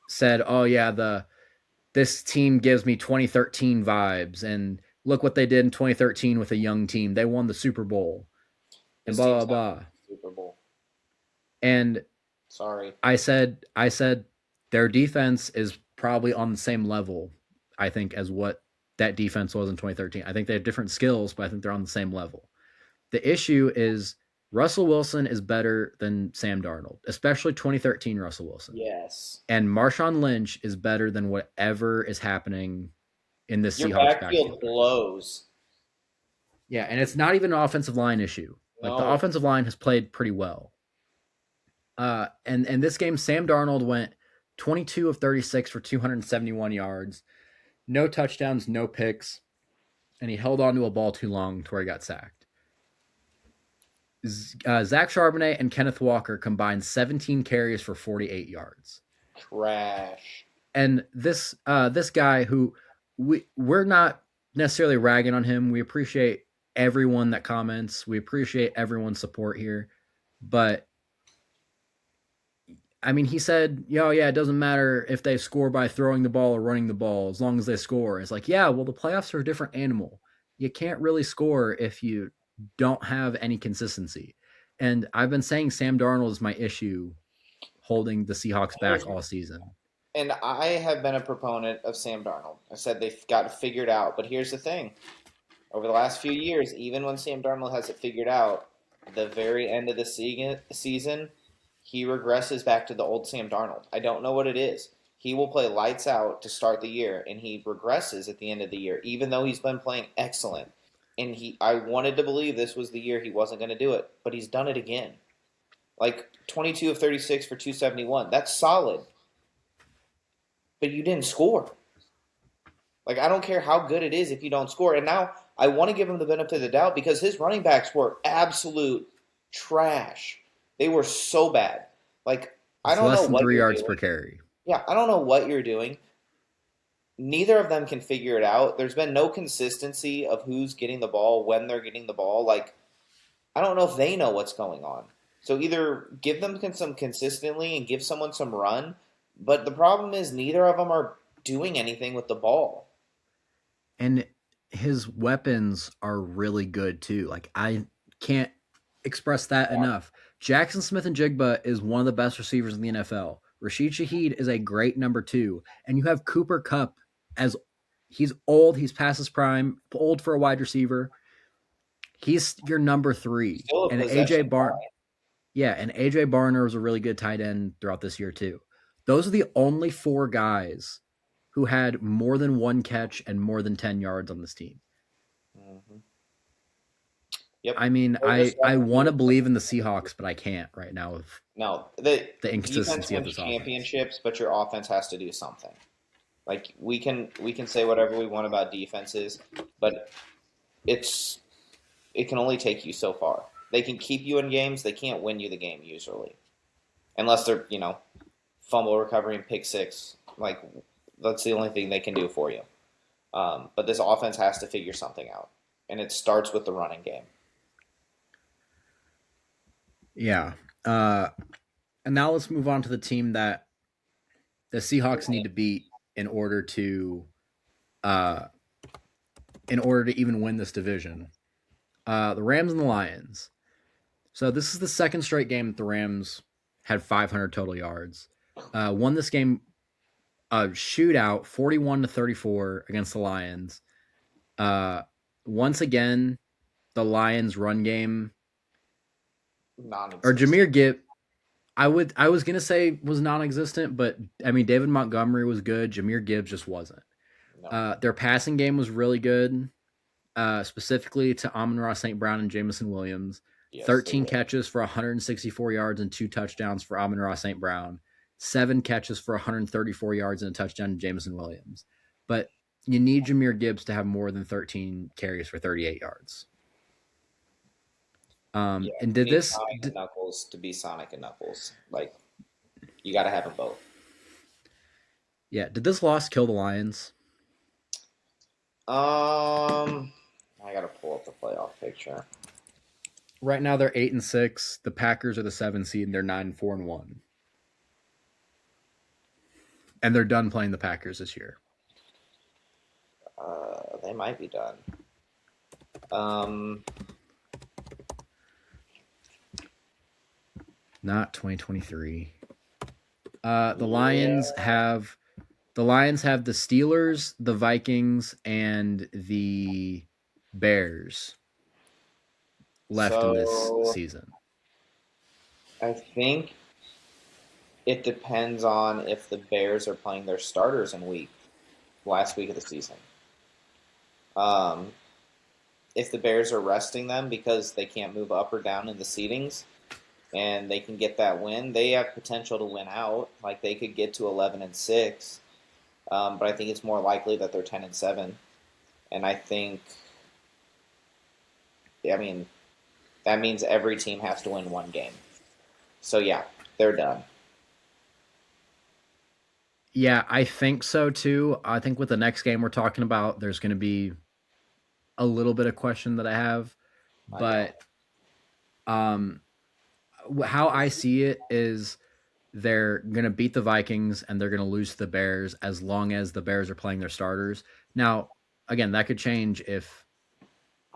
said, "Oh yeah, the this team gives me 2013 vibes and look what they did in 2013 with a young team. They won the Super Bowl." And His blah team's blah not blah. Super Bowl. And Sorry. I said their defense is probably on the same level, I think, as what that defense was in 2013. I think they have different skills, but I think they're on the same level. The issue is Russell Wilson is better than Sam Darnold, especially 2013 Russell Wilson. Yes. And Marshawn Lynch is better than whatever is happening in this Your Seahawks backfield backfield right now. blows. Yeah, and it's not even an offensive line issue. Like the No. offensive line has played pretty well. And this game, Sam Darnold went 22 of 36 for 271 yards, no touchdowns, no picks, and he held on to a ball too long to where he got sacked. Zach Charbonnet and Kenneth Walker combined 17 carries for 48 yards. Trash. And this guy who we're not necessarily ragging on him. We appreciate everyone that comments. We appreciate everyone's support here, but I mean, he said, "Yo, yeah, it doesn't matter if they score by throwing the ball or running the ball, as long as they score." It's like, yeah, well, the playoffs are a different animal. You can't really score if you don't have any consistency. And I've been saying Sam Darnold is my issue holding the Seahawks back all season. And I have been a proponent of Sam Darnold. I said they've got it figured out. But here's the thing. Over the last few years, even when Sam Darnold has it figured out, the very end of the season, he regresses back to the old Sam Darnold. I don't know what it is. He will play lights out to start the year, and he regresses at the end of the year, even though he's been playing excellent. And I wanted to believe this was the year he wasn't going to do it, but he's done it again. Like 22 of 36 for 271. That's solid. But you didn't score. Like, I don't care how good it is if you don't score. And now I want to give him the benefit of the doubt because his running backs were absolute trash. They were so bad. Like, I It's don't know less than what 3 you're yards per doing. carry. Yeah, I don't know what you're doing. Neither of them can figure it out. There's been no consistency of who's getting the ball, when they're getting the ball. Like, I don't know if they know what's going on. So either give them some consistently and give someone some run. But the problem is neither of them are doing anything with the ball. And his weapons are really good too. Like I can't express that enough. Jackson Smith and Jigba is one of the best receivers in the NFL. Rashid Shaheed is a great number 2, and you have Cooper Kupp as he's old, he's past his prime, old for a wide receiver. He's your number 3, Still a and possession guy. Yeah, and AJ Barner was a really good tight end throughout this year too. Those are the only 4 guys who had more than 1 catch and more than 10 yards on this team. Hmm. Yep. I mean, They're just I like want to believe in the Seahawks, but I can't right now with no. The the defense inconsistency of wins this offense. championships, but your offense has to do something. Like we can say whatever we want about defenses, but it's it can only take you so far. They can keep you in games. They can't win you the game usually, unless they're fumble recovery and pick six. Like that's the only thing they can do for you. But this offense has to figure something out, and it starts with the running game. Yeah. And now let's move on to the team that the Seahawks need to beat in order to uh, even win this division. The Rams and the Lions. So this is the second straight game that the Rams had 500 total yards. Won this game shootout 41-34 against the Lions. Once again, the Lions run game or Jahmyr Gibbs. I was gonna say was non-existent, but I mean David Montgomery was good. Jahmyr Gibbs just wasn't. No. Their passing game was really good, specifically to Amon-Ra St. Brown and Jamison Williams. Yes, 13 catches for 164 yards and 2 touchdowns for Amon-Ra St. Brown. 7 catches for 134 yards and a touchdown to Jamison Williams. But you need Jahmyr Gibbs to have more than 13 carries for 38 yards. Yeah, and you did need this? Sonic and Knuckles to be Sonic and Knuckles. Like you got to have them both. Yeah, did this loss kill the Lions? I gotta pull up the playoff picture. Right now they're 8-6. The Packers are the 7 seed, and they're 9-4-1. And they're done playing the Packers this year. They might be done. Not 2023. The Lions have the Steelers, the Vikings, and the Bears left in this season. I think it depends on if the Bears are playing their starters in last week of the season. If the Bears are resting them because they can't move up or down in the seedings, and they can get that win, they have potential to win out. Like they could get to 11-6, but I think it's more likely that they're 10-7, and I think, I mean, that means every team has to win one game. So yeah, they're done. Yeah, I think so too. I think with the next game we're talking about, there's going to be a little bit of question that I have, but how I see it is they're going to beat the Vikings and they're going to lose to the Bears as long as the Bears are playing their starters. Now, again, that could change if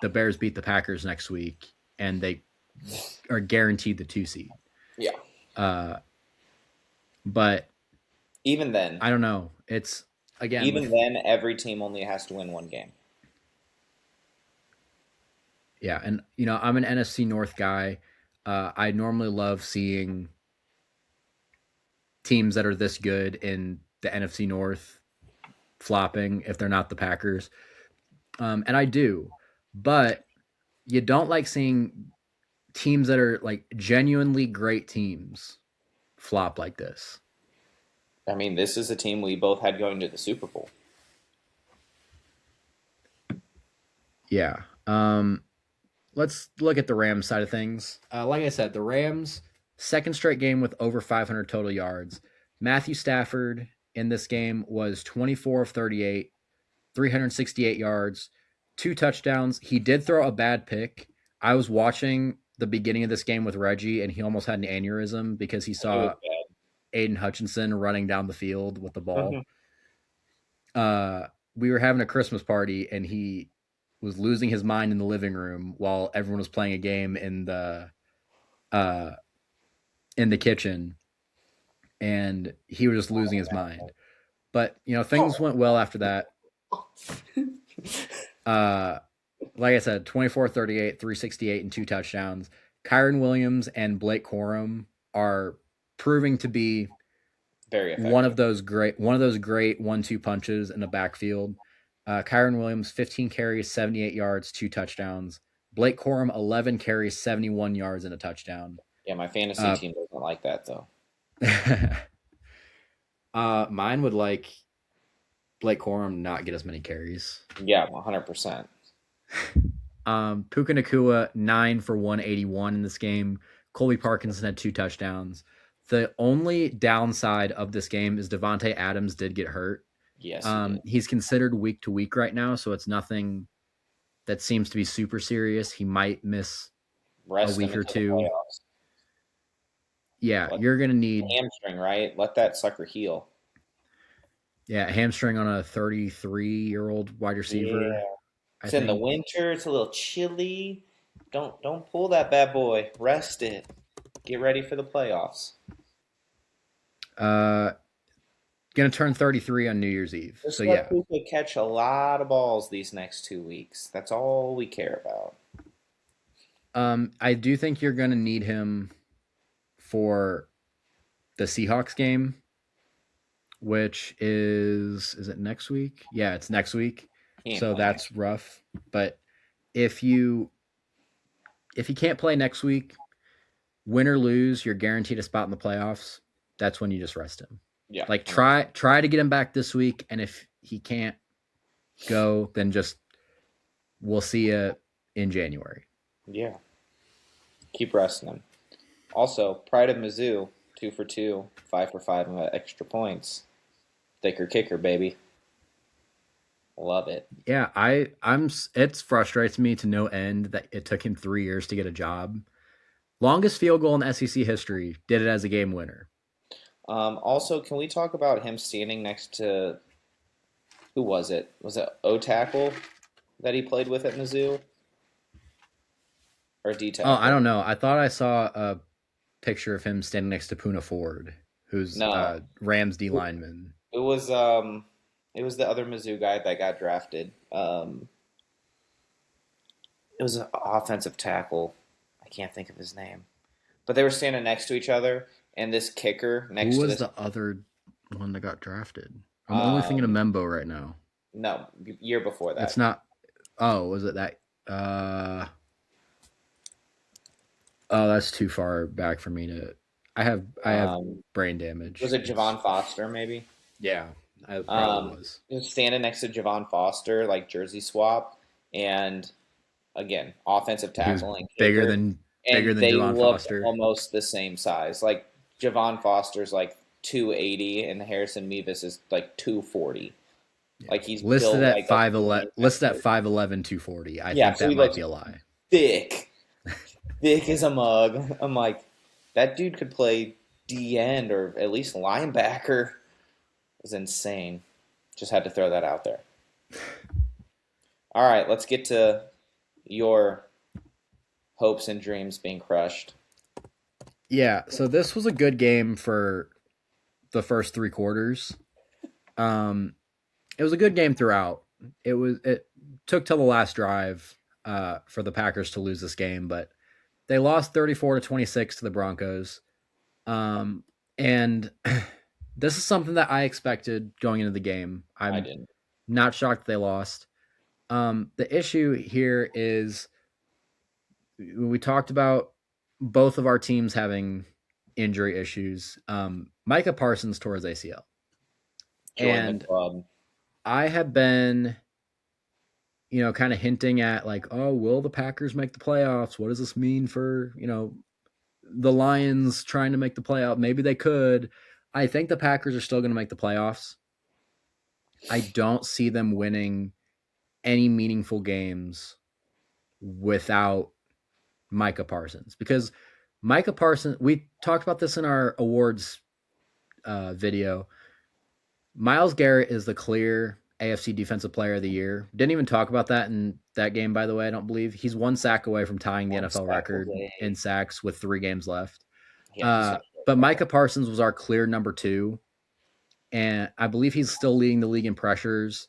the Bears beat the Packers next week and they are guaranteed the 2 seed. Yeah. But even then, I don't know. It's again. Even then, every team only has to win one game. Yeah, and I'm an NFC North guy. I normally love seeing teams that are this good in the NFC North flopping if they're not the Packers. And I do. But you don't like seeing teams that are like genuinely great teams flop like this. I mean, this is a team we both had going to the Super Bowl. Yeah. Let's look at the Rams side of things. Like I said, the Rams, second straight game with over 500 total yards. Matthew Stafford in this game was 24 of 38, 368 yards, 2 touchdowns. He did throw a bad pick. I was watching the beginning of this game with Reggie, and he almost had an aneurysm because he saw Aiden Hutchinson running down the field with the ball. We were having a Christmas party, and he was losing his mind in the living room while everyone was playing a game in the uh, in the kitchen, and he was just losing his mind. But things went well after that. Uh, like I said, 24-38, 368, and 2 touchdowns. Kyron Williams and Blake Corum are proving to be Very one effective. of those great 1-2 punches in the backfield. Kyron Williams, 15 carries, 78 yards, 2 touchdowns. Blake Corum, 11 carries, 71 yards, and a touchdown. Yeah, my fantasy Uh, team doesn't like that though. mine would like Blake Corum not get as many carries. Yeah, 100%. Puka Nakua, 9 for 181 in this game. Colby Parkinson had 2 touchdowns. The only downside of this game is Devontae Adams did get hurt. Yes, he did. He's considered week to week right now, so it's nothing that seems to be super serious. He might miss a Rest him week or into the two. playoffs. Yeah, Let you're going to need hamstring, right? Let that sucker heal. hamstring on a 33-year-old wide Yeah. receiver, I It's in the think. winter. It's a little chilly. Don't pull that bad boy. Rest it. Get ready for the playoffs. Uh, going to turn 33 on New Year's Eve. So Just let yeah, Puka catch a lot of balls these next 2 weeks. That's all we care about. I do think you're going to need him for the Seahawks game, which is it next week? Yeah, it's next week. He ain't So playing next. that's rough. But if you if he can't play next week, win or lose, you're guaranteed a spot in the playoffs. That's when you just rest him. Yeah, Like 100%. try to get him back this week, and if he can't go, then just we'll see you in January. Yeah. Keep resting him. Also, Pride of Mizzou, 2 for 2, 5 for 5 on extra points. Thicker kicker, baby. Love it. Yeah, I'm. It frustrates me to no end that it took him 3 years to get a job. Longest field goal in SEC history. Did it as a game winner. Also, can we talk about him standing next to who was it? Was it O tackle that he played with at Mizzou or D Oh, I tackle? don't know. I thought I saw a picture of him standing next to Puna Ford, who's No, Rams D lineman. it was um, it was the other Mizzou guy that got drafted. It was an offensive tackle. I can't think of his name, but they were standing next to each other, and this kicker Who next to was this. the other one that got drafted? I'm only thinking of Um, Membo right now. no, year before It's that. not. Oh, was it that? Uh, oh, that's too far back for me to. I have Um, brain damage. was it It's Javon Foster maybe? yeah, it probably Um, was. he was standing next to Javon Foster, like jersey swap, and again, offensive He was tackle and bigger kicker, than bigger and than they Javon looked Foster. almost the same size. Like Javon Foster's like 280, and Harrison Mevis is like 240. Yeah. Like he's Listed built at like a 5'11", listed at 200. 5'11", 240. I Yeah, think so he that might looks be a lie. thick, thick as a mug. I'm like, that dude could play D end or at least linebacker. Is insane. Just had to throw that out there. All right, let's get to your hopes and dreams being crushed. Yeah, so this was a good game for the first 3 quarters. Um, it was a good game throughout. It took till the last drive for the Packers to lose this game, but they lost 34-26 to the Broncos. Um, and this is something that I expected going into the game. I I'm didn't. not shocked they lost. The issue here is we talked about both of our teams having injury issues. Micah Parsons tore his ACL, Join the and club. I have been, kind of hinting at like, oh, will the Packers make the playoffs? What does this mean for the Lions trying to make the playoff? Maybe they could. I think the Packers are still going to make the playoffs. I don't see them winning any meaningful games without Micah Parsons because Micah Parsons, we talked about this in our awards video. Myles Garrett is the clear AFC Defensive Player of the Year. Didn't even talk about that in that game, by the way. I don't believe he's one sack away from tying the One NFL sack record in away. sacks with 3 games left. Yeah, he's gonna get But that. Micah Parsons was our clear number 2, and I believe he's still leading the league in pressures.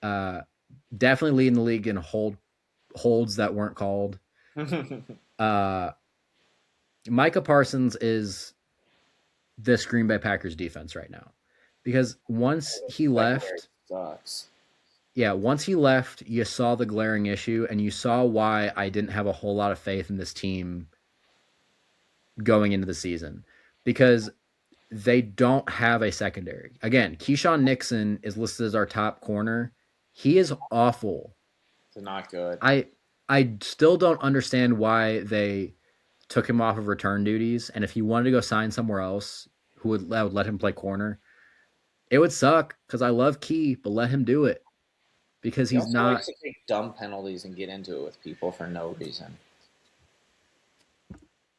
Uh, Definitely leading the league in holds that weren't called. Uh, Micah Parsons is this Green Bay Packers defense right now, because once he Secondary left, sucks. yeah, once he left, you saw the glaring issue, and you saw why I didn't have a whole lot of faith in this team going into the season, because they don't have a secondary. Again, Keyshawn Nixon is listed as our top corner. He is awful. It's not good. I still don't understand why they took him off of return duties, and if he wanted to go sign somewhere else, who would let him play corner, it would suck because I love Key, but let him do it because He he's also likes not. to take dumb penalties and get into it with people for no reason.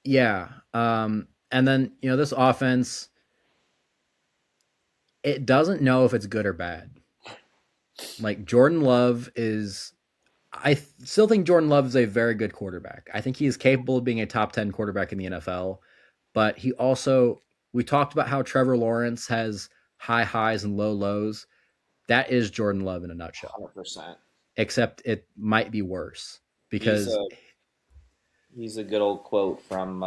Yeah. And then this offense, it doesn't know if it's good or bad. Like Jordan Love is, I still think Jordan Love is a very good quarterback. I think he is capable of being a top 10 quarterback in the NFL, but he also, we talked about how Trevor Lawrence has high highs and low lows. That is Jordan Love in a nutshell, 100%. except it might be worse He's because, a he's a good old quote from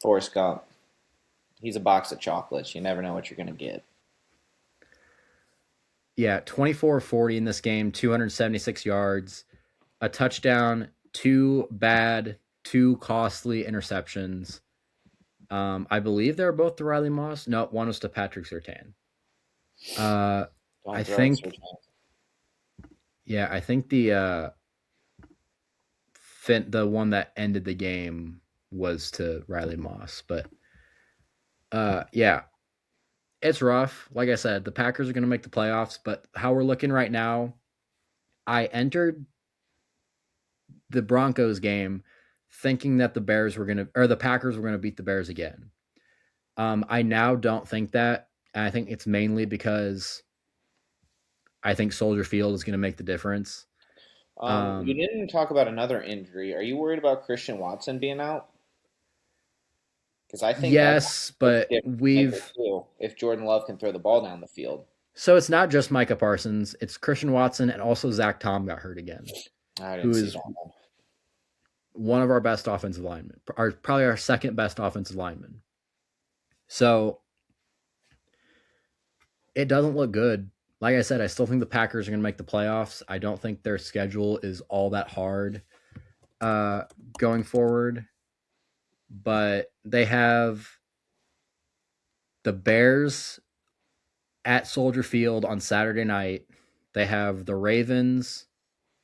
Forrest Gump. He's a box of chocolates. You never know what you're gonna get. yeah, 24-40 in this game, 276 yards, a touchdown, 2 costly interceptions. I believe they were both to Riley Moss. No, one was to Patrick Surtain. Uh, I Don't throw it, think, Sergeant. yeah, I think the one that ended the game was to Riley Moss, but yeah, it's rough. Like I said, the Packers are going to make the playoffs, but how we're looking right now, I entered the Broncos game thinking that the Packers were going to beat the Bears again. I now don't think that. And I think it's mainly because I think Soldier Field is going to make the difference. You Um, didn't talk about another injury. Are you worried about Christian Watson being out? Because I think that's yes, a but difference maker too. If Jordan Love can throw the ball down the field, so it's not just Micah Parsons, it's Christian Watson, and also Zach Tom got hurt again, I didn't who see is that one. one of our best offensive linemen, probably our second best offensive lineman. So it doesn't look good. Like I said, I still think the Packers are going to make the playoffs. I don't think their schedule is all that hard uh, going forward, but they have the Bears at Soldier Field on Saturday night. They have the Ravens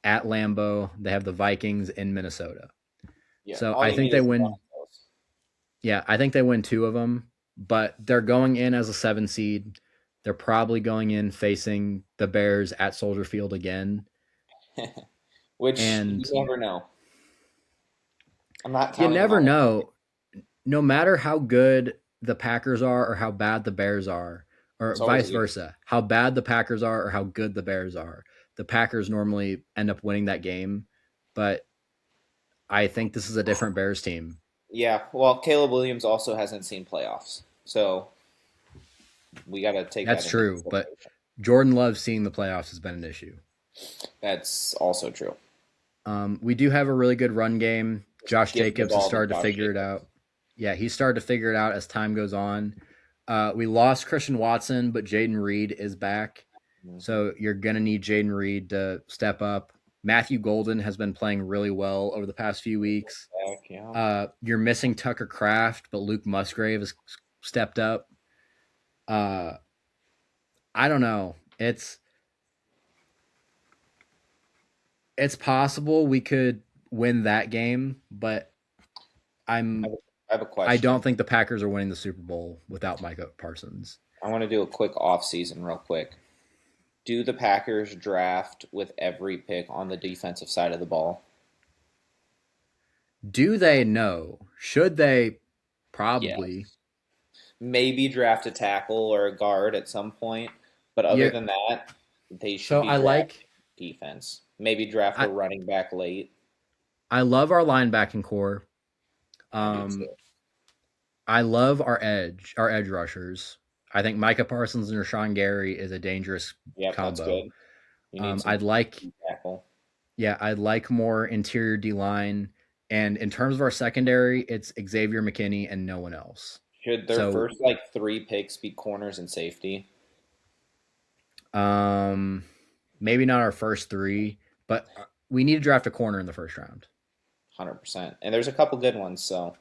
at Lambeau. They have the Vikings in Minnesota. Yeah, So all I you think need they is one win. of those. Yeah, I think they win 2 of them, but they're going in as a 7 seed. They're probably going in facing the Bears at Soldier Field again. Which you And never know. I'm not you counting them never out. know, no matter how good the Packers are or how bad the Bears are, or It's always a vice game. versa, how bad the Packers are or how good the Bears are. The Packers normally end up winning that game, but I think this is a different Bears team. Yeah, well, Caleb Williams also hasn't seen playoffs, so we got to take that That's into true, but consideration. Jordan Love seeing the playoffs has been an issue. That's also true. We do have a really good run game. Just Josh give the Jacobs has ball to started to Josh figure it Jacobs. out. Yeah, he's started to figure it out as time goes on. We lost Christian Watson, but Jaden Reed is back. Hmm. So you're going to need Jaden Reed to step up. Matthew Golden has been playing really well over the past few weeks. Back, yeah. You're missing Tucker Kraft, but Luke Musgrave has stepped up. Uh, I don't know. It's possible we could win that game, but I have I'm a, I have a I don't question. think the Packers are winning the Super Bowl without Micah Parsons. I want to do a quick off season real quick. Do the Packers draft with every pick on the defensive side of the ball? Do they know? Should they? Yeah. Probably. Maybe draft a tackle or a guard at some point, But other Yeah. than that, they should So be drafting defense. Maybe draft a I running back late. I love our linebacking core. I do Um, too. I love our edge rushers. I think Micah Parsons and Rashawn Gary is a dangerous Yep, that's combo. good. You need some I'd like, tackle. yeah, I'd like more interior D line. And in terms of our secondary, it's Xavier McKinney and no one else. Should their So, first like three picks be corners and safety? um, maybe not our first three, but we need to draft a corner in the first round. 100%. And there's a couple good ones, so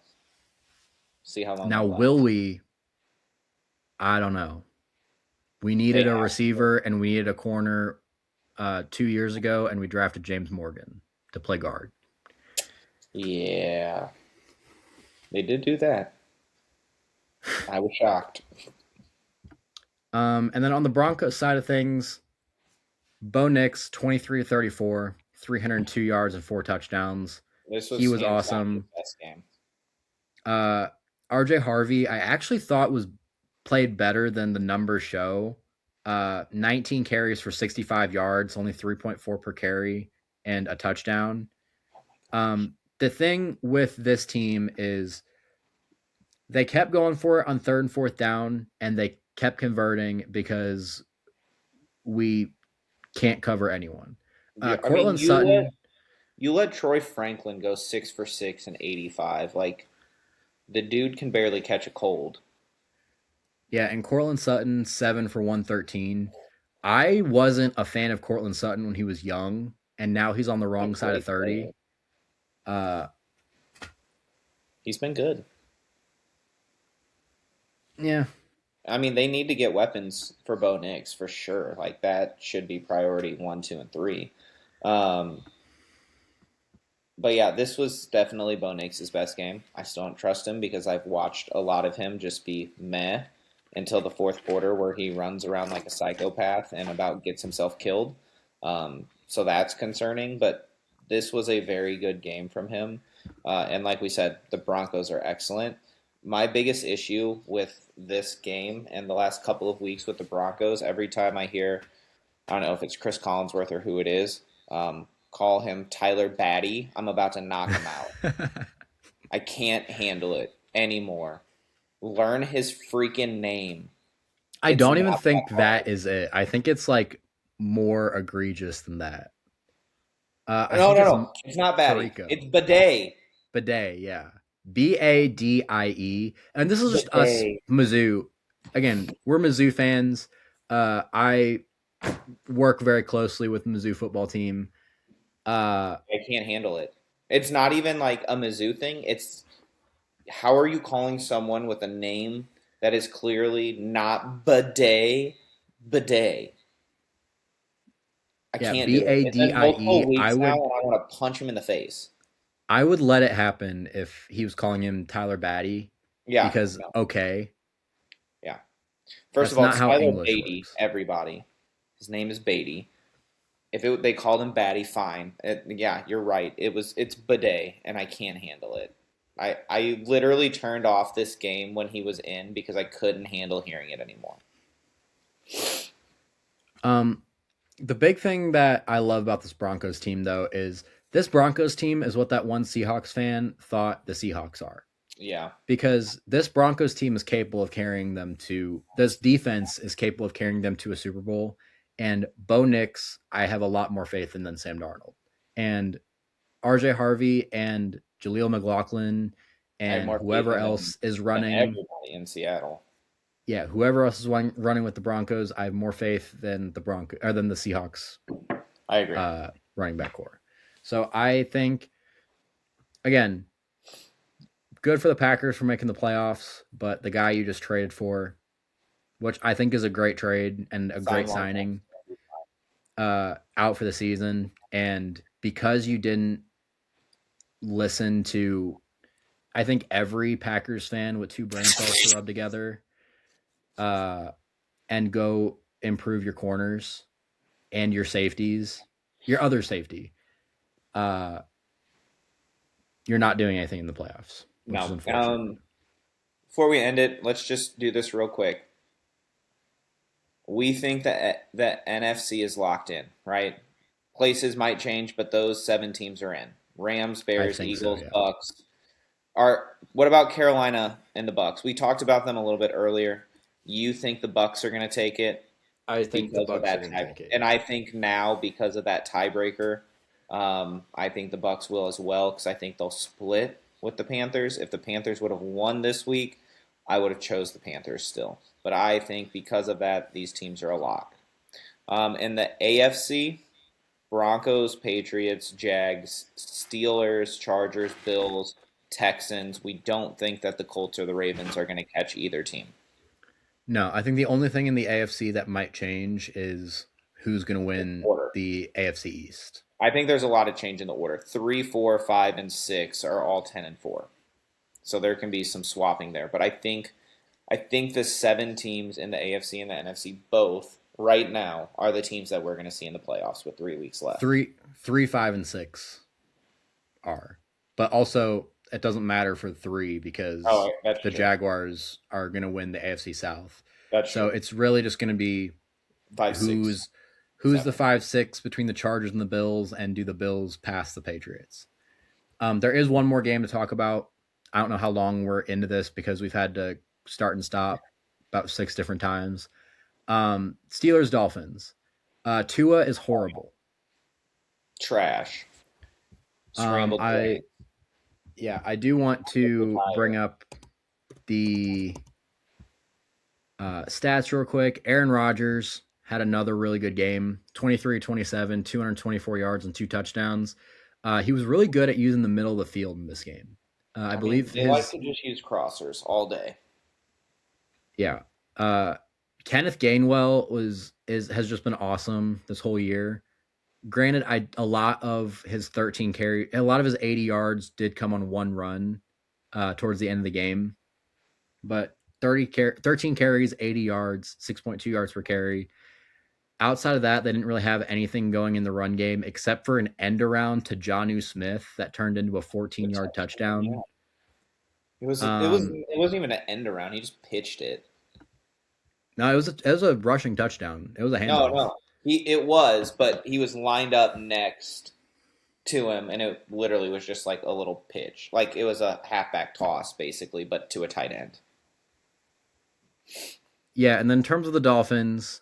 see how long they Now, will last. we? I don't know. We They needed a have to. receiver and we needed a corner 2 years ago, and we drafted James Morgan to play guard. Yeah, they did do that. I was shocked. And then on the Broncos side of things, Bo Nix, 23-34, 302 yards and 4 touchdowns. This He was was hands down his awesome. best game. Uh, RJ Harvey, I actually thought was played better than the numbers show. 19 carries for 65 yards, only 3.4 per carry, and a touchdown. The thing with this team is they kept going for it on third and fourth down, and they kept converting because we can't cover anyone. Yeah, I mean, Cortland Sutton, you let Troy Franklin go 6 for 6 and 85. Like the dude can barely catch a cold. yeah, and Cortland Sutton 7 for 113. I wasn't a fan of Cortland Sutton when he was young, and now he's on the A wrong side of great 30. player. Uh, He's been good. yeah, I mean, they need to get weapons for Bo Nix for sure. Like that should be priority one, two, and three. Um, but yeah, this was definitely Bo Nix's best game. I still don't trust him because I've watched a lot of him just be meh until the fourth quarter where he runs around like a psychopath and about gets himself killed. So that's concerning. But this was a very good game from him. And like we said, the Broncos are excellent. My biggest issue with this game and the last couple of weeks with the Broncos, every time I hear, I don't know if it's Chris Collinsworth or who it is, call him Tyler Batty, I'm about to knock him out. I can't handle it anymore. Learn his freaking name. I It's don't even not that think that hard. is it. I think it's like more egregious than that. I No, think no, it's no. It's not Batty. It's Perico. Bidet. Bidet, yeah. Badie. And this is just us, Bidet. Mizzou. Again, we're Mizzou fans. I work very closely with the Mizzou football team. Uh, I can't handle it. It's not even like a Mizzou thing. It's how are you calling someone with a name that is clearly not Bidet? Bidet. I yeah, can't do it. It's been Badie. multiple weeks now, and I want to punch him in the face. I would let it happen if he was calling him Tyler Batty Yeah, because no, okay, yeah. First that's of all, not it's how Tyler English Beatty. works. Everybody, his name is Beatty. If they called him Batty, fine. Yeah, you're right. It's Bidet, and I can't handle it. I literally turned off this game when he was in because I couldn't handle hearing it anymore. Um, the big thing that I love about this Broncos team, though, is this Broncos team is what that one Seahawks fan thought the Seahawks are. Yeah, Because this Broncos team is capable of carrying them to this defense is capable of carrying them to a Super Bowl. And Bo Nix, I have a lot more faith in than Sam Darnold. And RJ Harvey and Jaleel McLaughlin I have and more faith whoever in else is than running, everybody in Seattle. yeah, whoever else is running with the Broncos, I have more faith than the Seahawks I agree. running back core. So I think again, good for the Packers for making the playoffs, but the guy you just traded for, which I think is a great trade and a Sign great long term. signing, out for the season. And because you didn't listen to, I think every Packers fan with two brain cells to rub together, uh, and go improve your corners and your safeties, your other safety, uh, you're not doing anything in the playoffs, which is No. unfortunate. Before we end it, let's just do this real quick. we think that the NFC is locked in, right? Places might change, but those 7 teams are in. Rams, I Bears, think so. Eagles, Yeah. Bucks. Are what about Carolina and the Bucks? We talked about them a little bit earlier. You think the Bucks are going to take it I think the because of Bucks are that going to tie, take it. and Yeah. I think now because of that tiebreaker, I think the Bucks will as well because I think they'll split with the Panthers. If the Panthers would have won this week, I would have chose the Panthers still. But I think because of that, these teams are a lock. In the AFC, Broncos, Patriots, Jags, Steelers, Chargers, Bills, Texans. We don't think that the Colts or the Ravens are going to catch either team. No, I think the only thing in the AFC that might change is who's going to win Order. the AFC East. I think there's a lot of change in the order. 3, 4, 5, and 6 are all 10-4. So there can be some swapping there. But I think the 7 teams in the AFC and the NFC both right now are the teams that we're going to see in the playoffs with 3 weeks left. Three, 5, and 6 are, but also it doesn't matter for 3 because Oh, that's the true. Jaguars are going to win the AFC South. That's So true. it's really just going to be 5, 6, who's 7. the 5-6 between the Chargers and the Bills, and do the Bills pass the Patriots? There is one more game to talk about. I don't know how long we're into this because we've had to start and stop about 6 different times. Steelers Dolphins. Tua is horrible. Trash. Scrambled I do want to bring up the stats real quick. Aaron Rodgers had another really good game. 23-27, 224 yards and 2 touchdowns. He was really good at using the middle of the field in this game. I believe they like to just use crossers all day. Yeah. Kenneth Gainwell has just been awesome this whole year. Granted, a lot of his 80 yards did come on one run towards the end of the game, but 13 carries, 80 yards, 6.2 yards per carry. Outside of that, they didn't really have anything going in the run game except for an end around to Jonnu Smith that turned into a 14-yard touchdown. Yeah. It wasn't even an end around. He just pitched it. No, it was a rushing touchdown. It was a handoff. No. It was, but he was lined up next to him, and it literally was just like a little pitch. Like it was a halfback toss, basically, but to a tight end. Yeah, and then in terms of the Dolphins,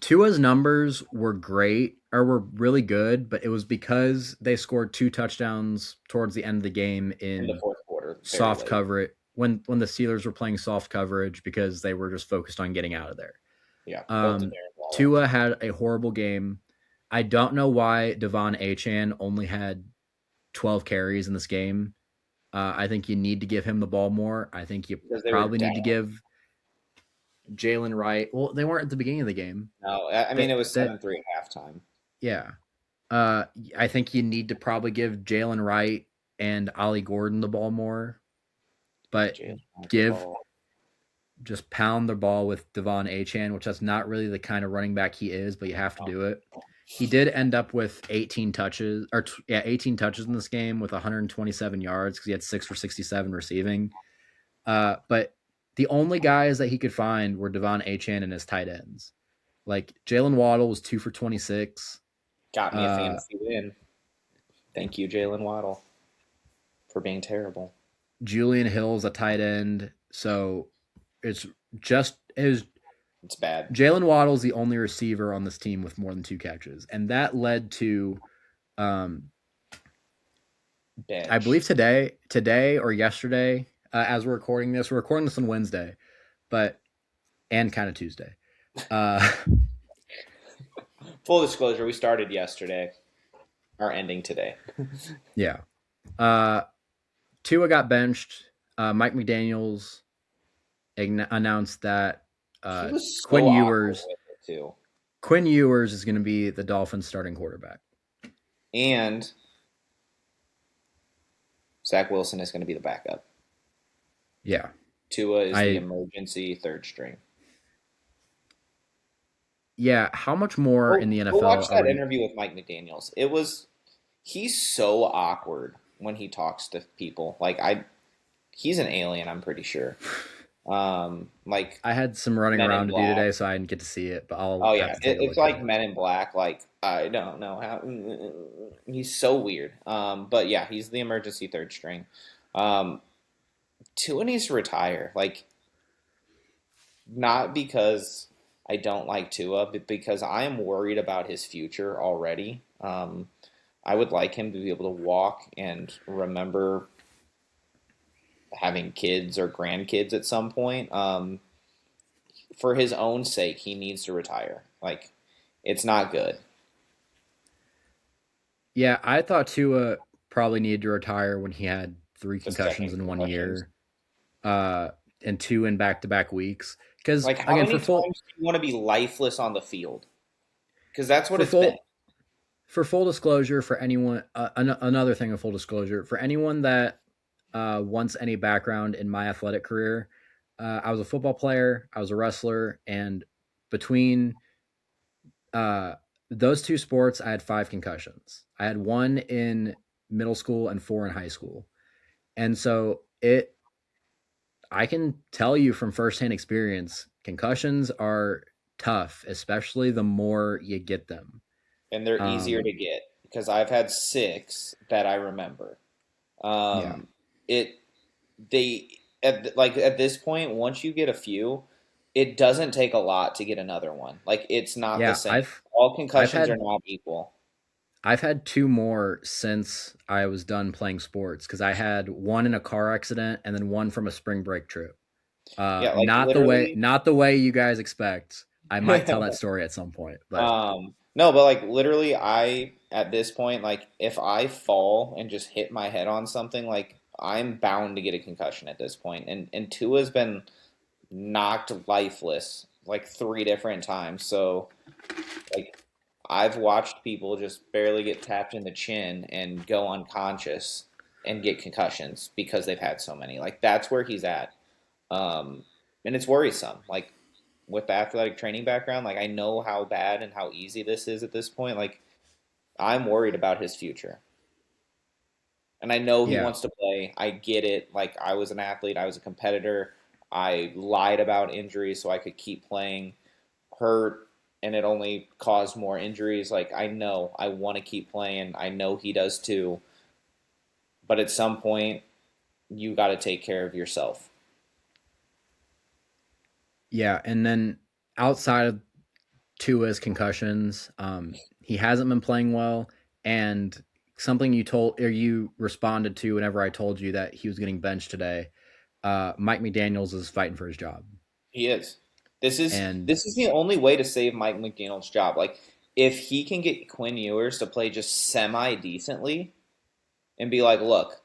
Tua's numbers were great or were really good, but it was because they scored 2 touchdowns towards the end of the game In the fourth quarter, soft coverage when the Steelers were playing soft coverage because they were just focused on getting out of there. Yeah. Tua had a horrible game. I don't know why Devon Achane only had 12 carries in this game. I think you need to give him the ball more. I think you probably need to give Jalen Wright. Well, they weren't at the beginning of the game. No, I mean it was 7-3 at halftime. Yeah. I think you need to probably give Jalen Wright and Ollie Gordon the ball more. But just pound the ball with Devon Achane, which that's not really the kind of running back he is, but you have to do it. He did end up with 18 touches in this game with 127 yards because he had 6 for 67 receiving. But the only guys that he could find were Devon Achane and his tight ends. Like Jalen Waddle was 2 for 26. Got me a fantasy win. Thank you, Jalen Waddle, for being terrible. Julian Hill's a tight end, so it's bad. Jalen Waddle's the only receiver on this team with more than 2 catches, and that led to, I believe today or yesterday, as we're recording this on Wednesday, and kind of Tuesday. Full disclosure, we started yesterday, are ending today. Yeah. Tua got benched. Mike McDaniels announced that Quinn Ewers is going to be the Dolphins' starting quarterback, and Zach Wilson is going to be the backup. Yeah, Tua is the emergency third string. Yeah, how much more in the NFL? Watch that interview with Mike McDaniels. He's so awkward when he talks to people. He's an alien, I'm pretty sure. Like I had some running Men in around to do Black. today, so I didn't get to see it, but I'll Oh have yeah, to take a it's look at like it. Men in Black. Like I don't know how he's so weird. But yeah, he's the emergency third string. Um, Tua needs to retire. Like not because I don't like Tua, but because I am worried about his future already. I would like him to be able to walk and remember having kids or grandkids at some point. For his own sake, he needs to retire. Like it's not good. Yeah, I thought Tua probably needed to retire when he had three The concussions second in one concussions. year, uh, and two in back-to-back weeks. Because Like, how again, many times do you want to be lifeless on the field? Because that's what for it's been. full disclosure for anyone, another thing of full disclosure for anyone that wants any background in my athletic career, I was a football player, I was a wrestler, and between uh, those two sports, I had five concussions. I had one in middle school and four in high school. And so I can tell you from firsthand experience, concussions are tough, especially the more you get them. And they're easier Um, to get because I've had six that I remember. yeah, It they at this point, once you get a few, it doesn't take a lot to get another one. Like it's not the yeah, same. All I've concussions are had not equal. I've had two more since I was done playing sports because I had one in a car accident and then one from a spring break trip. Yeah, like Not literally. the way you guys expect. I might tell that story at some point, but No, but like literally, I at this point, like if I fall and just hit my head on something, like I'm bound to get a concussion at this point. And Tua's been knocked lifeless like three different times. So like I've watched people just barely get tapped in the chin and go unconscious and get concussions because they've had so many. Like that's where he's at. Um, and it's worrisome. Like with the athletic training background, like I know how bad and how easy this is at this point. Like I'm worried about his future. And I know he yeah, wants to play. I get it. Like I was an athlete, I was a competitor. I lied about injuries so I could keep playing. Hurt and it only caused more injuries. Like I know I want to keep playing. I know he does too. But at some point you got to take care of yourself. yeah. And then outside of Tua's concussions, he hasn't been playing well. And something you told or you responded to whenever I told you that he was getting benched today, Mike McDaniels is fighting for his job. He is. This is And this is the only way to save Mike McDaniel's job. Like if he can get Quinn Ewers to play just semi decently and be like, look,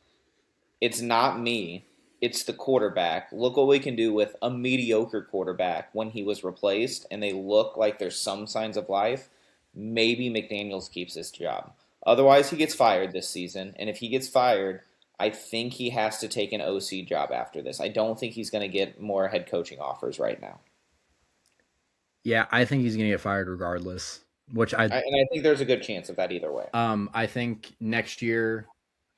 it's not me, it's the quarterback. Look what we can do with a mediocre quarterback when he was replaced, and they look like there's some signs of life. Maybe McDaniels keeps his job. Otherwise, he gets fired this season, and if he gets fired, I think he has to take an OC job after this. I don't think he's going to get more head coaching offers right now. yeah, I think he's going to get fired regardless, which And I think there's a good chance of that either way. I think next year,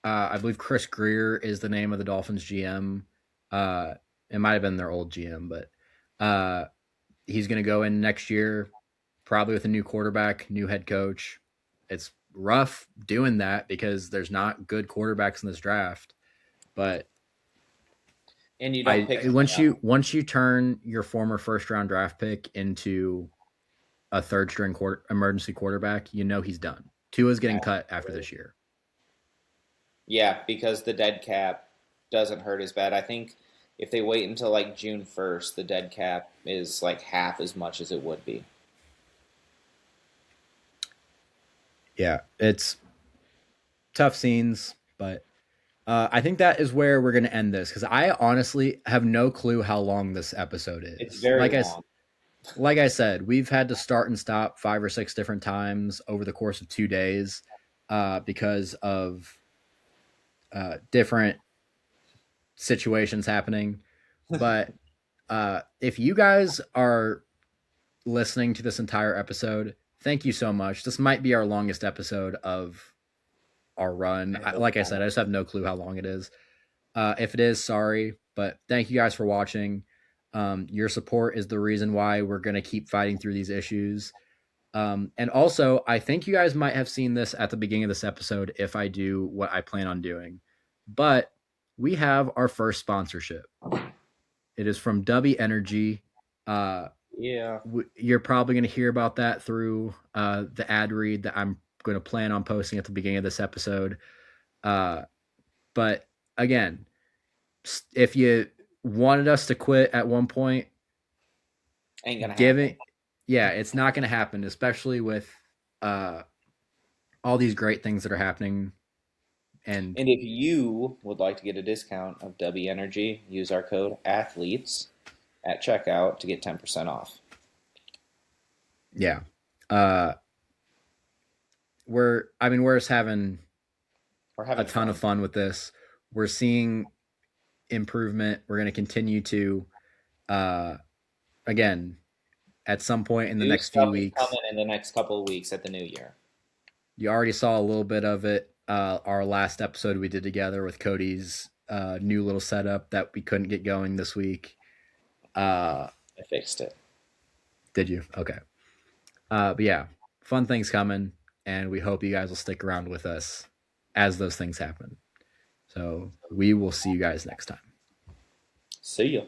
I believe Chris Greer is the name of the Dolphins GM. Uh, it might have been their old GM, but uh, he's going to go in next year, probably with a new quarterback, new head coach. It's rough doing that because there's not good quarterbacks in this draft. But And you don't pick high enough. once you turn your former first round draft pick into a third string emergency quarterback, you know he's done. Tua's getting cut after this year. Yeah, because the dead cap doesn't hurt as bad. I think if they wait until like June 1st, the dead cap is like half as much as it would be. Yeah, it's tough scenes, but I think that is where we're going to end this because I honestly have no clue how long this episode It's is. very long. Like I said, we've had to start and stop five or six different times over the course of 2 days because of different situations happening. But if you guys are listening to this entire episode, thank you so much. This might be our longest episode of our run. I hope Like I not. said, I just have no clue how long it is. If it is, sorry, but thank you guys for watching. Your support is the reason why we're going to keep fighting through these issues. And also, I think you guys might have seen this at the beginning of this episode if I do what I plan on doing. But we have our first sponsorship. It is from Dubby Energy. Uh, Yeah. you're probably going to hear about that through the ad read that I'm going to plan on posting at the beginning of this episode. Uh, but again, if you wanted us to quit at one point, Ain't gonna giving, happen. yeah, it's not going to happen, especially with uh, all these great things that are happening. And And if you would like to get a discount of W Energy, use our code athletes at checkout to get 10% off. yeah, uh, we're just having We're a having ton of fun. fun with this. We're seeing improvement. We're going to continue to, uh, again, at some point in the New next few stuff is weeks. coming in the next couple of weeks at the new year. You already saw a little bit of it. Our last episode we did together with Cody's new little setup that we couldn't get going this week. Uh, I fixed it. did you? Okay. But yeah, fun things coming, and we hope you guys will stick around with us as those things happen. So we will see you guys next time. See ya.